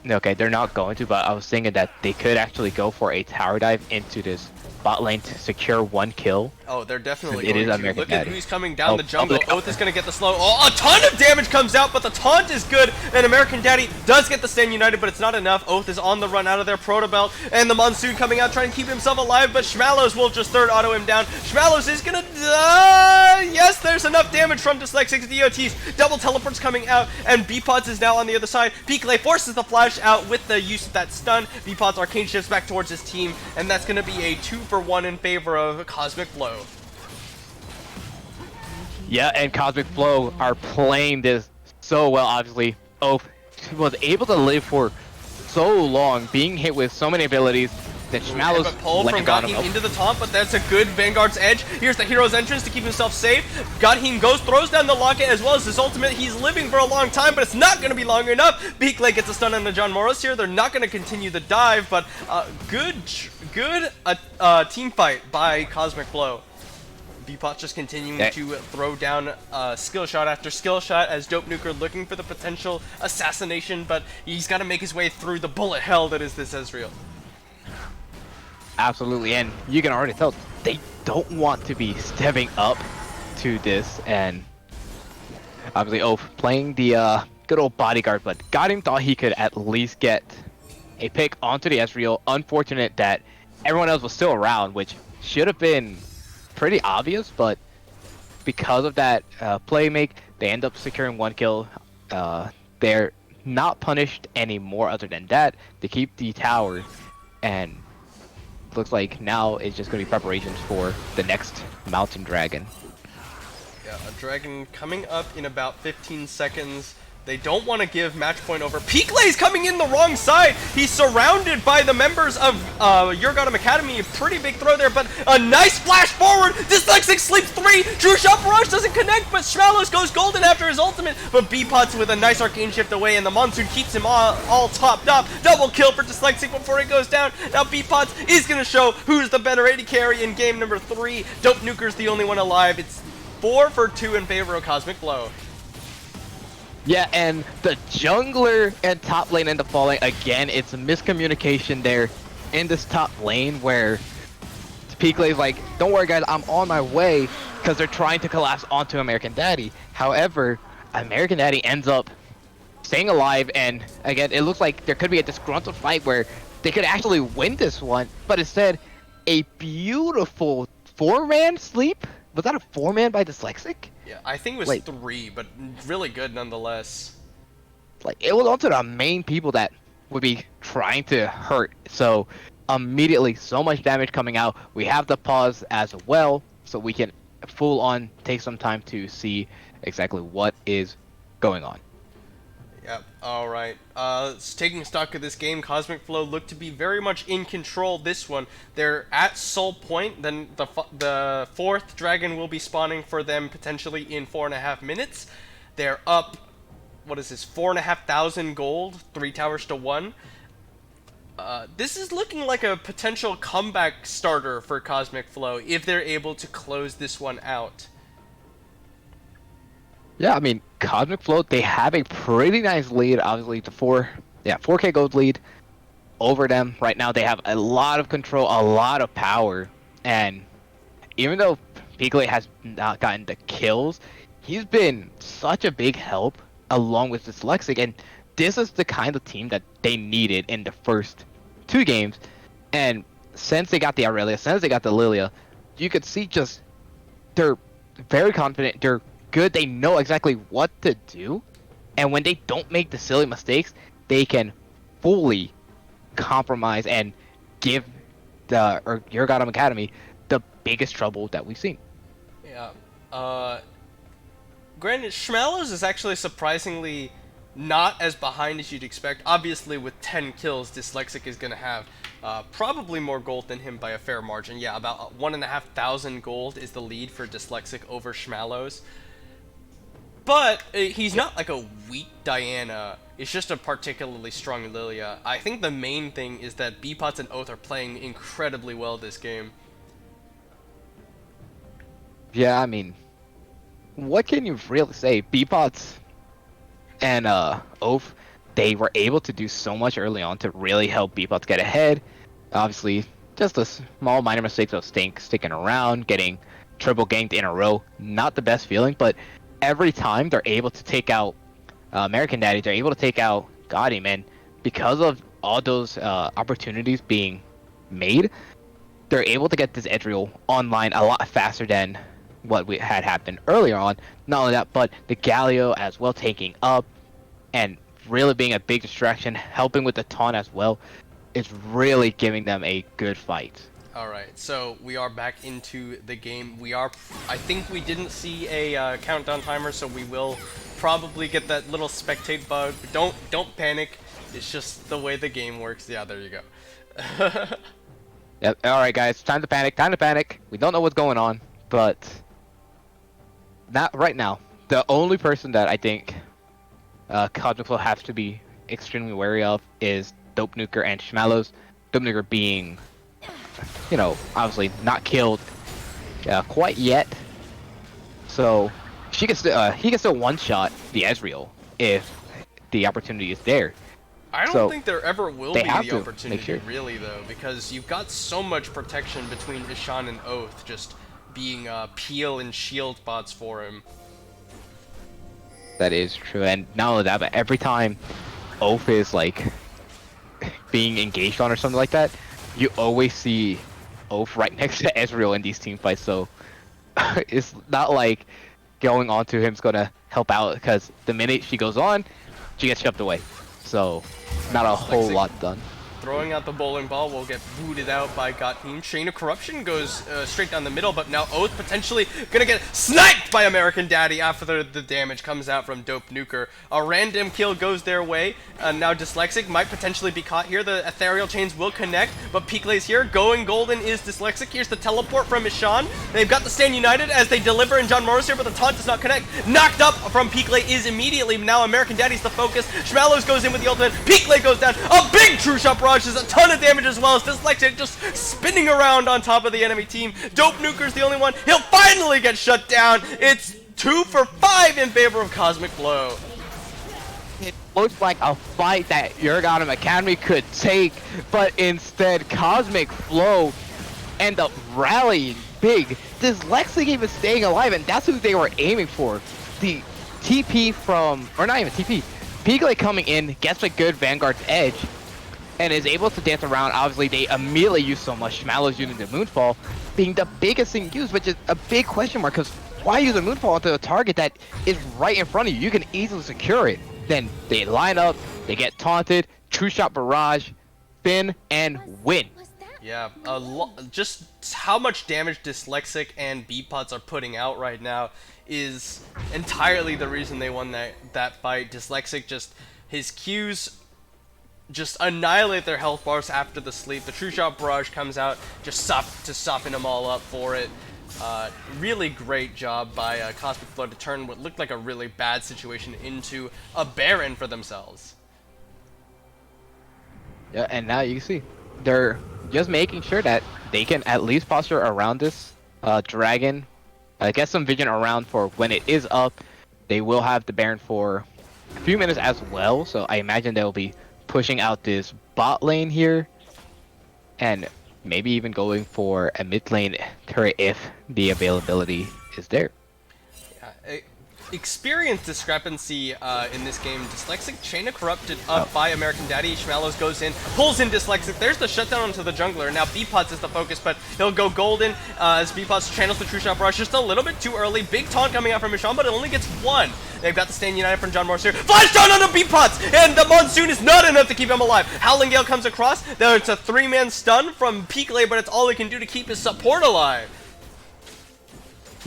Okay, they're not going to, but I was thinking that they could actually go for a tower dive into this bot lane to secure 1 kill. Oh, they're definitely It going is to. American Look at Daddy. who's coming down Oh, the jungle. oh, Oath is going to get the slow. Oh, a ton of damage comes out, but the taunt is good, and American Daddy does get the stand united, but it's not enough. Oath is on the run out of their Proto Belt, and the Monsoon coming out trying to keep himself alive, but Schmallows will just third auto him down. Schmallows is going to... yes, there's enough damage from Dyslexic DOTs. Double teleports coming out, and Beepots is now on the other side. Peakley forces the flash out with the use of that stun. Beepots arcane shifts back towards his team, and that's going to be a 2-for-1 in favor of Cosmic Flow. Yeah, and Cosmic Flow are playing this so well, obviously. Oath was able to live for so long, being hit with so many abilities, that Schmallows But pulled from Gathim into the taunt, but that's a good Vanguard's edge. Here's the hero's entrance to keep himself safe. Gathim goes, throws down the locket as well as his ultimate. He's living for a long time, but it's not going to be long enough. Beakley gets a stun on the John Morris here. They're not going to continue the dive, but good team fight by Cosmic Flow. Beepot just continuing to throw down skill shot after skill shot as Dope Nuker looking for the potential assassination, but he's got to make his way through the bullet hell that is this Ezreal. Absolutely, and you can already tell they don't want to be stepping up to this, and obviously Oath playing the good old bodyguard, but Gathim thought he could at least get a pick onto the Ezreal. Unfortunate that everyone else was still around, which should have been pretty obvious, but because of that play make, they end up securing 1 kill. They're not punished anymore other than that. They keep the tower, and looks like now it's just going to be preparations for the next mountain dragon. Yeah, a dragon coming up in about 15 seconds. They don't want to give match point over. Peakley's coming in the wrong side. He's surrounded by the members of Urgottem Academy. A pretty big throw there, but a nice flash forward. Dyslexic sleeps 3. True Shot Barrage doesn't connect, but Schmallows goes golden after his ultimate. But Beepots with a nice arcane shift away, and the Monsoon keeps him all topped up. Double kill for Dyslexic before he goes down. Now Beepots is going to show who's the better AD carry in game number 3. Dope Nuker's the only one alive. It's 4-for-2 in favor of Cosmic Flow. Yeah, and the jungler and top lane end up falling again. It's a miscommunication there in this top lane where Peakley's like, don't worry guys, I'm on my way, because they're trying to collapse onto American Daddy. However, American Daddy ends up staying alive, and again, it looks like there could be a disgruntled fight where they could actually win this one, but instead, a beautiful 4-man sleep? Was that a 4-man by Dyslexic? Yeah, I think it was 3, but really good nonetheless. Like, it was onto the main people that would be trying to hurt. So, immediately, so much damage coming out. We have the pause as well, so we can full on take some time to see exactly what is going on. Yep, alright. Taking stock of this game, Cosmic Flow looked to be very much in control this one. They're at Soul Point, then the 4th dragon will be spawning for them potentially in 4.5 minutes. They're up, what is this, 4,500 gold, 3 towers to 1. This is looking like a potential comeback starter for Cosmic Flow if they're able to close this one out. Yeah, I mean, Cosmic Flow, they have a pretty nice lead. Obviously, the 4K gold lead over them. Right now, they have a lot of control, a lot of power. And even though Peakley has not gotten the kills, he's been such a big help along with Dyslexic. And this is the kind of team that they needed in the first 2 games. And since they got the Aurelia, since they got the Lilia, you could see just they're very confident. They're good. They know exactly what to do, and when they don't make the silly mistakes, they can fully compromise and give the Urgottem Academy the biggest trouble that we've seen. Yeah. Granted, Schmallows is actually surprisingly not as behind as you'd expect. Obviously, with 10 kills, Dyslexic is going to have probably more gold than him by a fair margin. Yeah, about 1,500 gold is the lead for Dyslexic over Schmallows. But he's not like a weak Diana. It's just a particularly strong Lilia. I think the main thing is that Beepots and Oath are playing incredibly well this game. Yeah, I mean, what can you really say? Beepots and Oath, they were able to do so much early on to really help Beepots get ahead. Obviously, just a small minor mistakes of sticking around, getting triple ganked in a row. Not the best feeling, but every time they're able to take out American Daddy, they're able to take out Gotti, man. Because of all those opportunities being made, they're able to get this Ezreal online a lot faster than what we had happened earlier on. Not only that, but the Galio as well taking up and really being a big distraction, helping with the taunt as well. It's really giving them a good fight. Alright, so we are back into the game. I think we didn't see a countdown timer, so we will probably get that little spectate bug. But don't panic. It's just the way the game works. Yeah, there you go. Yep. All right, guys, time to panic. Time to panic. We don't know what's going on, but not right now. The only person that I think Cosmic Flow has to be extremely wary of is Dope Nuker and Schmallows. Dope Nuker being, obviously not killed quite yet, so he can still one-shot the Ezreal if the opportunity is there. I don't think there ever will be the to opportunity, really, though, because you've got so much protection between Ishan and Oath just being peel and shield bots for him. That is true, and not only that, but every time Oath is like being engaged on or something like that, you always see Oath right next to Ezreal in these team fights, so it's not like going on to him is gonna help out, because the minute she goes on, she gets shoved away. So, not a whole lot done. Throwing out the bowling ball will get booted out by Gottem. Chain of Corruption goes straight down the middle, but now Oath potentially gonna get sniped by American Daddy after the damage comes out from Dope Nuker. A random kill goes their way, and now Dyslexic might potentially be caught here. The ethereal chains will connect, but Peaklay's here. Going golden is Dyslexic. Here's the teleport from Ishan. They've got the stand united as they deliver, and John Morris here, but the taunt does not connect. Knocked up from Peaklay is immediately. Now American Daddy's the focus. Schmallows goes in with the ultimate. Peaklay goes down. A big true shot barrage. There's a ton of damage as well as Dyslexic just spinning around on top of the enemy team. Dope Nuker's the only one. He'll finally get shut down. It's 2 for 5 in favor of Cosmic Flow. It looks like a fight that Urgottem Academy could take, but instead Cosmic Flow end up rallying big. Dyslexic even staying alive, and that's who they were aiming for. The TP from, or not even TP, Peaklay coming in, gets a good Vanguard's edge, and is able to dance around. Obviously, they immediately use so much. Schmallows using the Moonfall being the biggest thing used, which is a big question mark, because why use a Moonfall onto a target that is right in front of you? You can easily secure it. Then they line up, they get taunted, true shot barrage, spin, and win. Yeah, just how much damage Dyslexic and Beepots are putting out right now is entirely the reason they won that fight. Dyslexic just, his Qs just annihilate their health bars after the sleep. The true shot barrage comes out, just soften them all up for it. Really great job by Cosmic Flow to turn what looked like a really bad situation into a Baron for themselves. Yeah, and now you can see they're just making sure that they can at least posture around this dragon, get some vision around for when it is up. They will have the Baron for a few minutes as well, so I imagine they'll be pushing out this bot lane here, and maybe even going for a mid lane turret if the availability is there. Yeah, experience discrepancy in this game. Dyslexic Chain of Corrupted up by American Daddy. Schmallows goes in, pulls in Dyslexic. There's the shutdown onto the jungler. Now Beepots is the focus, but he'll go golden as Beepots channels the True Shot Barrage just a little bit too early. Big taunt coming out from Ishan, but it only gets one. They've got the stand united from John Morris here. Flash down on the Beepots, and the Monsoon is not enough to keep him alive. Howling Gale comes across. There's a 3-man stun from Peaklay, but it's all he can do to keep his support alive.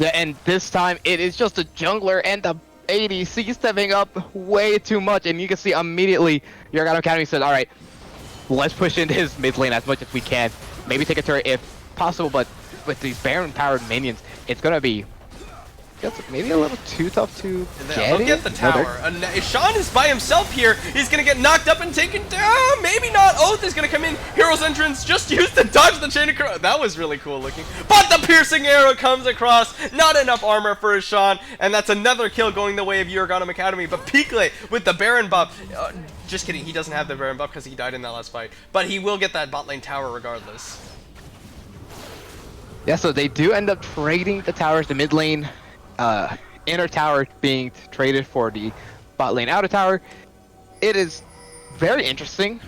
Yeah, and this time it is just a jungler and the ADC stepping up way too much, and you can see immediately Urgottem Academy said, all right, let's push into his mid lane as much as we can. Maybe take a turret if possible, but with these Baron-powered minions, it's gonna be just maybe a little too tough to get Look at the tower. Sean is by himself here. He's gonna get knocked up and taken down. Maybe not. Oath is gonna come in. Hero's entrance just used to dodge the chain of that was really cool looking. But the piercing arrow comes across. Not enough armor for Sean, and that's another kill going the way of Urgottem Academy. But Picle with the Baron buff. Just kidding. He doesn't have the Baron buff because he died in that last fight. But he will get that bot lane tower regardless. Yeah, so they do end up trading the towers, the mid lane. Inner tower being traded for the bot lane outer tower. It is very interesting.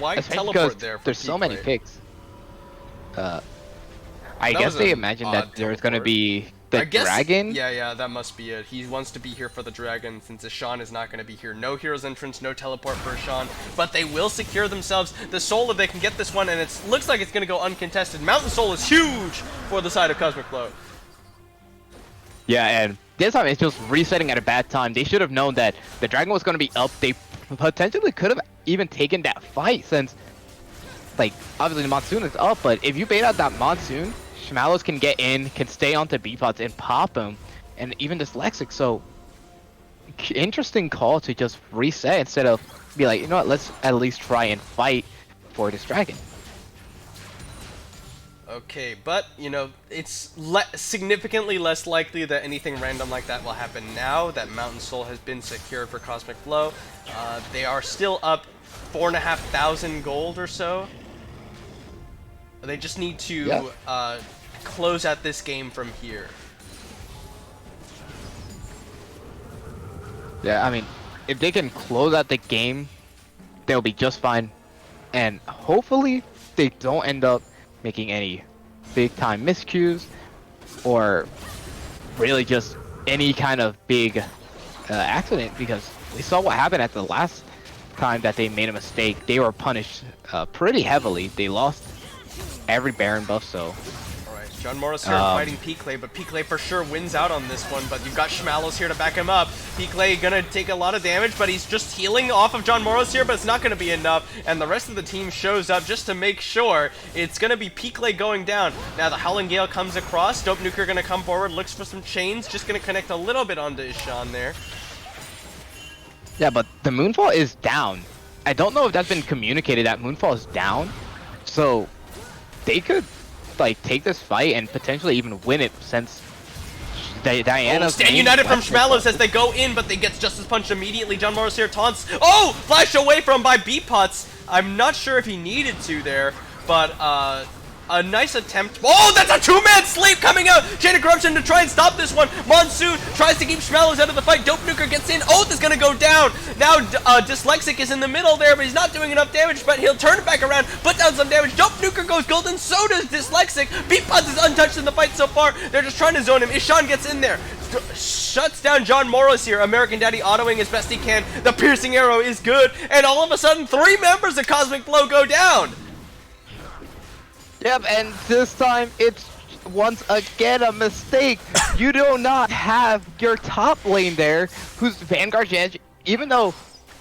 Why especially teleport there? There's so many picks. I That guess was they an imagined odd that there's gonna teleport. be the I guess, dragon. Yeah, that must be it. He wants to be here for the dragon since Ishan is not going to be here. No hero's entrance, no teleport for Ishan, but they will secure themselves the soul if they can get this one, and it looks like it's going to go uncontested. Mountain Soul is huge for the side of Cosmic Flow. Yeah, and this time it's just resetting at a bad time. They should have known that the dragon was gonna be up. They potentially could have even taken that fight since, like, obviously the monsoon is up, but if you bait out that monsoon, Shmallows can get in, can stay onto B-pots and pop him, and even dyslexic. So interesting call to just reset instead of be like, you know what, let's at least try and fight for this dragon. Okay, but, you know, it's significantly less likely that anything random like that will happen now that Mountain Soul has been secured for Cosmic Flow. They are still up 4,500 gold or so. They just need to close out this game from here. Yeah, I mean, if they can close out the game, they'll be just fine. And hopefully they don't end up making any big time miscues or really just any kind of big accident, because we saw what happened at the last time that they made a mistake. They were punished pretty heavily. They lost every Baron buff, so Alright, John Morris here fighting Picle, but Picle for sure wins out on this one, but you've got Shmallows here to back him up. Picle gonna take a lot of damage, but he's just healing off of John Morris here, but it's not gonna be enough, and the rest of the team shows up just to make sure. It's gonna be Picle going down. Now the Howling Gale comes across, Dope Nuker gonna come forward, looks for some chains, just gonna connect a little bit onto Ishan there. yeah, but the Moonfall is down. I don't know if that's been communicated that Moonfall is down, so they could like take this fight and potentially even win it since Diana's Stand united from Shmallows as they go in, but they get Justice Punch immediately. John Morris here taunts. Oh! Flash away from by B-Pots. I'm not sure if he needed to there, but a nice attempt. Oh, that's a two-man sleep coming out! Chain of Corruption to try and stop this one. Monsoon tries to keep Shmallows out of the fight. Dope Nuker gets in. Oath is gonna go down. Now Dyslexic is in the middle there, but he's not doing enough damage, but he'll turn it back around, put down some damage. Dope Nuker goes golden, so does Dyslexic. Beatpots is untouched in the fight so far. They're just trying to zone him. Ishan gets in there. Shuts down John Morris here. American Daddy autoing as best he can. The piercing arrow is good, and all of a sudden 3 members of Cosmic Flow go down. Yep, and this time it's once again a mistake. You do not have your top lane there, who's Vanguard Edge, even though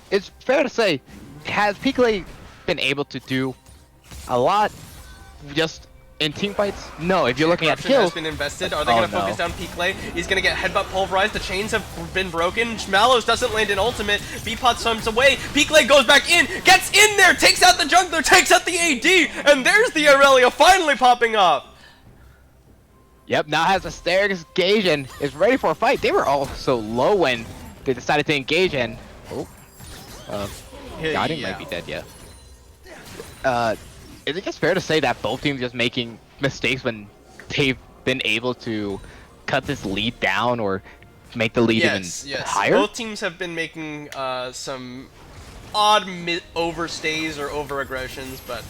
it's fair to say, has Picle been able to do a lot just in team fights? No, if you're looking at Corruption kills. has been invested. Are they going to focus down Picle? He's going to get headbutt pulverized. The chains have been broken. Shmallows doesn't land an ultimate. B-Pot swims away. Picle goes back in. Gets in there. Takes out the jungler. Takes out the AD. And there's the Aurelia finally popping up. Yep, now has a Asterix gauge and is ready for a fight. They were all so low when they decided to engage, and Guardian might be dead, yeah. Is it just fair to say that both teams just making mistakes when they've been able to cut this lead down or make the lead even higher? Both teams have been making some odd overstays or over-aggressions, but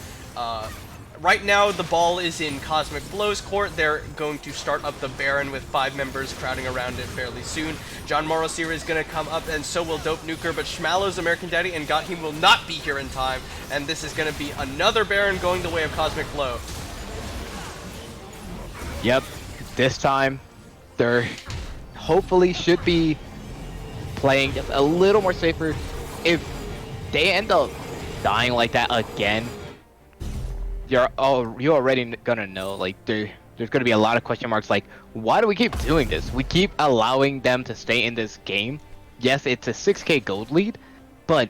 right now the ball is in Cosmic Flow's court. They're going to start up the Baron with 5 members crowding around it fairly soon. John Morosir is going to come up, and so will Dope Nuker, but Shmallows, American Daddy, and Gotham will not be here in time, and this is going to be another Baron going the way of Cosmic Flow. Yep. this time, they're hopefully should be playing just a little more safer. If they end up dying like that again, you already gonna know, like, there's gonna be a lot of question marks, like, why do we keep doing this? We keep allowing them to stay in this game. Yes, it's a 6k gold lead, but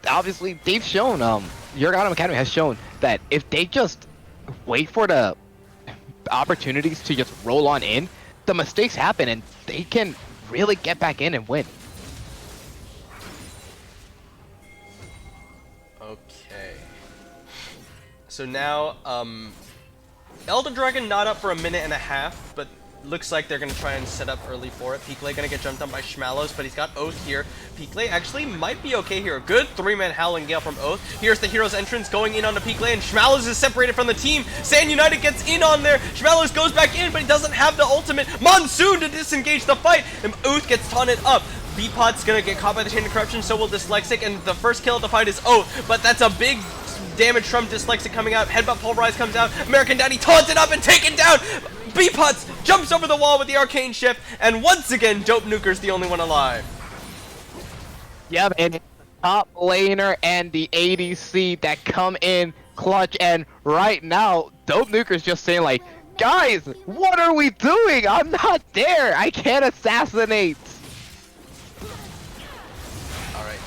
obviously they've shown, Urgottem Academy has shown that if they just wait for the opportunities to just roll on in, the mistakes happen and they can really get back in and win. Okay. So now, Elder Dragon not up for a minute and a half, but looks like they're going to try and set up early for it. Peakley going to get jumped on by Schmallows, but he's got Oath here. Peakley actually might be okay here. Good 3-man Howling Gale from Oath. Here's the hero's entrance going in onto Peakley, and Schmallows is separated from the team. Sand United gets in on there. Schmallows goes back in, but he doesn't have the ultimate. Monsoon to disengage the fight, and Oath gets taunted up. Beepot's going to get caught by the Chain of Corruption, so will Dyslexic, and the first kill of the fight is Oath, but that's a big damage from Dyslexic coming out. Headbutt Pulverize comes out. American Daddy taunted up and taken down. Beepots jumps over the wall with the Arcane Shift, and once again, Dope Nuker's the only one alive. Yeah, man. Top laner and the ADC that come in clutch, and right now, Dope Nuker's just saying, like, guys, what are we doing? I'm not there. I can't assassinate. Alright.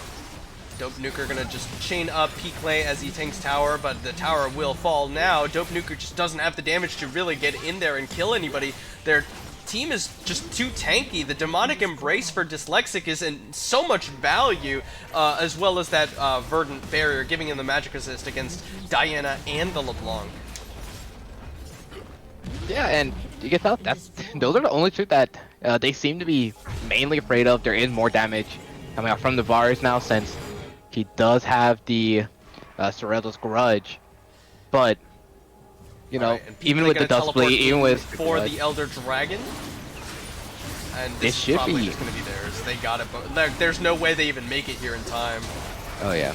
Dope Nuker gonna just chain up Peakley as he tanks tower, but the tower will fall now. Dope Nuker just doesn't have the damage to really get in there and kill anybody. Their team is just too tanky. The Demonic Embrace for Dyslexic is in so much value, as well as that Verdant Barrier, giving him the magic resist against Diana and the LeBlanc. Yeah, and you can tell those are the only two that they seem to be mainly afraid of. There is more damage coming out from the Varus now, since he does have the Sorello's Grudge, but you know, even with the Dustblade, even with for the Elder Dragon, and this is probably just gonna be theirs. They got it, but there's no way they even make it here in time. Oh yeah,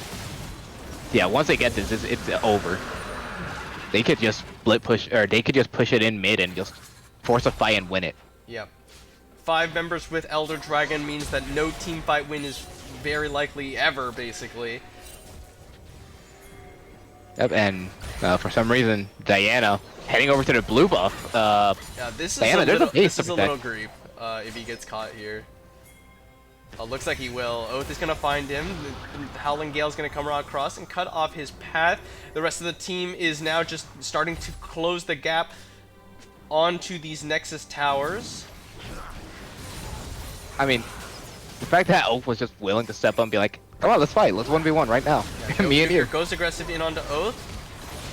yeah. Once they get this, it's over. They could just split push, or they could just push it in mid and just force a fight and win it. Yep. 5 members with Elder Dragon means that no team fight win is very likely ever, basically. Yep, and for some reason, Diana heading over to the blue buff. Yeah, this is Diana, a little creep if he gets caught here. Looks like he will. Oath is going to find him. The Howling Gale is going to come around across and cut off his path. The rest of the team is now just starting to close the gap onto these Nexus towers. I mean, the fact that Oath was just willing to step up and be like, come on, let's fight. Let's 1v1 right now. Yeah, Me and you. Goes aggressive in onto Oath.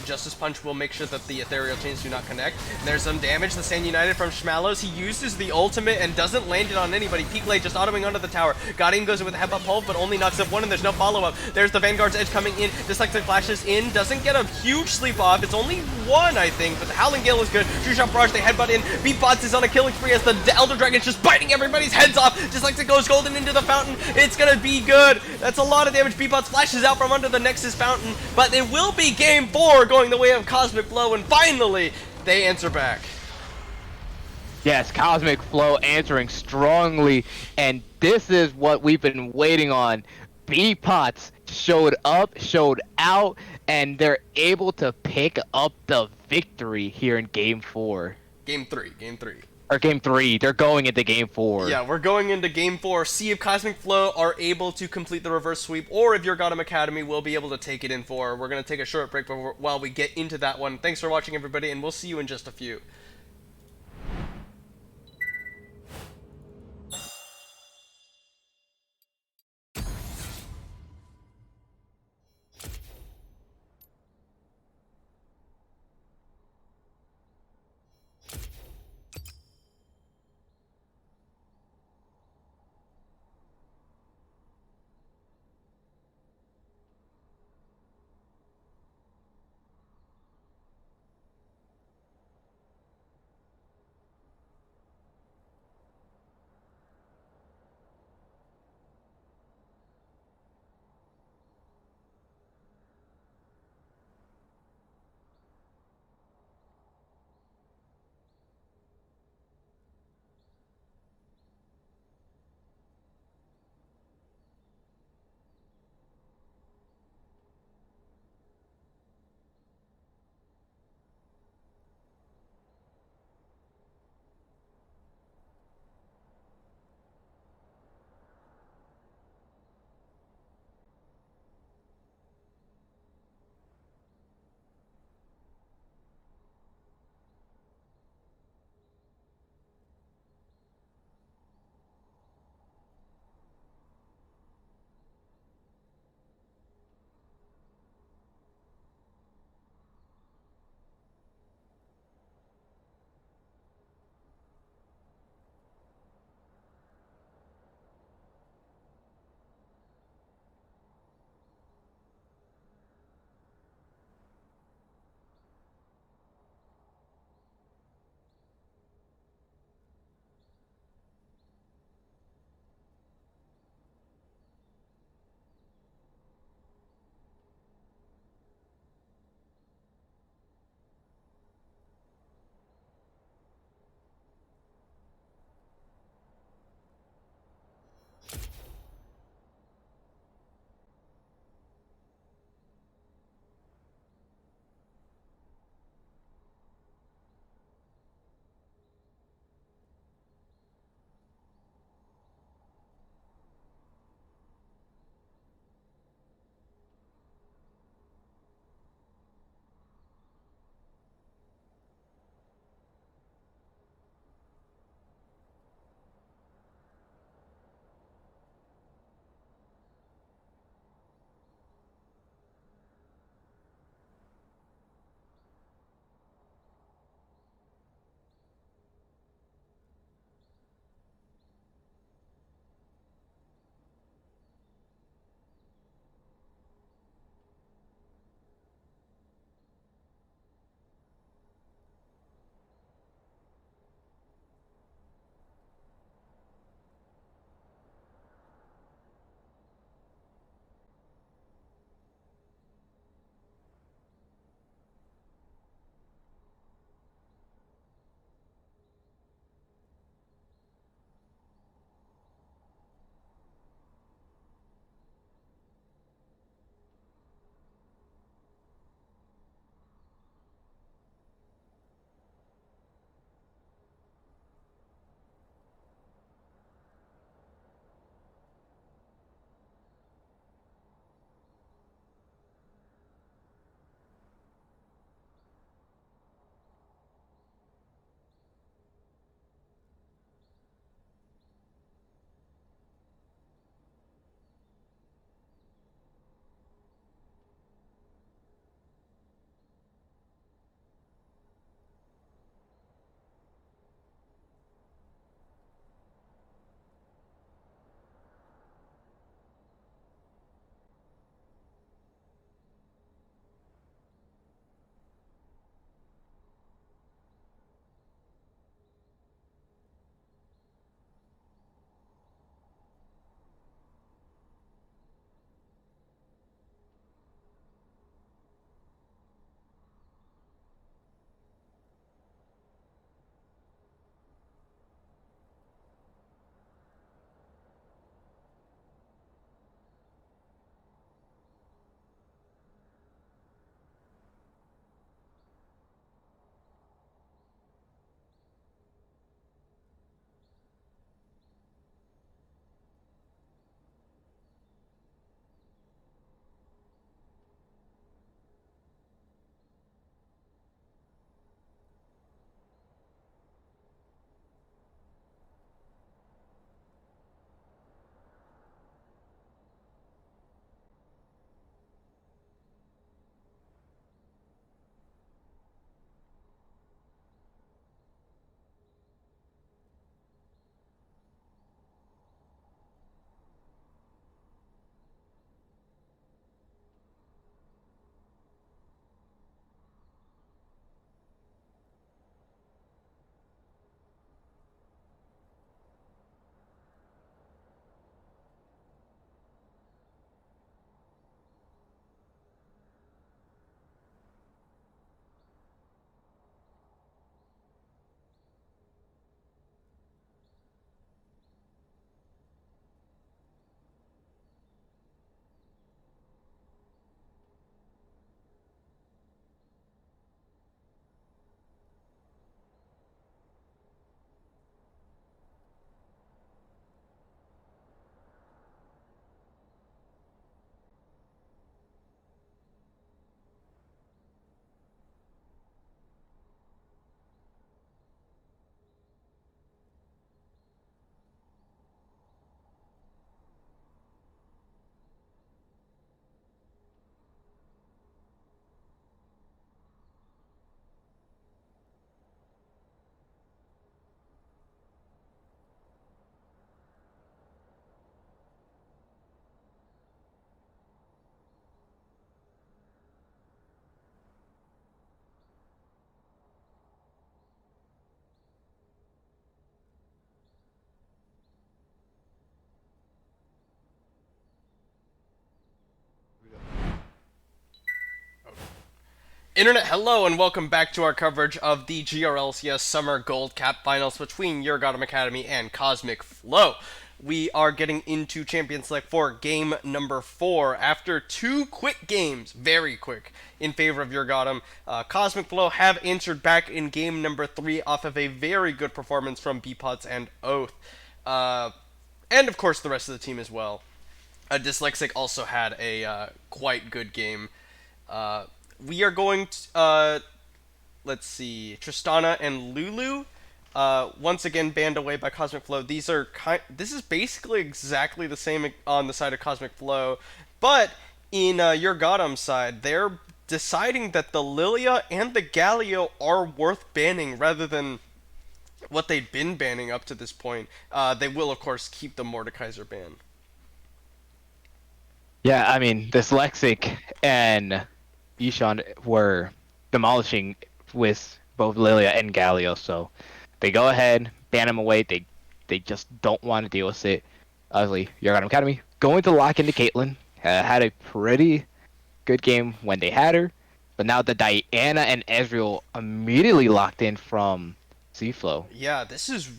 Justice Punch will make sure that the Ethereal Chains do not connect. There's some damage to Sand United from Schmallows. He uses the ultimate and doesn't land it on anybody. Peakley just autoing onto the tower. Guardian goes in with a headbutt pulse, but only knocks up one, and there's no follow-up. There's the Vanguard's Edge coming in. Dyslexic flashes in. Doesn't get a huge sleep off. It's only one, I think, but the Howling Gale is good. True Shot Barrage, they headbutt in. Beatbots is on a killing spree as the Elder Dragon's just biting everybody's heads off. Dyslexic goes golden into the fountain. It's gonna be good. That's a lot of damage. Beatbots flashes out from under the Nexus fountain, but it will be game 4 going the way of Cosmic Blow, and finally, they answer back. Yes, Cosmic Flow answering strongly, and this is what we've been waiting on. Beepots showed up, showed out, and they're able to pick up the victory here in Game 4. Game 3. Or Game 3, they're going into Game 4. Yeah, we're going into Game 4. See if Cosmic Flow are able to complete the reverse sweep, or if Urgottem Academy will be able to take it in 4. We're going to take a short break while we get into that one. Thanks for watching, everybody, and we'll see you in just a few. Internet, hello, and welcome back to our coverage of the GRLCS Summer Gold Cap Finals between Urgottem Academy and Cosmic Flow. We are getting into Champion Select for game number 4 after 2 quick games, very quick, in favor of Urgottem. Cosmic Flow have answered back in game number 3 off of a very good performance from Beepots and Oath. And of course the rest of the team as well. Dyslexic also had a quite good game. We are going to, let's see, Tristana and Lulu, once again banned away by Cosmic Flow. This is basically exactly the same on the side of Cosmic Flow, but in Urgottem's side, they're deciding that the Lilia and the Galio are worth banning rather than what they'd been banning up to this point. They will, of course, keep the Mordekaiser ban. Yeah, I mean, Dyslexic and Ishan were demolishing with both Lilia and Galio, so they go ahead, ban him away. They just don't want to deal with it. Obviously, Urgottem Academy going to lock into Caitlyn. Had a pretty good game when they had her, but now the Diana and Ezreal immediately locked in from C-Flow. Yeah, this is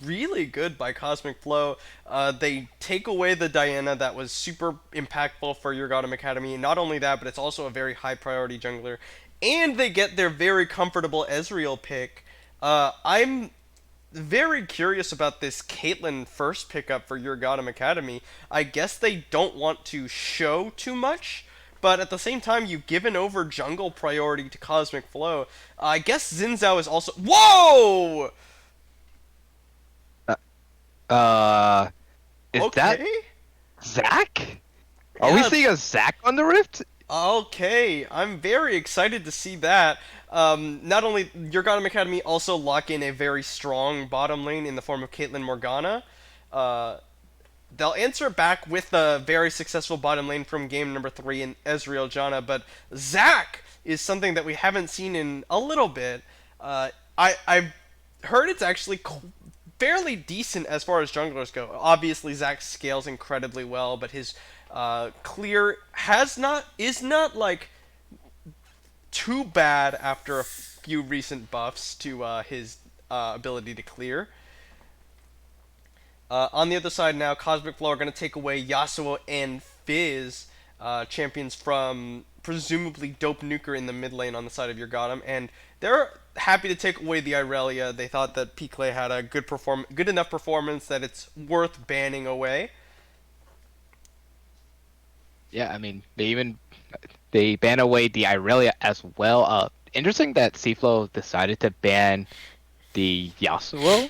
really good by Cosmic Flow. They take away the Diana that was super impactful for Urgottem Academy. Not only that, but it's also a very high priority jungler, and they get their very comfortable Ezreal pick. I'm very curious about this Caitlyn first pickup for Urgottem Academy. I guess they don't want to show too much, but at the same time, you've given over jungle priority to Cosmic Flow. I guess Xin Zhao is also... Whoa! Uh, is that Okay. Zach? Are we Yeah. seeing a Zach on the Rift? Okay, I'm very excited to see that. Not only Urgottem Academy also lock in a very strong bottom lane in the form of Caitlyn Morgana. They'll answer back with a very successful bottom lane from game number 3 in Ezreal Janna, but Zac is something that we haven't seen in a little bit. I've heard it's actually fairly decent as far as junglers go. Obviously, Zac scales incredibly well, but his clear is not like too bad after a few recent buffs to his ability to clear. On the other side now, Cosmic Flow are going to take away Yasuo and Fizz, champions from presumably Dope Nuker in the mid lane on the side of Urgottem, and they're happy to take away the Irelia. They thought that Piclay had a good enough performance that it's worth banning away. Yeah, I mean, they ban away the Irelia as well. Interesting that C-Flow decided to ban the Yasuo.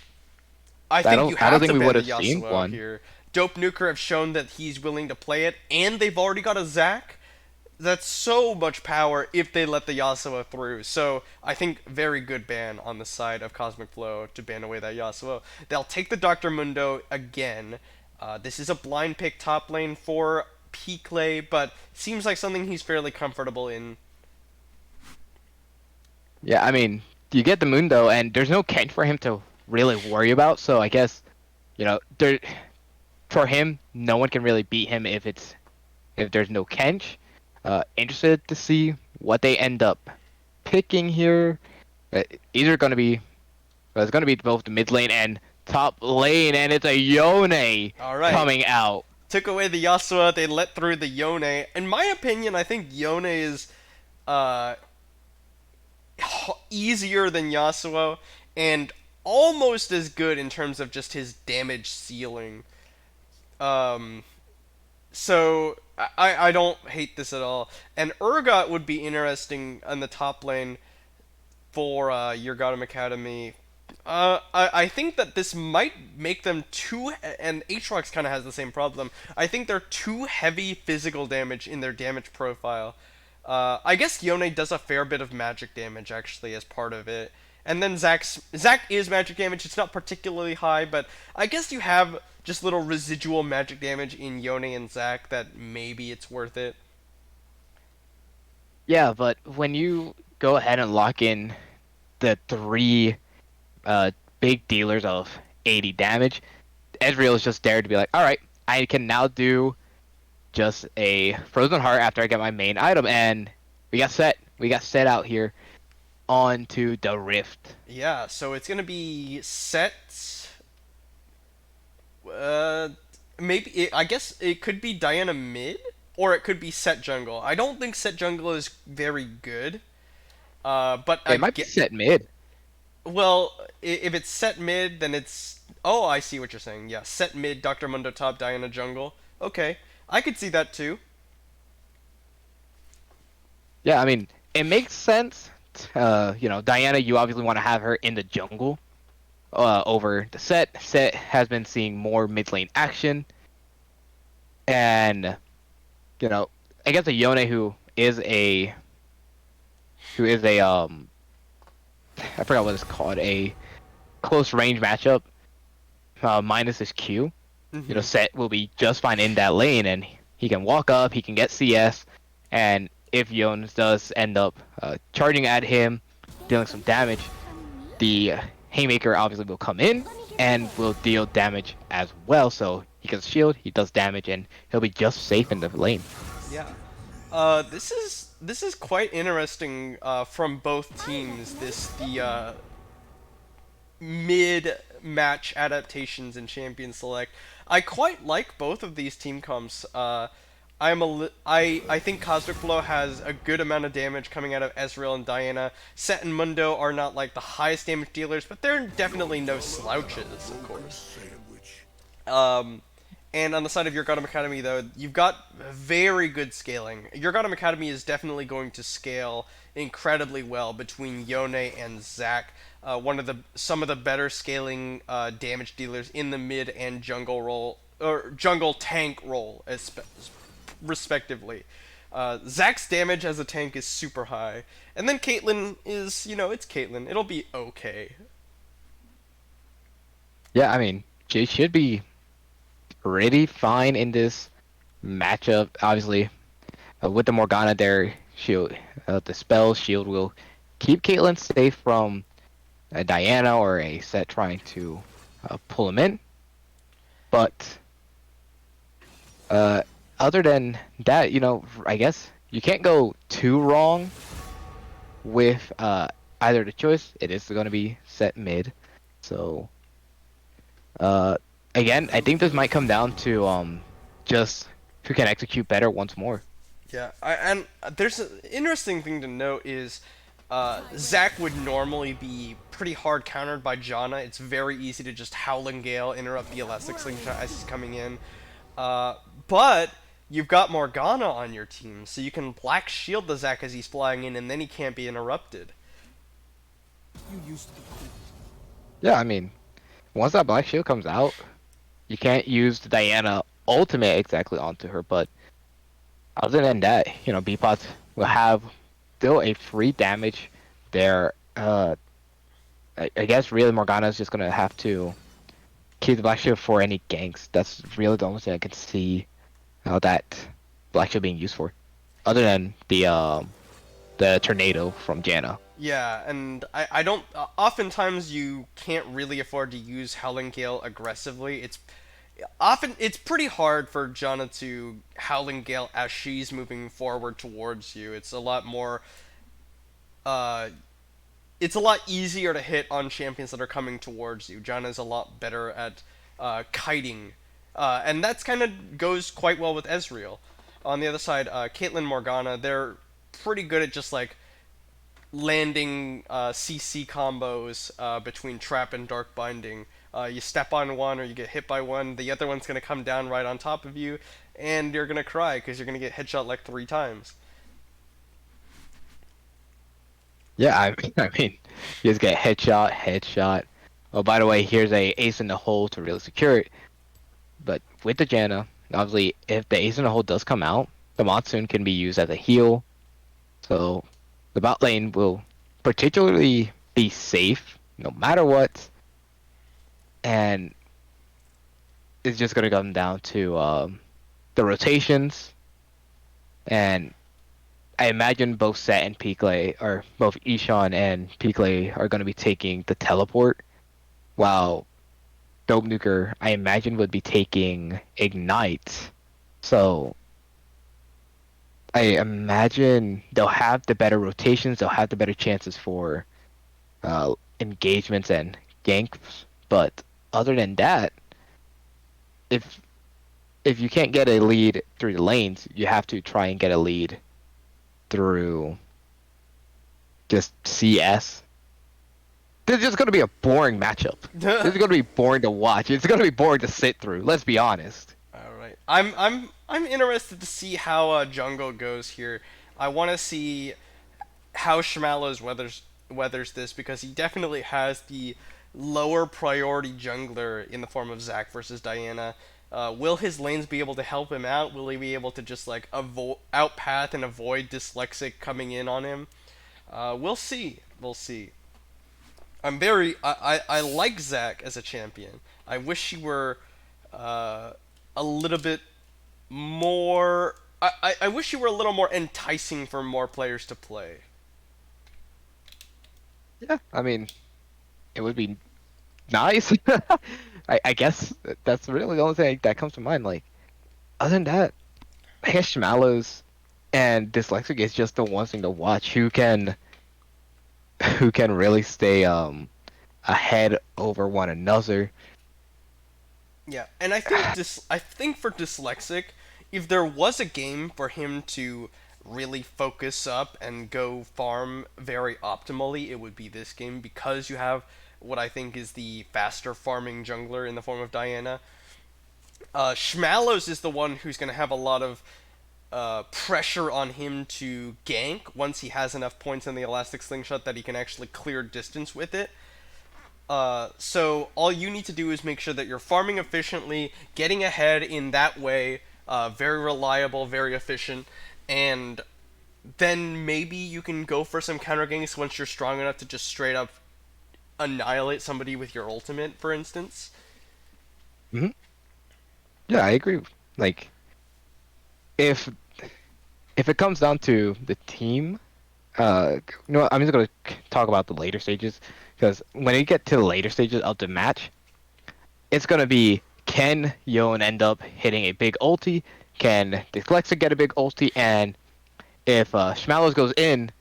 I think you I don't have think to we ban would the have seen Yasuo one. here. Dope Nuker have shown that he's willing to play it, and they've already got a Zac. That's so much power if they let the Yasuo through. So I think very good ban on the side of Cosmic Flow to ban away that Yasuo. They'll take the Dr. Mundo again. This is a blind pick top lane for Piclay, but seems like something he's fairly comfortable in. Yeah, I mean, you get the Mundo, and there's no Kent for him to really worry about. So I guess, for him, no one can really beat him if there's no Kench. Interested to see what they end up picking here. Either going to be, it's going to be both the mid lane and top lane, and it's a Yone All right. coming out. Took away the Yasuo, they let through the Yone. In my opinion, I think Yone is easier than Yasuo, and almost as good in terms of just his damage ceiling. So I don't hate this at all. And Urgot would be interesting on the top lane for Urgottem Academy. I think that this might make them too, and Aatrox kind of has the same problem. I think they're too heavy physical damage in their damage profile. I guess Yone does a fair bit of magic damage actually as part of it. And then Zac is magic damage. It's not particularly high, but I guess you have just little residual magic damage in Yone and Zac that maybe it's worth it. Yeah, but when you go ahead and lock in the three big dealers of 80 damage, Ezreal is just there to be like, all right, I can now do just a Frozen Heart after I get my main item, and we got set. we got set out here onto the Rift. Yeah, so it's gonna be set. Uh, I guess it could be Diana mid, or it could be set jungle. I don't think set jungle is very good. But It I might be get. set mid. Well, if it's set mid, then it's. Oh, I see what you're saying. Yeah, set mid, Dr. Mundo top, Diana jungle. Okay, I could see that too. Yeah, I mean, it makes sense. Diana, you obviously want to have her in the jungle over the set. Set has been seeing more mid lane action, and you know, I guess a Yone who is a I forgot what it's called, a close range matchup minus his Q. Hmm. Set will be just fine in that lane, and he can walk up, he can get CS, and if Jones does end up charging at him, dealing some damage, the Haymaker obviously will come in and will deal damage as well. So he gets shield, he does damage, and he'll be just safe in the lane. Yeah. This is quite interesting from both teams. The mid match adaptations in Champion Select. I quite like both of these team comps. I think Cosmic Blow has a good amount of damage coming out of Ezreal and Diana. Set and Mundo are not like the highest damage dealers, but they're definitely no slouches, of course. Um, and on the side of Urgottem Academy, though, you've got very good scaling. Urgottem Academy is definitely going to scale incredibly well between Yone and Zac. One of the some of the better scaling damage dealers in the mid and jungle role or jungle tank role, respectively. Zac's damage as a tank is super high, and then Caitlyn is it's Caitlyn. It'll be okay. Yeah, I mean, she should be pretty fine in this matchup. Obviously, with the Morgana there, the spell shield will keep Caitlyn safe from a Diana or a Set trying to pull him in. But uh, other than that, I guess you can't go too wrong with either the choice. It is going to be Set mid. So uh, again, I think this might come down to just who can execute better once more. Yeah, and there's an interesting thing to note is Zac would normally be pretty hard countered by Janna. It's very easy to just Howling Gale, interrupt the Elastic Slingshot as he's coming in. But you've got Morgana on your team, so you can Black Shield the Zac as he's flying in, and then he can't be interrupted. Yeah, I mean, once that Black Shield comes out, you can't use the Diana ultimate exactly onto her, but other than that, Beepots will have still a free damage there. I guess really Morgana is just gonna have to keep the Black Shield for any ganks. That's really the only thing I can see how that Black Shield being used for, other than the tornado from Janna. Yeah, and I don't. Oftentimes, you can't really afford to use Howling Gale aggressively. It's pretty hard for Janna to Howling Gale as she's moving forward towards you. Uh, it's a lot easier to hit on champions that are coming towards you. Janna's a lot better at kiting, and that's kind of goes quite well with Ezreal. On the other side, Caitlyn Morgana, they're pretty good at just like landing CC combos between Trap and Dark Binding. You step on one or you get hit by one, the other one's going to come down right on top of you, and you're going to cry because you're going to get headshot like 3 times. Yeah, I mean, you just get headshot, headshot. Oh, by the way, here's a ace in the hole to really secure it. But with the Janna, obviously, if the ace in the hole does come out, the Monsoon can be used as a heal. So the bot lane will particularly be safe no matter what, and it's just gonna come down to the rotations. And I imagine both Set and Peakley, or both Ishan and Peakley, are gonna be taking the teleport, while Dope Nuker, I imagine, would be taking Ignite. So I imagine they'll have the better rotations, they'll have the better chances for engagements and ganks. But other than that, if if you can't get a lead through the lanes, you have to try and get a lead through just CS. This is just going to be a boring matchup. This is going to be boring to watch. It's going to be boring to sit through. Let's be honest. All right. I'm interested to see how jungle goes here. I want to see how Shmallows weathers this because he definitely has the lower priority jungler in the form of Zac versus Diana. Will his lanes be able to help him out? Will he be able to just like outpath and avoid dyslexic coming in on him? We'll see. We'll see. I like Zac as a champion. I wish he were a little bit more. I wish he were a little more enticing for more players to play. Yeah, I mean, it would be nice. I guess that's really the only thing that comes to mind. Like, other than that, I guess Shmallows and Dyslexic is just the one thing to watch. Who can really stay ahead over one another. Yeah, and I think for dyslexic, if there was a game for him to really focus up and go farm very optimally, it would be this game because you have what I think is the faster farming jungler in the form of Diana. Schmallows is the one who's going to have a lot of pressure on him to gank once he has enough points in the elastic slingshot that he can actually clear distance with it. So all you need to do is make sure that you're farming efficiently, getting ahead in that way, very reliable, very efficient, and then maybe you can go for some counter ganks once you're strong enough to just straight up annihilate somebody with your ultimate, for instance. Hmm. Yeah, I agree. Like, if if it comes down to the team, I'm just gonna talk about the later stages because when you get to the later stages of the match, it's gonna be can Yon end up hitting a big ulti? Can Dyslexic get a big ulti? And if Schmallows goes in,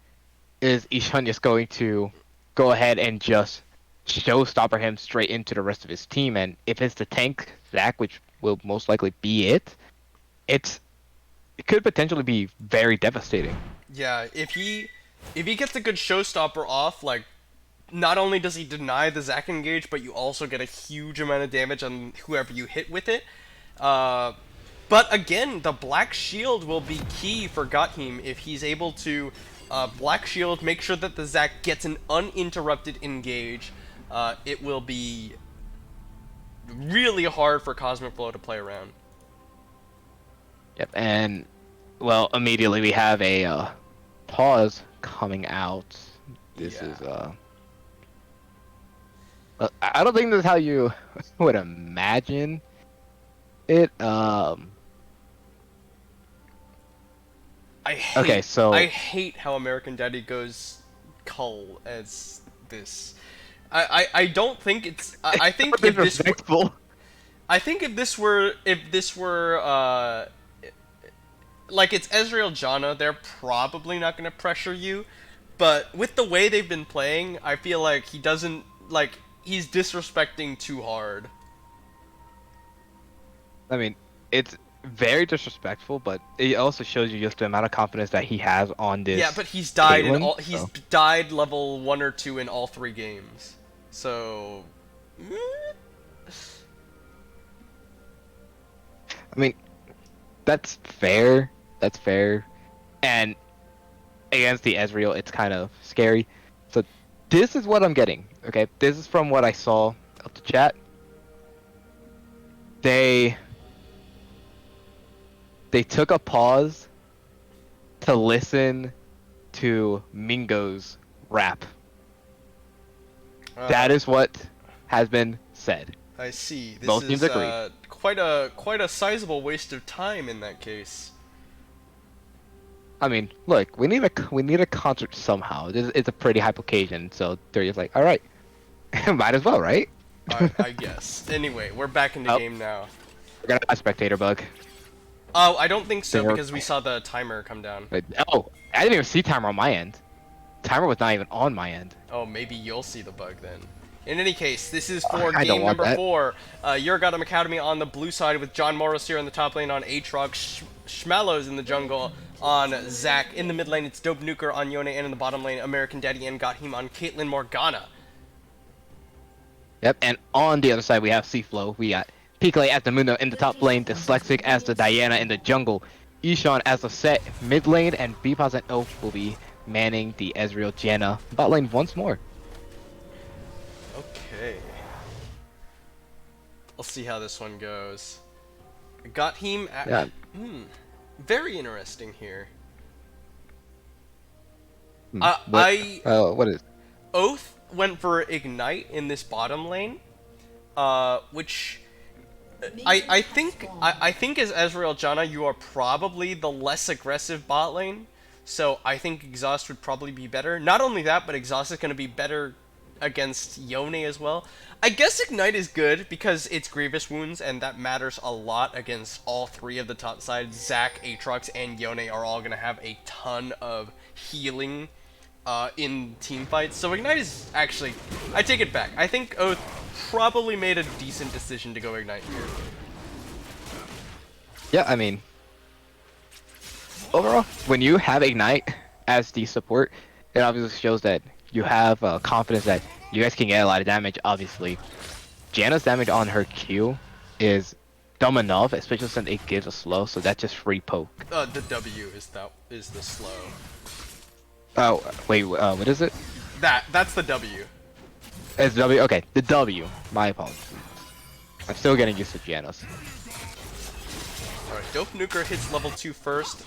is Ishan just going to go ahead and just showstopper him straight into the rest of his team? And if it's the tank Zac, which will most likely be it's it could potentially be very devastating. Yeah, if he gets a good showstopper off, like not only does he deny the Zac engage, but you also get a huge amount of damage on whoever you hit with it. Uh, but again, the Black Shield will be key for Gotham if he's able to Black Shield, make sure that the Zac gets an uninterrupted engage. It will be really hard for Cosmic Blow to play around. Yep, and well, immediately we have a pause coming out. This Yeah. is I don't think this is how you would imagine it. I hate Okay, I so hate how American Daddy goes cull as this. I don't think it's I think if this were disrespectful. I think if this were like it's Ezreal Janna, they're probably not gonna pressure you. But with the way they've been playing, I feel like he doesn't like he's disrespecting too hard. I mean, it's very disrespectful, but it also shows you just the amount of confidence that he has on Yeah, this but Caitlyn. he's So, died level 1 or 2 in all 3 games. So I mean, that's fair. That's fair. And against the Ezreal, it's kind of scary. So this is what I'm getting. Okay, this is from what I saw of the chat. They they took a pause to listen to Mingo's rap. That uh, is what has been said. I see. This Both teams is agree. quite a sizable waste of time in that case. I mean, look, we need a concert somehow. It's a pretty hype occasion, so they're just like, all right, might as well, right? I guess. Anyway, we're back in the Oh, game now. we're gonna have a spectator bug. Oh, I don't think so There, because we saw the timer come down. oh, I didn't even see timer on my end. Timer was not even on my end. Oh, maybe you'll see the bug then. In any case, this is for I don't game want number that. 4. Urgottem Academy on the blue side with John Morris here on the top lane on Aatrox. Schmallows in the jungle on Zac. In the mid lane, it's Dope Nuker on Yone, and in the bottom lane, American Daddy and Got on Caitlyn Morgana. Yep, and on the other side we have Seaflow. We got Pikley as the Mundo in the top lane, Dyslexic as the Diana in the jungle, Ishan as the set mid lane, and Beepaz and Oaf will be manning the Ezreal Janna bot lane once more. Okay. Let's see how this one goes. Got him at... Yeah. Very interesting here. What is? Oath went for Ignite in this bottom lane, which I think as Ezreal Janna, you are probably the less aggressive bot lane, so I think Exhaust would probably be better. Not only that, but Exhaust is going to be better against Yone as well. I guess Ignite is good because it's Grievous Wounds, and that matters a lot against all 3 of the top sides. Zac, Aatrox, and Yone are all going to have a ton of healing in team fights. So Ignite is actually... I take it back. I think Oath probably made a decent decision to go Ignite here. Yeah, I mean, overall, when you have Ignite as the support, it obviously shows that you have confidence that you guys can get a lot of damage, obviously. Janna's damage on her Q is dumb enough, especially since it gives a slow, so that's just free poke. The W is the slow. Oh, wait, what is it? That's the W. It's W? Okay, the W. My apologies. I'm still getting used to Janna's. Alright, Dope Nuker hits level 2 first.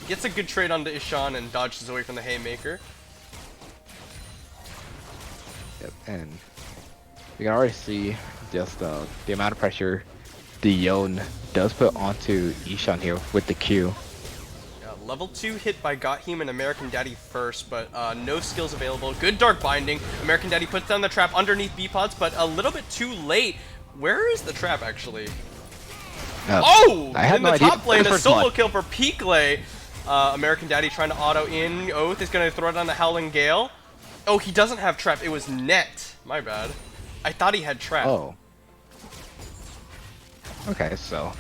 Gets a good trade onto Ishan and dodges away from the Haymaker. Yep, and we can already see just the amount of pressure the Yone does put onto Ishan here with the Q. Level 2 hit by Got and American Daddy first, but no skills available. Good Dark Binding. American Daddy puts down the trap underneath B-Pods, but a little bit too late. Where is the trap, actually? I had in no the idea. top lane, a First solo blood. kill for Pikley. American Daddy trying to auto in. Oath is going to throw it on the Howling Gale. Oh, he doesn't have trap. It was net. My bad. I thought he had trap. Oh. Okay, so...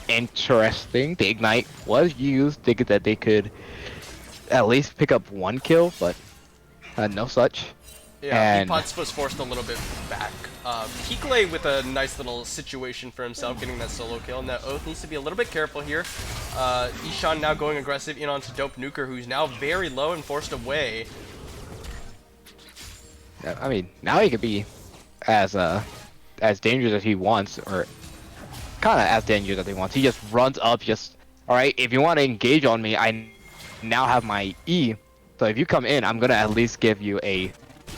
interesting. The Ignite was used, thinking that they could at least pick up 1 kill, but no such. Yeah, and Peapot's was forced a little bit back. Pikley with a nice little situation for himself, getting that solo kill. Now Oath needs to be a little bit careful here. Ishan now going aggressive in onto Dope Nuker, who's now very low and forced away. Yeah, I mean, now he could be as dangerous as he wants, or kind of as dangerous as he wants. He just runs up, just, alright, if you want to engage on me, I now have my E, so if you come in, I'm going to at least give you a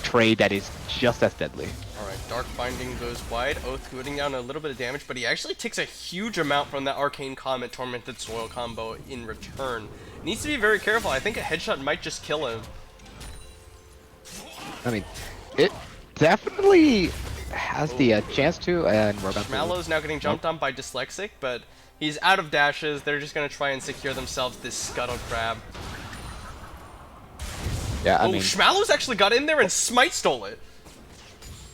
trade that is just as deadly. Alright, Dark Binding goes wide, Oath putting down a little bit of damage, but he actually takes a huge amount from that Arcane Comet Tormented Soil combo in return. Needs to be very careful, I think a headshot might just kill him. I mean, it definitely has the chance to, and we're about to... Schmallow's now getting jumped on by Dyslexic, but he's out of dashes. They're just going to try and secure themselves this Scuttle Crab. Yeah, I mean... Schmallow's actually got in there and Smite stole it.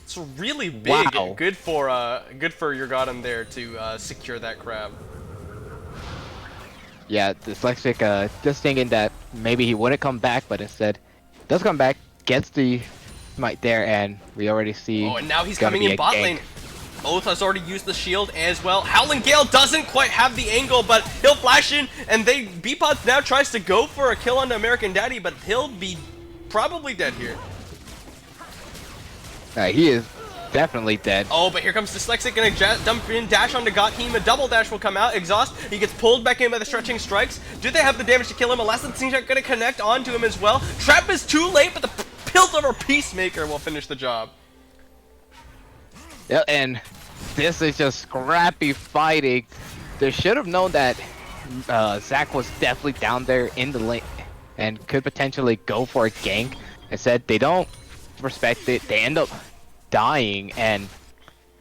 It's really big. Wow. Good for Urgottem there to secure that crab. Yeah, Dyslexic just thinking that maybe he wouldn't come back, but instead does come back, gets the Smite there, and we already see... Oh, and now he's coming in bot lane. Oath has already used the shield as well. Howling Gale doesn't quite have the angle, but he'll flash in, and B-Pods now tries to go for a kill on the American Daddy, but he'll be probably dead here. He is definitely dead. Oh, but here comes Dyslexic, gonna dump in, dash onto Got. A double dash will come out. Exhaust, he gets pulled back in by the stretching strikes. Do they have the damage to kill him? Elastic Slingshot gonna connect onto him as well. Trap is too late, but the Piltover Peacemaker will finish the job. Yeah, and this is just scrappy fighting. They should have known that Zac was definitely down there in the lane and could potentially go for a gank. Instead, they don't respect it. They end up dying, and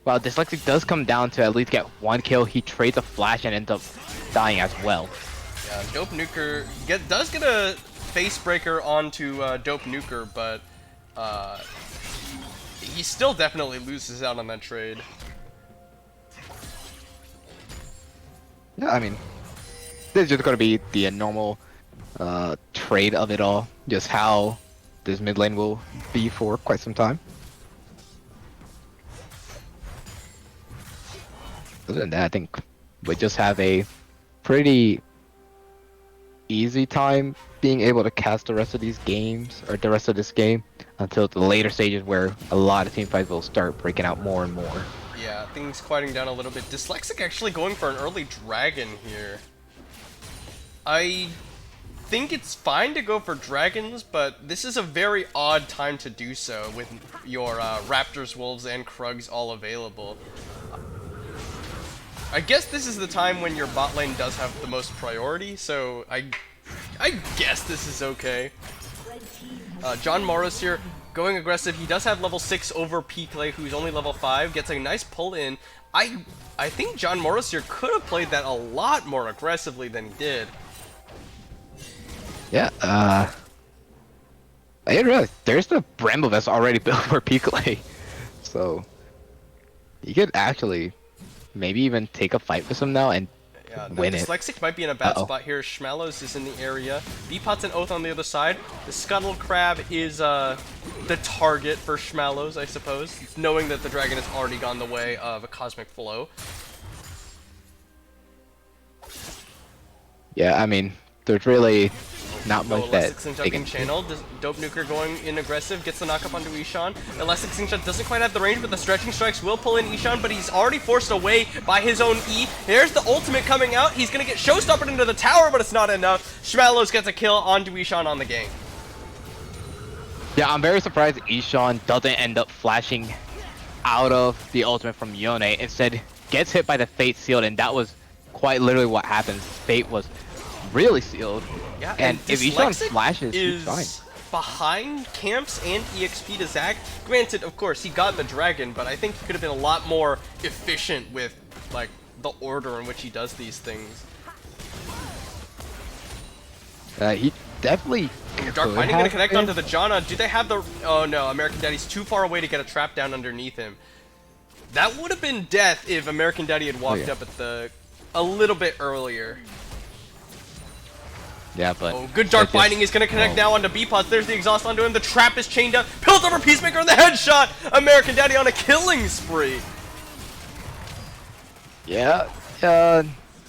While Dyslexic does come down to at least get one kill, he trades a flash and ends up dying as well. Yeah, Dope Nuker does get a face breaker onto Dope Nuker, but he still definitely loses out on that trade. Yeah, I mean, this is just going to be the normal trade of it all. Just how this mid lane will be for quite some time. Other than that, I think we just have a pretty easy time being able to cast the rest of these games, or the rest of this game, until the later stages where a lot of team fights will start breaking out more and more. Yeah, things quieting down a little bit. Dyslexic actually going for an early dragon here. I think it's fine to go for dragons, but this is a very odd time to do so with your Raptors, Wolves, and Krugs all available. I guess this is the time when your bot lane does have the most priority, so I guess this is okay. John Morris here going aggressive. He does have level 6 over P-Clay, who's only level 5. Gets a nice pull in. I think John Morris here could have played that a lot more aggressively than he did. Yeah, I didn't realize there's the Bramble Vest already built for P-Clay. So, you could actually maybe even take a fight with him now and win it. Dyslexic might be in a bad spot here. Schmallows is in the area. Beepot's and Oath on the other side. The Scuttle Crab is the target for Schmallows, I suppose, knowing that the dragon has already gone the way of a Cosmic Flow. Yeah, I mean, there's really not much that they can channel. Dope Nuker going in aggressive, gets the knockup onto Ishan. Elastic Slingshot doesn't quite have the range, but the stretching strikes will pull in Ishan, but he's already forced away by his own E. There's the ultimate coming out. He's gonna get showstoppered into the tower, but it's not enough. Schmallows gets a kill onto Ishan on the gank. Yeah, I'm very surprised Ishan doesn't end up flashing out of the ultimate from Yone. Instead, gets hit by the Fate Sealed, and that was quite literally what happens. Fate was really sealed. Yeah, and if Ishan flashes, he's fine. Behind camps and EXP to Zac. Granted, of course, he got the dragon, but I think he could have been a lot more efficient with like the order in which he does these things. He definitely Dark Binding gonna connect onto the Janna. Do they have the... Oh no, American Daddy's too far away to get a trap down underneath him. That would have been death if American Daddy had walked up at a little bit earlier. Yeah, but... Oh, good Dark Binding is going to connect now onto B-Pots. There's the exhaust onto him. The trap is chained up. Pills over Peacemaker and the headshot! American Daddy on a killing spree. Yeah,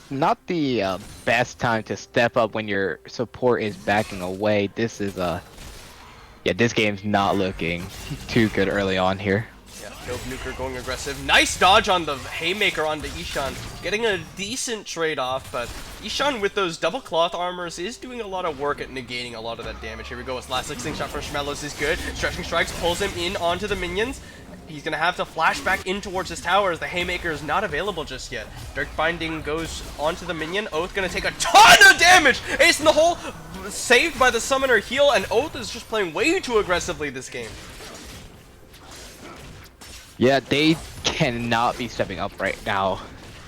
not the best time to step up when your support is backing away. This is, yeah, this game's not looking too good early on here. Yeah, Dope Nuker going aggressive. Nice dodge on the Haymaker onto Ishan. Getting a decent trade-off, but Ishan with those double cloth armors is doing a lot of work at negating a lot of that damage. Here we go. His last slingshot from Schmallows is good. Stretching Strikes pulls him in onto the minions. He's going to have to flash back in towards his tower as the Haymaker is not available just yet. Dark Binding goes onto the minion. Oath going to take a ton of damage! Ace in the hole, saved by the Summoner heal, and Oath is just playing way too aggressively this game. Yeah, they cannot be stepping up right now.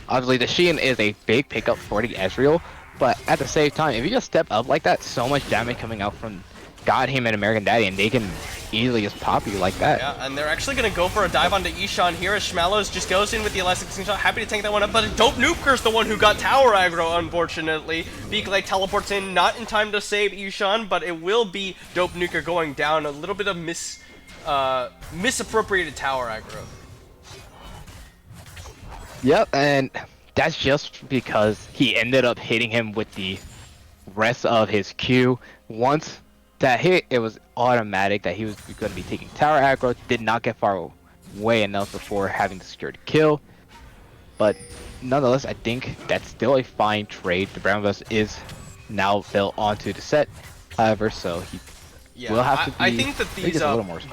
Obviously, the Shein is a big pickup for the Ezreal, but at the same time, if you just step up like that, so much damage coming out from God, him, and American Daddy, and they can easily just pop you like that. Yeah, and they're actually going to go for a dive onto Ishan here as Schmallows just goes in with the Elastic Slingshot. Happy to tank that one up, but Dope Nuker's the one who got tower aggro, unfortunately. Beakley teleports in, not in time to save Ishan, but it will be Dope Nuker going down. A little bit of misappropriated tower aggro. Yep, and that's just because he ended up hitting him with the rest of his Q. Once that hit, it was automatic that he was going to be taking tower aggro. Did not get far away enough before having to secure the kill. But nonetheless, I think that's still a fine trade. The Brown Vest is now built onto the set, however, so he will have to be... I think that these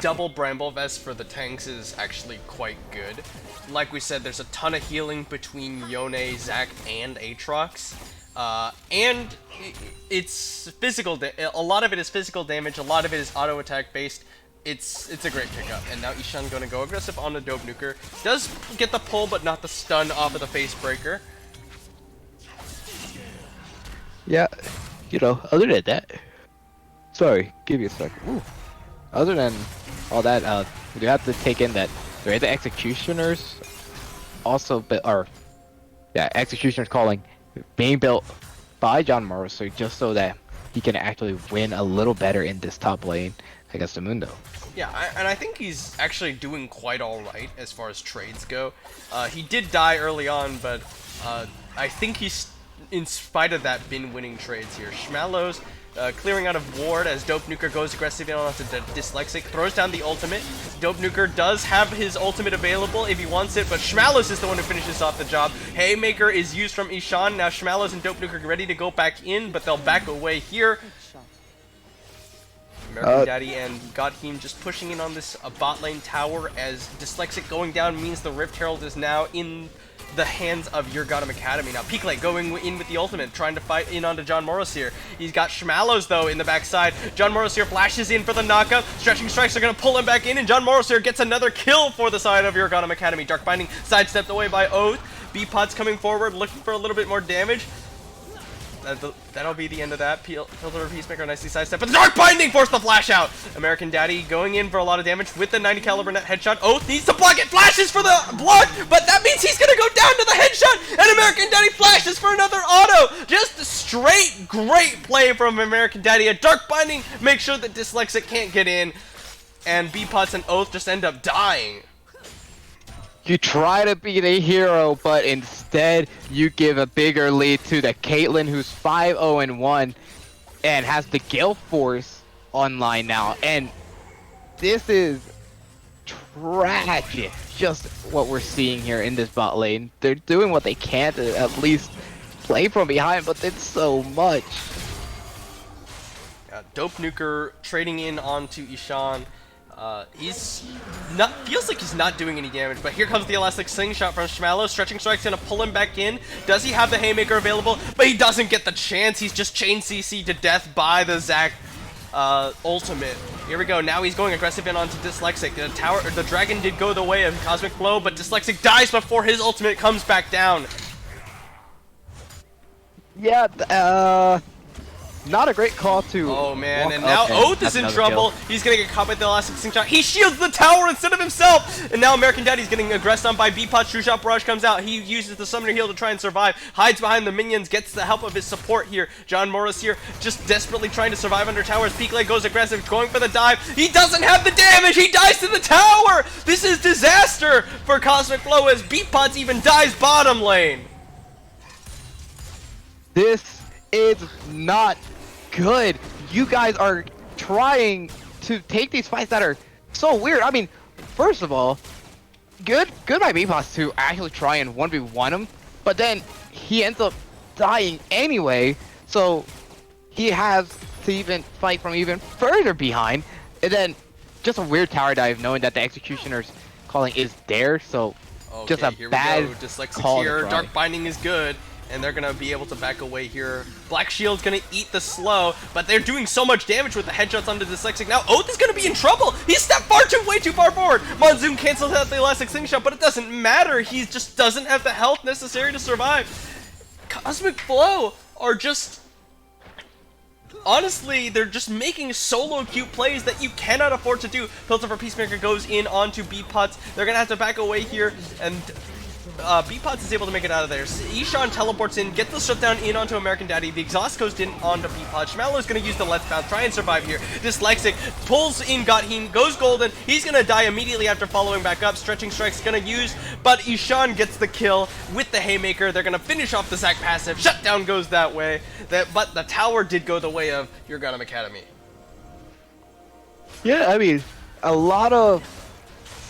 double Bramble Vests for the tanks is actually quite good. Like we said, there's a ton of healing between Yone, Zac, and Aatrox. And it's physical. A lot of it is physical damage. A lot of it is auto attack based. it's a great pickup. And now Ishan going to go aggressive on the Dope Nuker. Does get the pull, but not the stun off of the face breaker. Yeah, other than that, sorry, give you a second. Ooh. Other than all that, you have to take in that there are the executioners also, executioners calling being built by John Morrissey just so that he can actually win a little better in this top lane against the Mundo. Yeah, and I think he's actually doing quite alright as far as trades go. He did die early on, but I think he's, in spite of that, been winning trades here. Schmallows clearing out of ward as Dope Nuker goes aggressive in onto Dyslexic, throws down the ultimate. Dope Nuker does have his ultimate available if he wants it, but Schmallows is the one who finishes off the job. Haymaker is used from Ishan. Now Schmallows and Dope Nuker ready to go back in, but they'll back away here. American Daddy and Godheem just pushing in on this bot lane tower as Dyslexic going down means the Rift Herald is now in the hands of Urgottem Academy. Now Peaklate going in with the ultimate, trying to fight in onto John Morris here. He's got Schmallows though in the backside. John Morris here flashes in for the knockup. Stretching strikes are going to pull him back in, and John Morris here gets another kill for the side of Urgottem Academy. Dark Binding sidestepped away by Oath. B-Pot's coming forward, looking for a little bit more damage. That'll be the end of that. Pillar Peacemaker nicely sidestep, but the Dark Binding forced the flash out. American Daddy going in for a lot of damage with the 90 caliber net headshot. Oath needs to block it, flashes for the block, but that means he's gonna go down to the headshot, and American Daddy flashes for another auto. Just straight great play from American Daddy. A Dark Binding makes sure that Dyslexic can't get in, and B-Pots and Oath just end up dying. You try to be the hero, but instead you give a bigger lead to the Caitlyn, who's 5-0-1 and has the Gale Force online now. And this is tragic, just what we're seeing here in this bot lane. They're doing what they can to at least play from behind, but it's so much. Dope Nuker trading in onto Ishan. Feels like he's not doing any damage, but here comes the elastic slingshot from Schmallow. Stretching Strike's gonna pull him back in. Does he have the Haymaker available? But he doesn't get the chance. He's just chain CC to death by the Zac ultimate. Here we go. Now he's going aggressive in onto Dyslexic. The dragon did go the way of Cosmic Flow, but Dyslexic dies before his ultimate comes back down. Yeah, not a great call to. Oh man, and now Oath is in trouble. He's gonna get caught by the elastic slingshot. He shields the tower instead of himself, and now American Daddy's getting aggressed on by B-Pot. True Shot Barrage comes out. He uses the Summoner Heal to try and survive. Hides behind the minions, gets the help of his support here. John Morris here, just desperately trying to survive under towers. Peaklate goes aggressive, going for the dive. He doesn't have the damage. He dies to the tower. This is disaster for Cosmic Flow as B-Pot even dies bottom lane. This is not good. You guys are trying to take these fights that are so weird. I mean, first of all, good by B-Pots to actually try and 1v1 him, but then he ends up dying anyway, so he has to even fight from even further behind, and then just a weird tower dive knowing that the Executioner's calling is there, so okay, just a here bad we go. Dyslexic call here. to try. Dark Binding is good, and they're gonna be able to back away here. Black Shield's gonna eat the slow, but they're doing so much damage with the headshots onto Dyslexic. Now Oath is gonna be in trouble. He stepped way too far forward. Monzoom cancels out the elastic slingshot, but it doesn't matter. He just doesn't have the health necessary to survive. Cosmic Flow are just, honestly, they're just making solo cute plays that you cannot afford to do. Filter for Peacemaker goes in onto B-Pots. They're gonna have to back away here, and B-Pots is able to make it out of there. Ishan teleports in, gets the shutdown in onto American Daddy. The exhaust goes in onto B-Pots. Schmallow is going to use the Let's Bounce, try and survive here. Dyslexic pulls in Godheem, goes golden. He's going to die immediately after following back up. Stretching Strike's going to use, but Ishan gets the kill with the Haymaker. They're going to finish off the Zac passive. Shutdown goes that way. But the tower did go the way of Urgottem Academy. Yeah, I mean, a lot of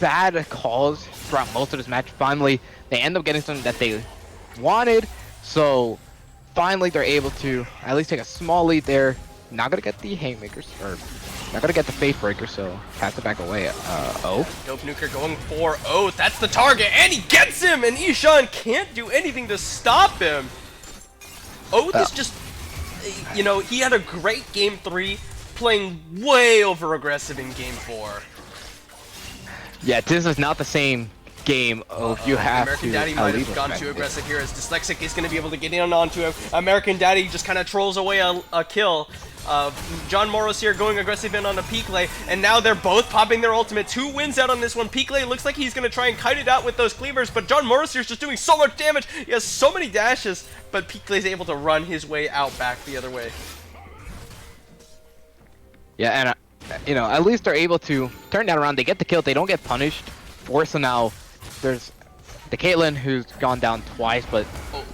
bad calls throughout most of this match. Finally, they end up getting something that they wanted, so finally they're able to at least take a small lead there. Not gonna get the Haymakers, or not gonna get the Faith Breaker, so has to back away. Oath. Dope Nuker going for Oath. That's the target, and he gets him, and Ishan can't do anything to stop him. Oath is just, you know, he had a great game 3. playing way over aggressive in game 4. Yeah, this is not the same game of you have American to Daddy might lead have gone with too that. aggressive here, as Dyslexic is going to be able to get in onto him. American Daddy just kind of trolls away a kill. John Morris here going aggressive in on a Pikley, and now they're both popping their ultimates. Who wins out on this one? Pikley looks like he's going to try and kite it out with those cleavers, but John Morris here is just doing so much damage. He has so many dashes, but Pikley's able to run his way out back the other way. Yeah, and you know, at least they're able to turn that around. They get the kill. They don't get punished. So now there's the Caitlyn who's gone down twice, but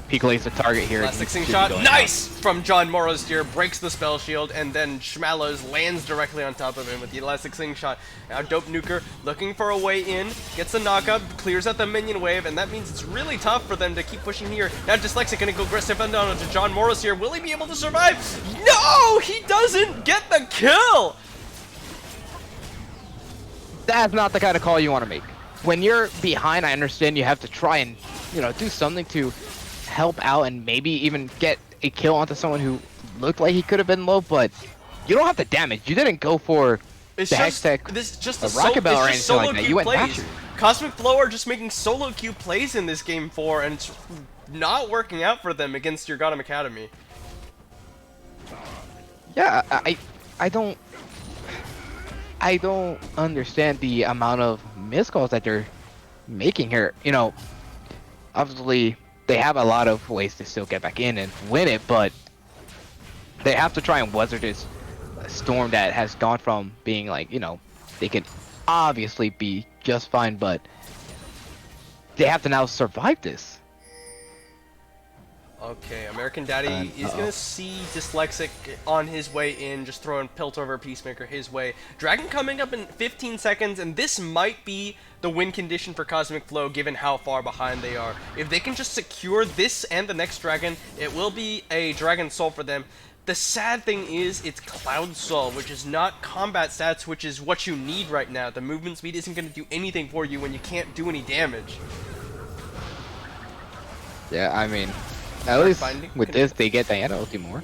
Pikley's the target here. Last 16 shot, nice from John Morris here, breaks the spell shield, and then Schmallows lands directly on top of him with the elastic slingshot. Now Dope Nuker looking for a way in, gets a knockup, clears out the minion wave, and that means it's really tough for them to keep pushing here. Now Dyslexic gonna go aggressive and down to John Morris here. Will he be able to survive? No, he doesn't get the kill. That's not the kind of call you want to make. When you're behind, I understand you have to try and, you know, do something to help out and maybe even get a kill onto someone who looked like he could have been low, but you don't have to damage. You didn't go for It's the just Hextech, this just a a Rocket Bell or it's just anything solo like that. queue You went plays. faster. Cosmic Flow are just making solo queue plays in this game 4, and it's not working out for them against Urgottem Academy. Yeah, I don't understand the amount of missed calls that they're making here. You know, obviously they have a lot of ways to still get back in and win it, but they have to try and weather this storm that has gone from being like, you know, they could obviously be just fine, but they have to now survive this. Okay, American Daddy is gonna see Dyslexic on his way in, just throwing Piltover Peacemaker his way. Dragon coming up in 15 seconds, and this might be the win condition for Cosmic Flow given how far behind they are. If they can just secure this and the next Dragon, it will be a Dragon Soul for them. The sad thing is, it's Cloud Soul, which is not combat stats, which is what you need right now. The movement speed isn't going to do anything for you when you can't do any damage. Yeah, I mean, at least Binding. with this, they get Diana ulti more.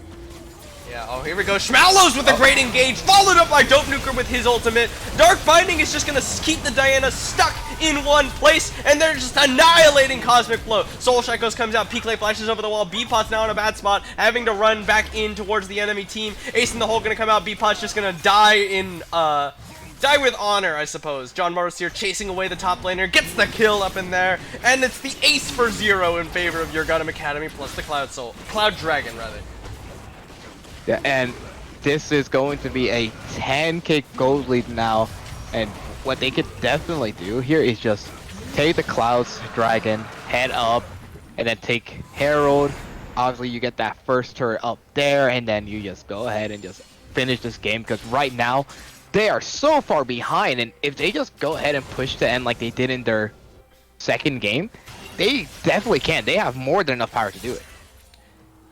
Yeah, oh, here we go. Schmallows with a great engage, followed up by Dope Nuker with his ultimate. Dark Binding is just going to keep the Diana stuck in one place, and they're just annihilating Cosmic Flow. Soul Shackles comes out, Pikley flashes over the wall, B-Pot's now in a bad spot, having to run back in towards the enemy team. Ace in the hole going to come out, B-Pot's just going to die in, die with honor, I suppose. John Morris here chasing away the top laner, gets the kill up in there, and it's the ace for 0 in favor of Urgottem Academy, plus the Cloud Dragon, rather. Yeah, and this is going to be a 10k gold lead now, and what they could definitely do here is just take the Clouds Dragon, head up, and then take Herald. Obviously, you get that first turret up there, and then you just go ahead and just finish this game, because right now, they are so far behind, and if they just go ahead and push to end like they did in their second game, they definitely can. They have more than enough power to do it.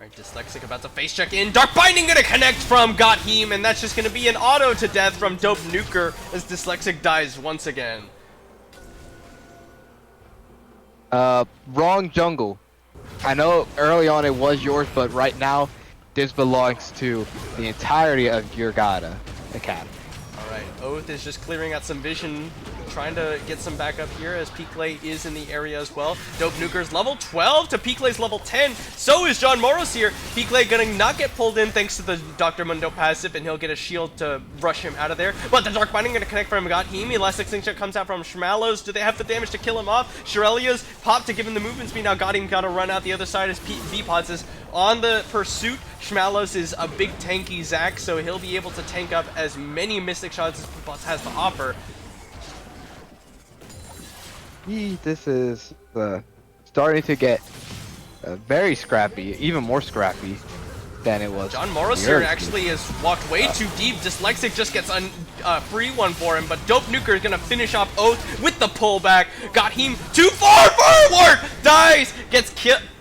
Alright, Dyslexic about to face check in. Dark Binding gonna connect from Urgottem, and that's just gonna be an auto to death from Dope Nuker as Dyslexic dies once again. Wrong jungle. I know early on it was yours, but right now, this belongs to the entirety of Urgottem Academy. Alright, Oath is just clearing out some vision, trying to get some backup here as Pikley is in the area as well. Dope Nuker's level 12 to Pikley's level 10. So is John Morris here. Pikley gonna not get pulled in thanks to the Dr. Mundo passive, and he'll get a shield to rush him out of there. But the Dark Binding gonna connect from Urgottem. Elastic Slingshot comes out from Schmallows. Do they have the damage to kill him off? Shirelia's popped to give him the movement speed. Now Urgottem gotta run out the other side as V-Pods is on the pursuit. Schmallows is a big tanky Zac, so he'll be able to tank up as many Mystic shots as V-Pods has to offer. This is starting to get very scrappy, even more scrappy than it was. John Morris here actually has walked way too deep. Dyslexic just gets a free one for him, but Dope Nuker is going to finish off Oath with the pullback. Got him too far forward! Dies! Gets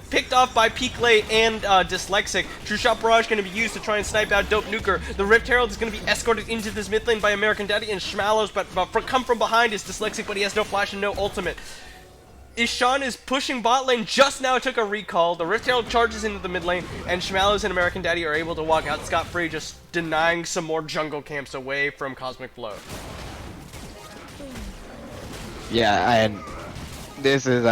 picked off by Pikley and Dyslexic. True Shot Barrage going to be used to try and snipe out Dope Nuker. The Rift Herald is going to be escorted into this mid lane by American Daddy and Schmallows, but come from behind is Dyslexic, but he has no flash and no ultimate. Ishan is pushing bot lane, just now took a recall. The Rift Herald charges into the mid lane, and Schmallows and American Daddy are able to walk out scot-free, just denying some more jungle camps away from Cosmic Flow. Yeah, and this is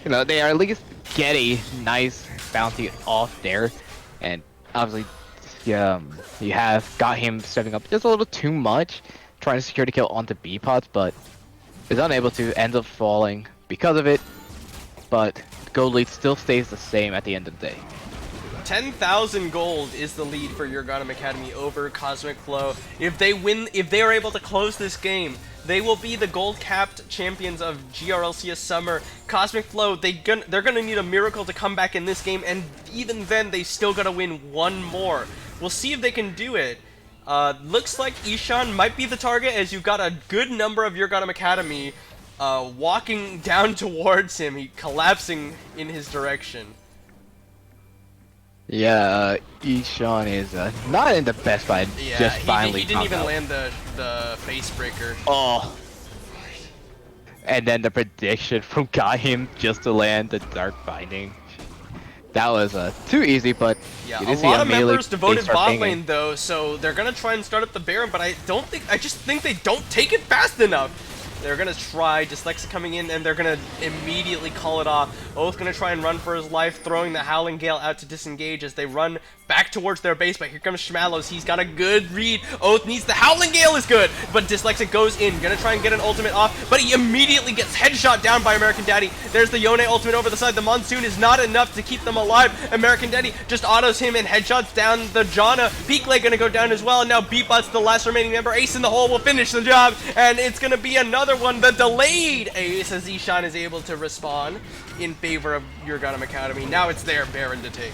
you know, they are at least getting nice bounty off there, and obviously, you have got him stepping up just a little too much, trying to secure the kill onto B-Pots, but is unable to, ends up falling because of it, but gold lead still stays the same at the end of the day. 10,000 gold is the lead for Urgottem Academy over Cosmic Flow. If they win, if they are able to close this game, they will be the gold-capped champions of GRLCS Summer. Cosmic Flow, they're gonna need a miracle to come back in this game, and even then, they still gotta win one more. We'll see if they can do it. Looks like Ishan might be the target, as you've got a good number of Urgottem Academy walking down towards him, he collapsing in his direction. Yeah, Ishan is not in the best fight. Yeah, just finally he didn't even out. land the face breaker. Oh. And then the prediction from got him just to land the Dark Binding. That was too easy, but yeah, you a did see lot of immediately members devoted they start bot pinging. lane though, so they're gonna try and start up the Baron, but I just think they don't take it fast enough. They're gonna try, Dyslexic coming in, and they're gonna immediately call it off. Oath gonna try and run for his life, throwing the Howling Gale out to disengage as they run back towards their base, but here comes Schmallows. He's got a good read. Oath needs the Howling Gale is good, but Dyslexic goes in, gonna try and get an ultimate off, but he immediately gets headshot down by American Daddy. There's the Yone ultimate over the side. The Monsoon is not enough to keep them alive. American Daddy just autos him and headshots down the Janna. Peakley gonna go down as well, and now Beatbot's the last remaining member. Ace in the hole will finish the job, and it's gonna be another one. The delayed Ace as Ishan is able to respawn in favor of Urgottem Academy. Now it's their Baron to take.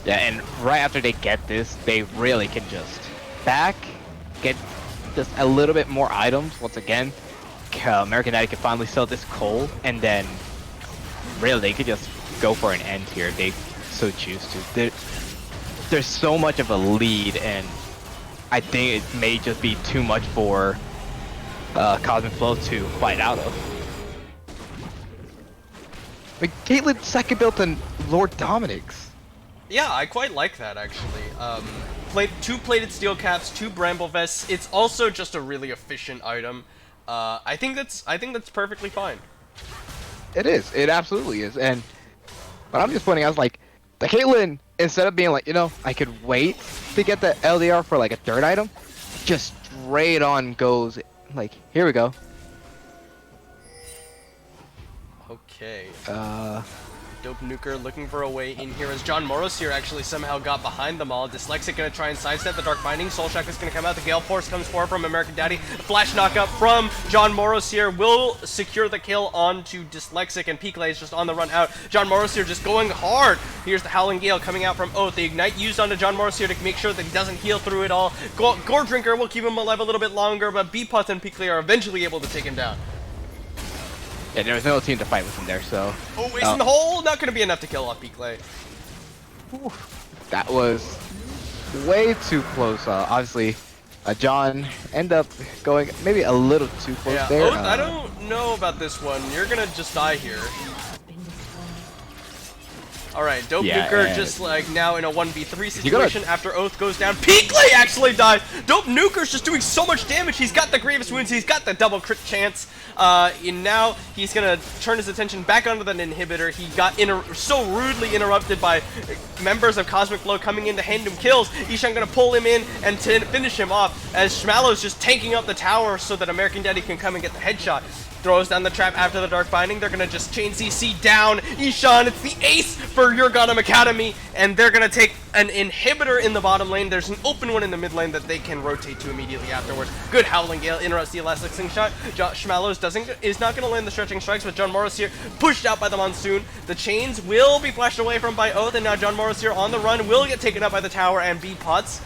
Yeah, and right after they get this, they really can just get just a little bit more items. Once again, American Daddy can finally sell this coal, and then really they could just go for an end here if they so choose to. There's so much of a lead, and I think it may just be too much for Cosmic Flow to fight out of. But Caitlyn's second built on Lord Dominic's. Yeah, I quite like that actually. Two plated steel caps, 2 bramble vests. It's also just a really efficient item. I think that's perfectly fine. It is. It absolutely is. And but I'm just pointing out, like, the Caitlyn, instead of being like, you know, I could wait to get the LDR for like a third item, just straight on goes like, here we go. Okay. Dope Nuker looking for a way in here as John Morris here actually somehow got behind them all. Dyslexic gonna try and sidestep the Dark Binding. Soulshack is gonna come out. The Gale Force comes forward from American Daddy. The flash knockup from John Morris here will secure the kill onto Dyslexic, and Peakley is just on the run out. John Morris here just going hard. Here's the Howling Gale coming out from Oath. The Ignite used onto John Morris here to make sure that he doesn't heal through it all. Gore Drinker will keep him alive a little bit longer, but Beatbot and Peakley are eventually able to take him down. Yeah, there was no team to fight with him there, so. Oh, Ace in the hole! Not gonna be enough to kill off Peakley. That was way too close. Obviously, John ended up going maybe a little too close there. Oath, I don't know about this one. You're gonna just die here. Alright, Dope Nuker just like now in a 1v3 situation after Oath goes down. Peakley actually dies! Dope Nuker's just doing so much damage. He's got the Grievous Wounds, he's got the double crit chance. And now he's gonna turn his attention back onto that inhibitor. He got so rudely interrupted by members of Cosmic Flow coming in to hand him kills. Ishan gonna pull him in and to finish him off as Schmallow's just tanking up the tower so that American Daddy can come and get the headshot. Throws down the trap after the Dark Binding. They're gonna just chain CC down Ishan. It's the ace for Urgottem Academy, and they're gonna take an inhibitor in the bottom lane. There's an open one in the mid lane that they can rotate to immediately afterwards. Good Howling Gale interrupts the Elastic Slingshot. Schmallows is not gonna land the stretching strikes, but John Morris here pushed out by the Monsoon. The chains will be flashed away from by Oath, and now John Morris here on the run will get taken up by the tower and B-Pots.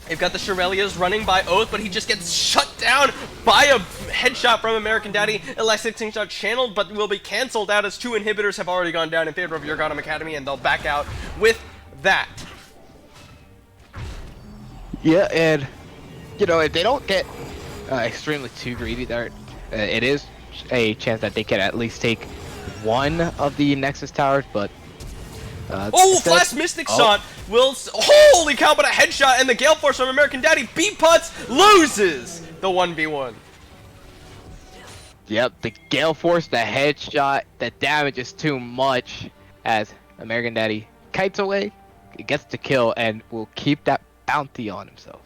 They've got the Shirelias running by Oath, but he just gets shut down by a headshot from American Daddy. Elastic Slingshot channeled, but will be cancelled out as 2 inhibitors have already gone down in favor of Urgottem Academy, and they'll back out with that. Yeah, and, you know, if they don't get extremely too greedy there, it is a chance that they could at least take one of the Nexus towers, but Oh, instead, Flash Mystic Shot will... Holy cow, but a headshot, and the Gale Force from American Daddy, B-Putz, loses the 1v1. yep, the Gale Force, the headshot, the damage is too much as American Daddy kites away, gets the kill, and will keep that bounty on himself.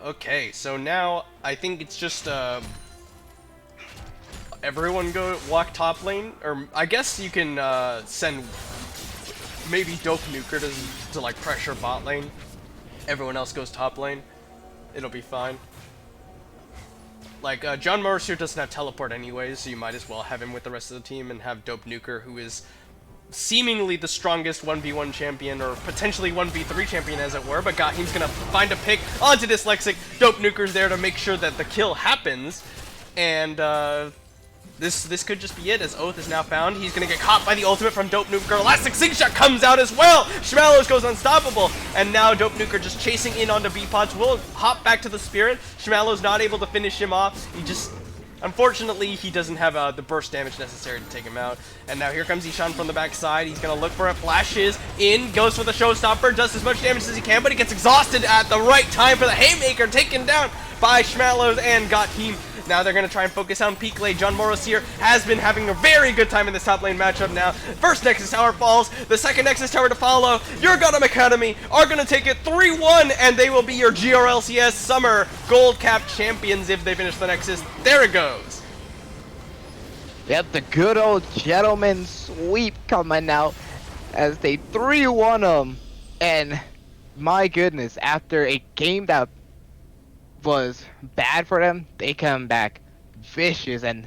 Okay, so now I think it's just everyone go walk top lane, or I guess you can send maybe Dope Nuker to like pressure bot lane. Everyone else goes top lane. It'll be fine. Like John Morris here doesn't have teleport anyways, so you might as well have him with the rest of the team and have Dope Nuker, who is seemingly the strongest 1v1 champion, or potentially 1v3 champion as it were, but Gahim's gonna find a pick onto Dyslexic. Dope Nuker's there to make sure that the kill happens, and this could just be it, as Oath is now found. He's gonna get caught by the ultimate from Dope Nuker. Elastic Slingshot comes out as well! Schmallows goes unstoppable, and now Dope Nuker just chasing in onto B-Pots will hop back to the Spirit. Schmallows not able to finish him off. He just... Unfortunately, he doesn't have the burst damage necessary to take him out. And now here comes Ishan from the backside. He's going to look for it, flashes in, goes for the showstopper, does as much damage as he can, but he gets exhausted at the right time for the Haymaker, taken down by Schmallows and Gahim. Now they're going to try and focus on peak lane. John Morris here has been having a very good time in this top lane matchup now. First Nexus Tower falls, the second Nexus Tower to follow. Urgottem Academy are going to take it 3-1, and they will be your GRLCS Summer Gold Cap champions if they finish the Nexus. There it goes. Yep, the good old gentleman sweep coming out as they 3-1 them. And my goodness, after a game that was bad for them, they come back vicious, and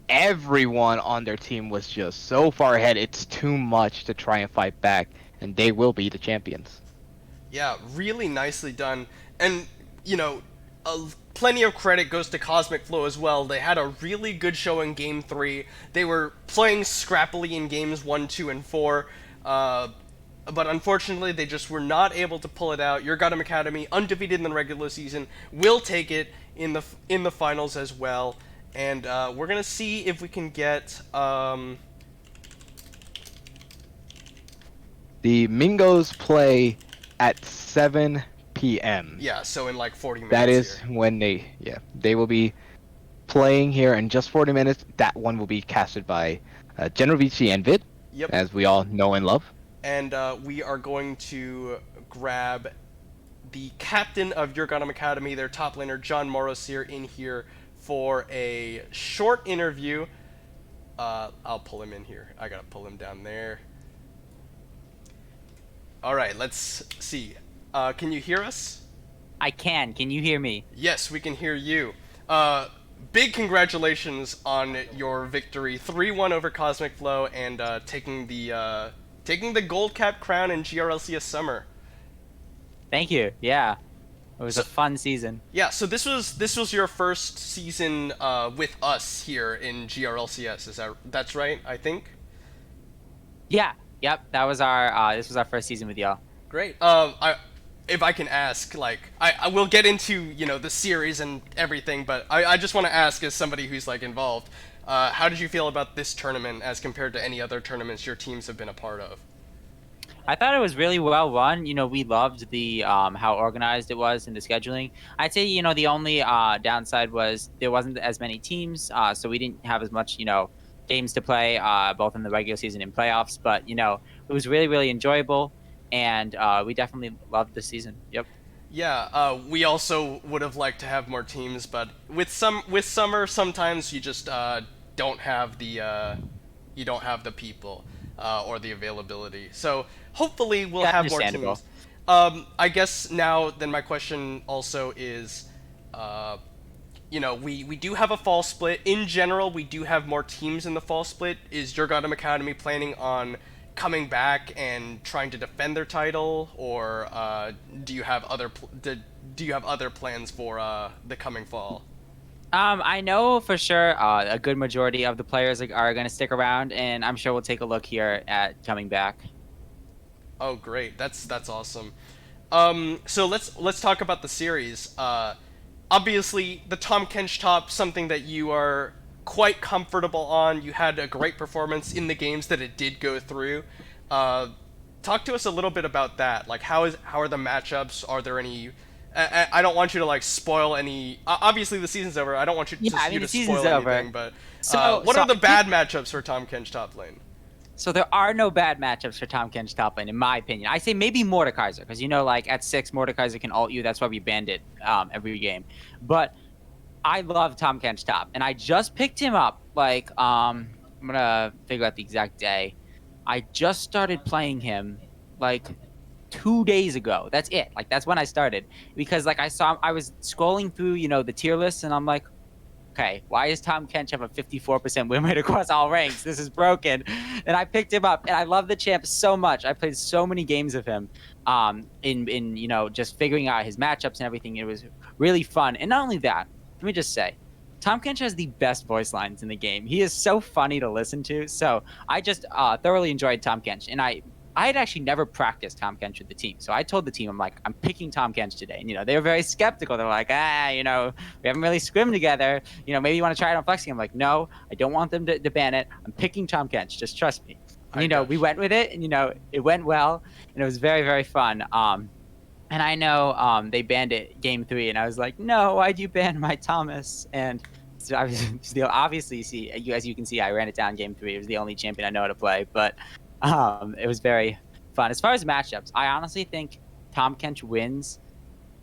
everyone on their team was just so far ahead. It's too much to try and fight back, and they will be the champions. Yeah, really nicely done. And, you know, plenty of credit goes to Cosmic Flow as well. They had a really good show in Game 3. They were playing scrappily in Games 1, 2, and 4. But unfortunately, they just were not able to pull it out. Urgottem Academy, undefeated in the regular season, will take it in the finals as well. And we're gonna see if we can get the Mingos play at 7 p.m. Yeah, so in like 40 minutes. That is here. when they will be playing here in just 40 minutes. That one will be casted by Genovici and Vid, Yep. as we all know and love. And we are going to grab the captain of Urgottem Academy, their top laner, John Morris, in here for a short interview. I'll pull him in here. I gotta pull him down there. Alright, let's see. Can you hear us? I can. Can you hear me? Yes, we can hear you. Big congratulations on your victory. 3-1 over Cosmic Flow, and taking the gold cap crown in GRLCS Summer. Thank you. Yeah, it was a fun season. Yeah, so this was your first season with us here in GRLCS. That's right? I think. Yeah. Yep. That was our. This was our first season with y'all. Great. If I can ask, like, I will get into the series and everything, but I just want to ask, as somebody who's like involved, how did you feel about this tournament as compared to any other tournaments your teams have been a part of? I thought it was really well run. We loved the how organized it was in the scheduling. I'd say the only downside was there wasn't as many teams, so we didn't have as much games to play, both in the regular season and playoffs. But it was really, really enjoyable, and we definitely loved the season. Yep. Yeah, we also would have liked to have more teams, but with summer, sometimes you just don't have the people or the availability. So hopefully we'll have more teams. I guess now then my question also is, we do have a fall split. In general, we do have more teams in the fall split. Is Urgottem Academy planning on coming back and trying to defend their title, or do you have other plans for the coming fall? I know for sure a good majority of the players are going to stick around, and I'm sure we'll take a look here at coming back. Oh, great! That's awesome. So let's talk about the series. Obviously, the Tom Kench top, something that you are quite comfortable on. You had a great performance in the games that it did go through. Uh, Talk to us a little bit about that. Like, how are the matchups? Are there any? I don't want you to like spoil any. Obviously, the season's over. I don't want Yeah, I you mean to the season's spoil anything. over. But So what so are the I did bad matchups for Tom Kench top lane? So there are no bad matchups for Tom Kench top lane, in my opinion. I say maybe Mordekaiser, because like at 6, Mordekaiser can ult you. That's why we banned it every game. But I love Tom Kench top, and I just picked him up. I'm gonna figure out the exact day. I just started playing him like 2 days ago. That's it. Like that's when I started because I was scrolling through the tier list, and I'm like, okay, why does Tom Kench have a 54% win rate across all ranks? This is broken. And I picked him up, and I love the champ so much. I played so many games of him, in just figuring out his matchups and everything. It was really fun. And not only that, let me just say, Tom Kench has the best voice lines in the game. He is so funny to listen to. So I just thoroughly enjoyed Tom Kench, and I had actually never practiced Tom Kench with the team. So I told the team, I'm like, I'm picking Tom Kench today. And, they were very skeptical. They're like, we haven't really scrimmed together. Maybe you want to try it on Flexing. I'm like, no, I don't want them to ban it. I'm picking Tom Kench. Just trust me. And, I we gotcha. went with it, and, it went well, and it was very, very fun. And I know they banned it game 3, and I was like, no, why'd you ban my Thomas? And so I was still obviously as you can see, I ran it down game 3. It was the only champion I know how to play, but it was very fun. As far as matchups, I honestly think Tom Kench wins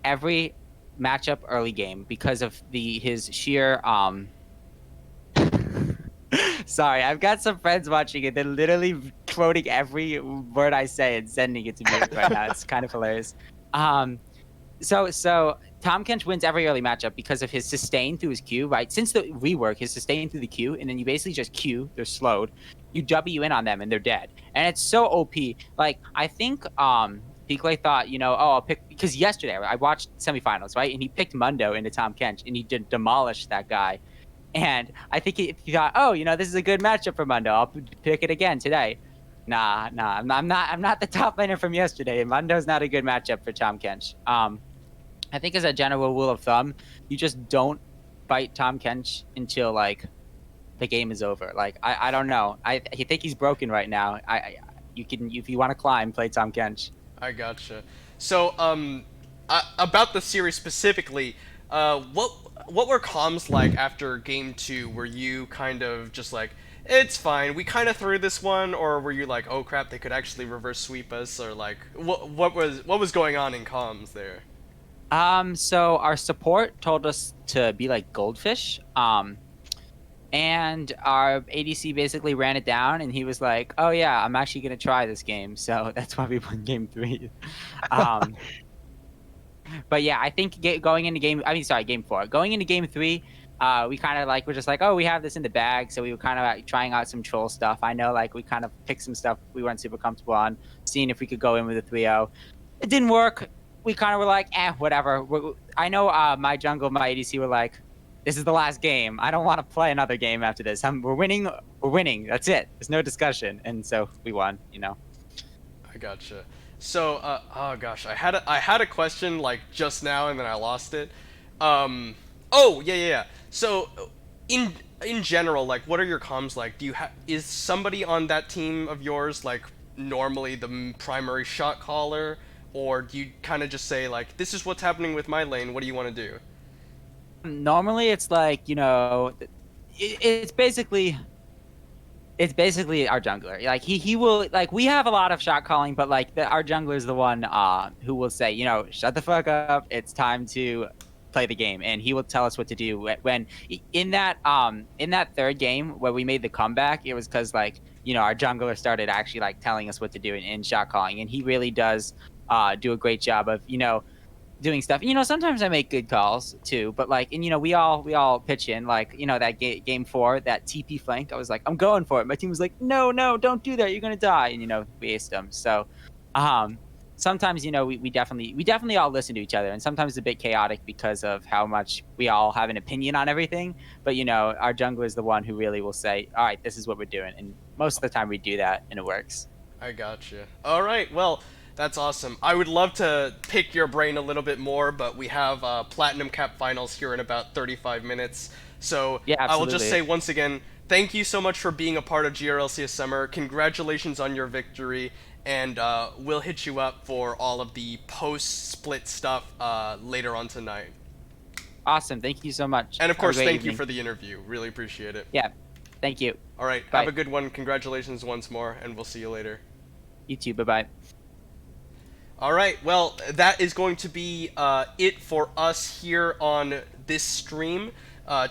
every matchup early game because of his sheer Sorry, I've got some friends watching it. They're literally quoting every word I say and sending it to me right now. It's kind of hilarious. Um, so Tom Kench wins every early matchup because of his sustain through his Q, right? Since the rework, his sustain through the Q, and then you basically just Q, they're slowed. You W in on them and they're dead. And it's so OP. Like, I think Declay thought, I'll pick, because yesterday I watched semifinals, right? And he picked Mundo into Tom Kench, and he did demolish that guy. And I think he thought, oh, this is a good matchup for Mundo. I'll pick it again today. Nah, I'm not the top laner from yesterday. Mundo's not a good matchup for Tom Kench. I think as a general rule of thumb, you just don't fight Tom Kench until like the game is over. Like I don't know. I think he's broken right now. You can, if you want to climb, play Tom Kench. I gotcha. So, about the series specifically, what were comms like after game 2? Were you kind of just like, it's fine, we kind of threw this one, or were you like, oh crap, they could actually reverse sweep us, or like, what was going on in comms there? So our support told us to be like goldfish. And our ADC basically ran it down, and he was like, "Oh yeah, I'm actually gonna try this game." So that's why we won game 3. Um, but yeah, I think going into game 4, going into game 3, we kind of like we're just like, "Oh, we have this in the bag," so we were kind of like, trying out some troll stuff. I know, like we kind of picked some stuff we weren't super comfortable on, seeing if we could go in with a 3-0. It didn't work. We kind of were like, whatever. I know my jungle, my ADC were like, this is the last game. I don't want to play another game after this. We're winning. We're winning. That's it. There's no discussion. And so we won. I gotcha. So, oh gosh, I had a question like just now and then I lost it. Oh yeah, yeah, yeah. So, in in general, like, what are your comms like? Is somebody on that team of yours like normally the primary shot caller, or do you kind of just say like, this is what's happening with my lane? What do you want to do? Normally, it's like it's basically our jungler. Like he will, like, we have a lot of shot calling, but like our jungler is the one who will say, shut the fuck up. It's time to play the game, and he will tell us what to do. When in that third game where we made the comeback, it was because like our jungler started actually like telling us what to do in shot calling, and he really does do a great job of doing stuff. Sometimes I make good calls too, but like, and we all pitch in, like, that game 4, that TP flank. I was like, I'm going for it. My team was like, no, don't do that. You're gonna die. And we aced them. So, sometimes we definitely all listen to each other, and sometimes it's a bit chaotic because of how much we all have an opinion on everything. But our jungler is the one who really will say, all right, this is what we're doing, and most of the time we do that, and it works. I gotcha. All right, well, that's awesome. I would love to pick your brain a little bit more, but we have Platinum Cap Finals here in about 35 minutes. So Yeah, I will just absolutely. say once again, thank you so much for being a part of GRLCS Summer. Congratulations on your victory, and we'll hit you up for all of the post-split stuff later on tonight. Awesome. Thank you so much. And of Have a course, great thank you evening. for the interview. Really appreciate it. Yeah. Thank you. All right, have Bye. a good one. Congratulations once more, and we'll see you later. You too. Bye bye. All right, well, that is going to be it for us here on this stream.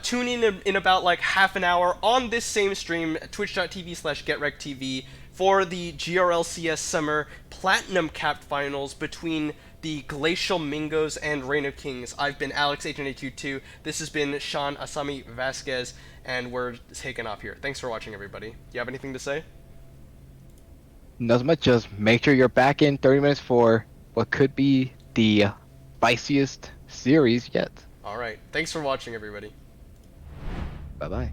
Tune in about like half an hour on this same stream, twitch.tv/GetRecTV, for the GRLCS Summer Platinum Capped Finals between the Glacial Mingos and Reign of Kings. I've been Alex H822. This has been Sean Asami Vasquez, and we're taking off here. Thanks for watching, everybody. Do you have anything to say? Nothing much. Just make sure you're back in 30 minutes for what could be the spiciest series yet. All right, thanks for watching, everybody. Bye bye.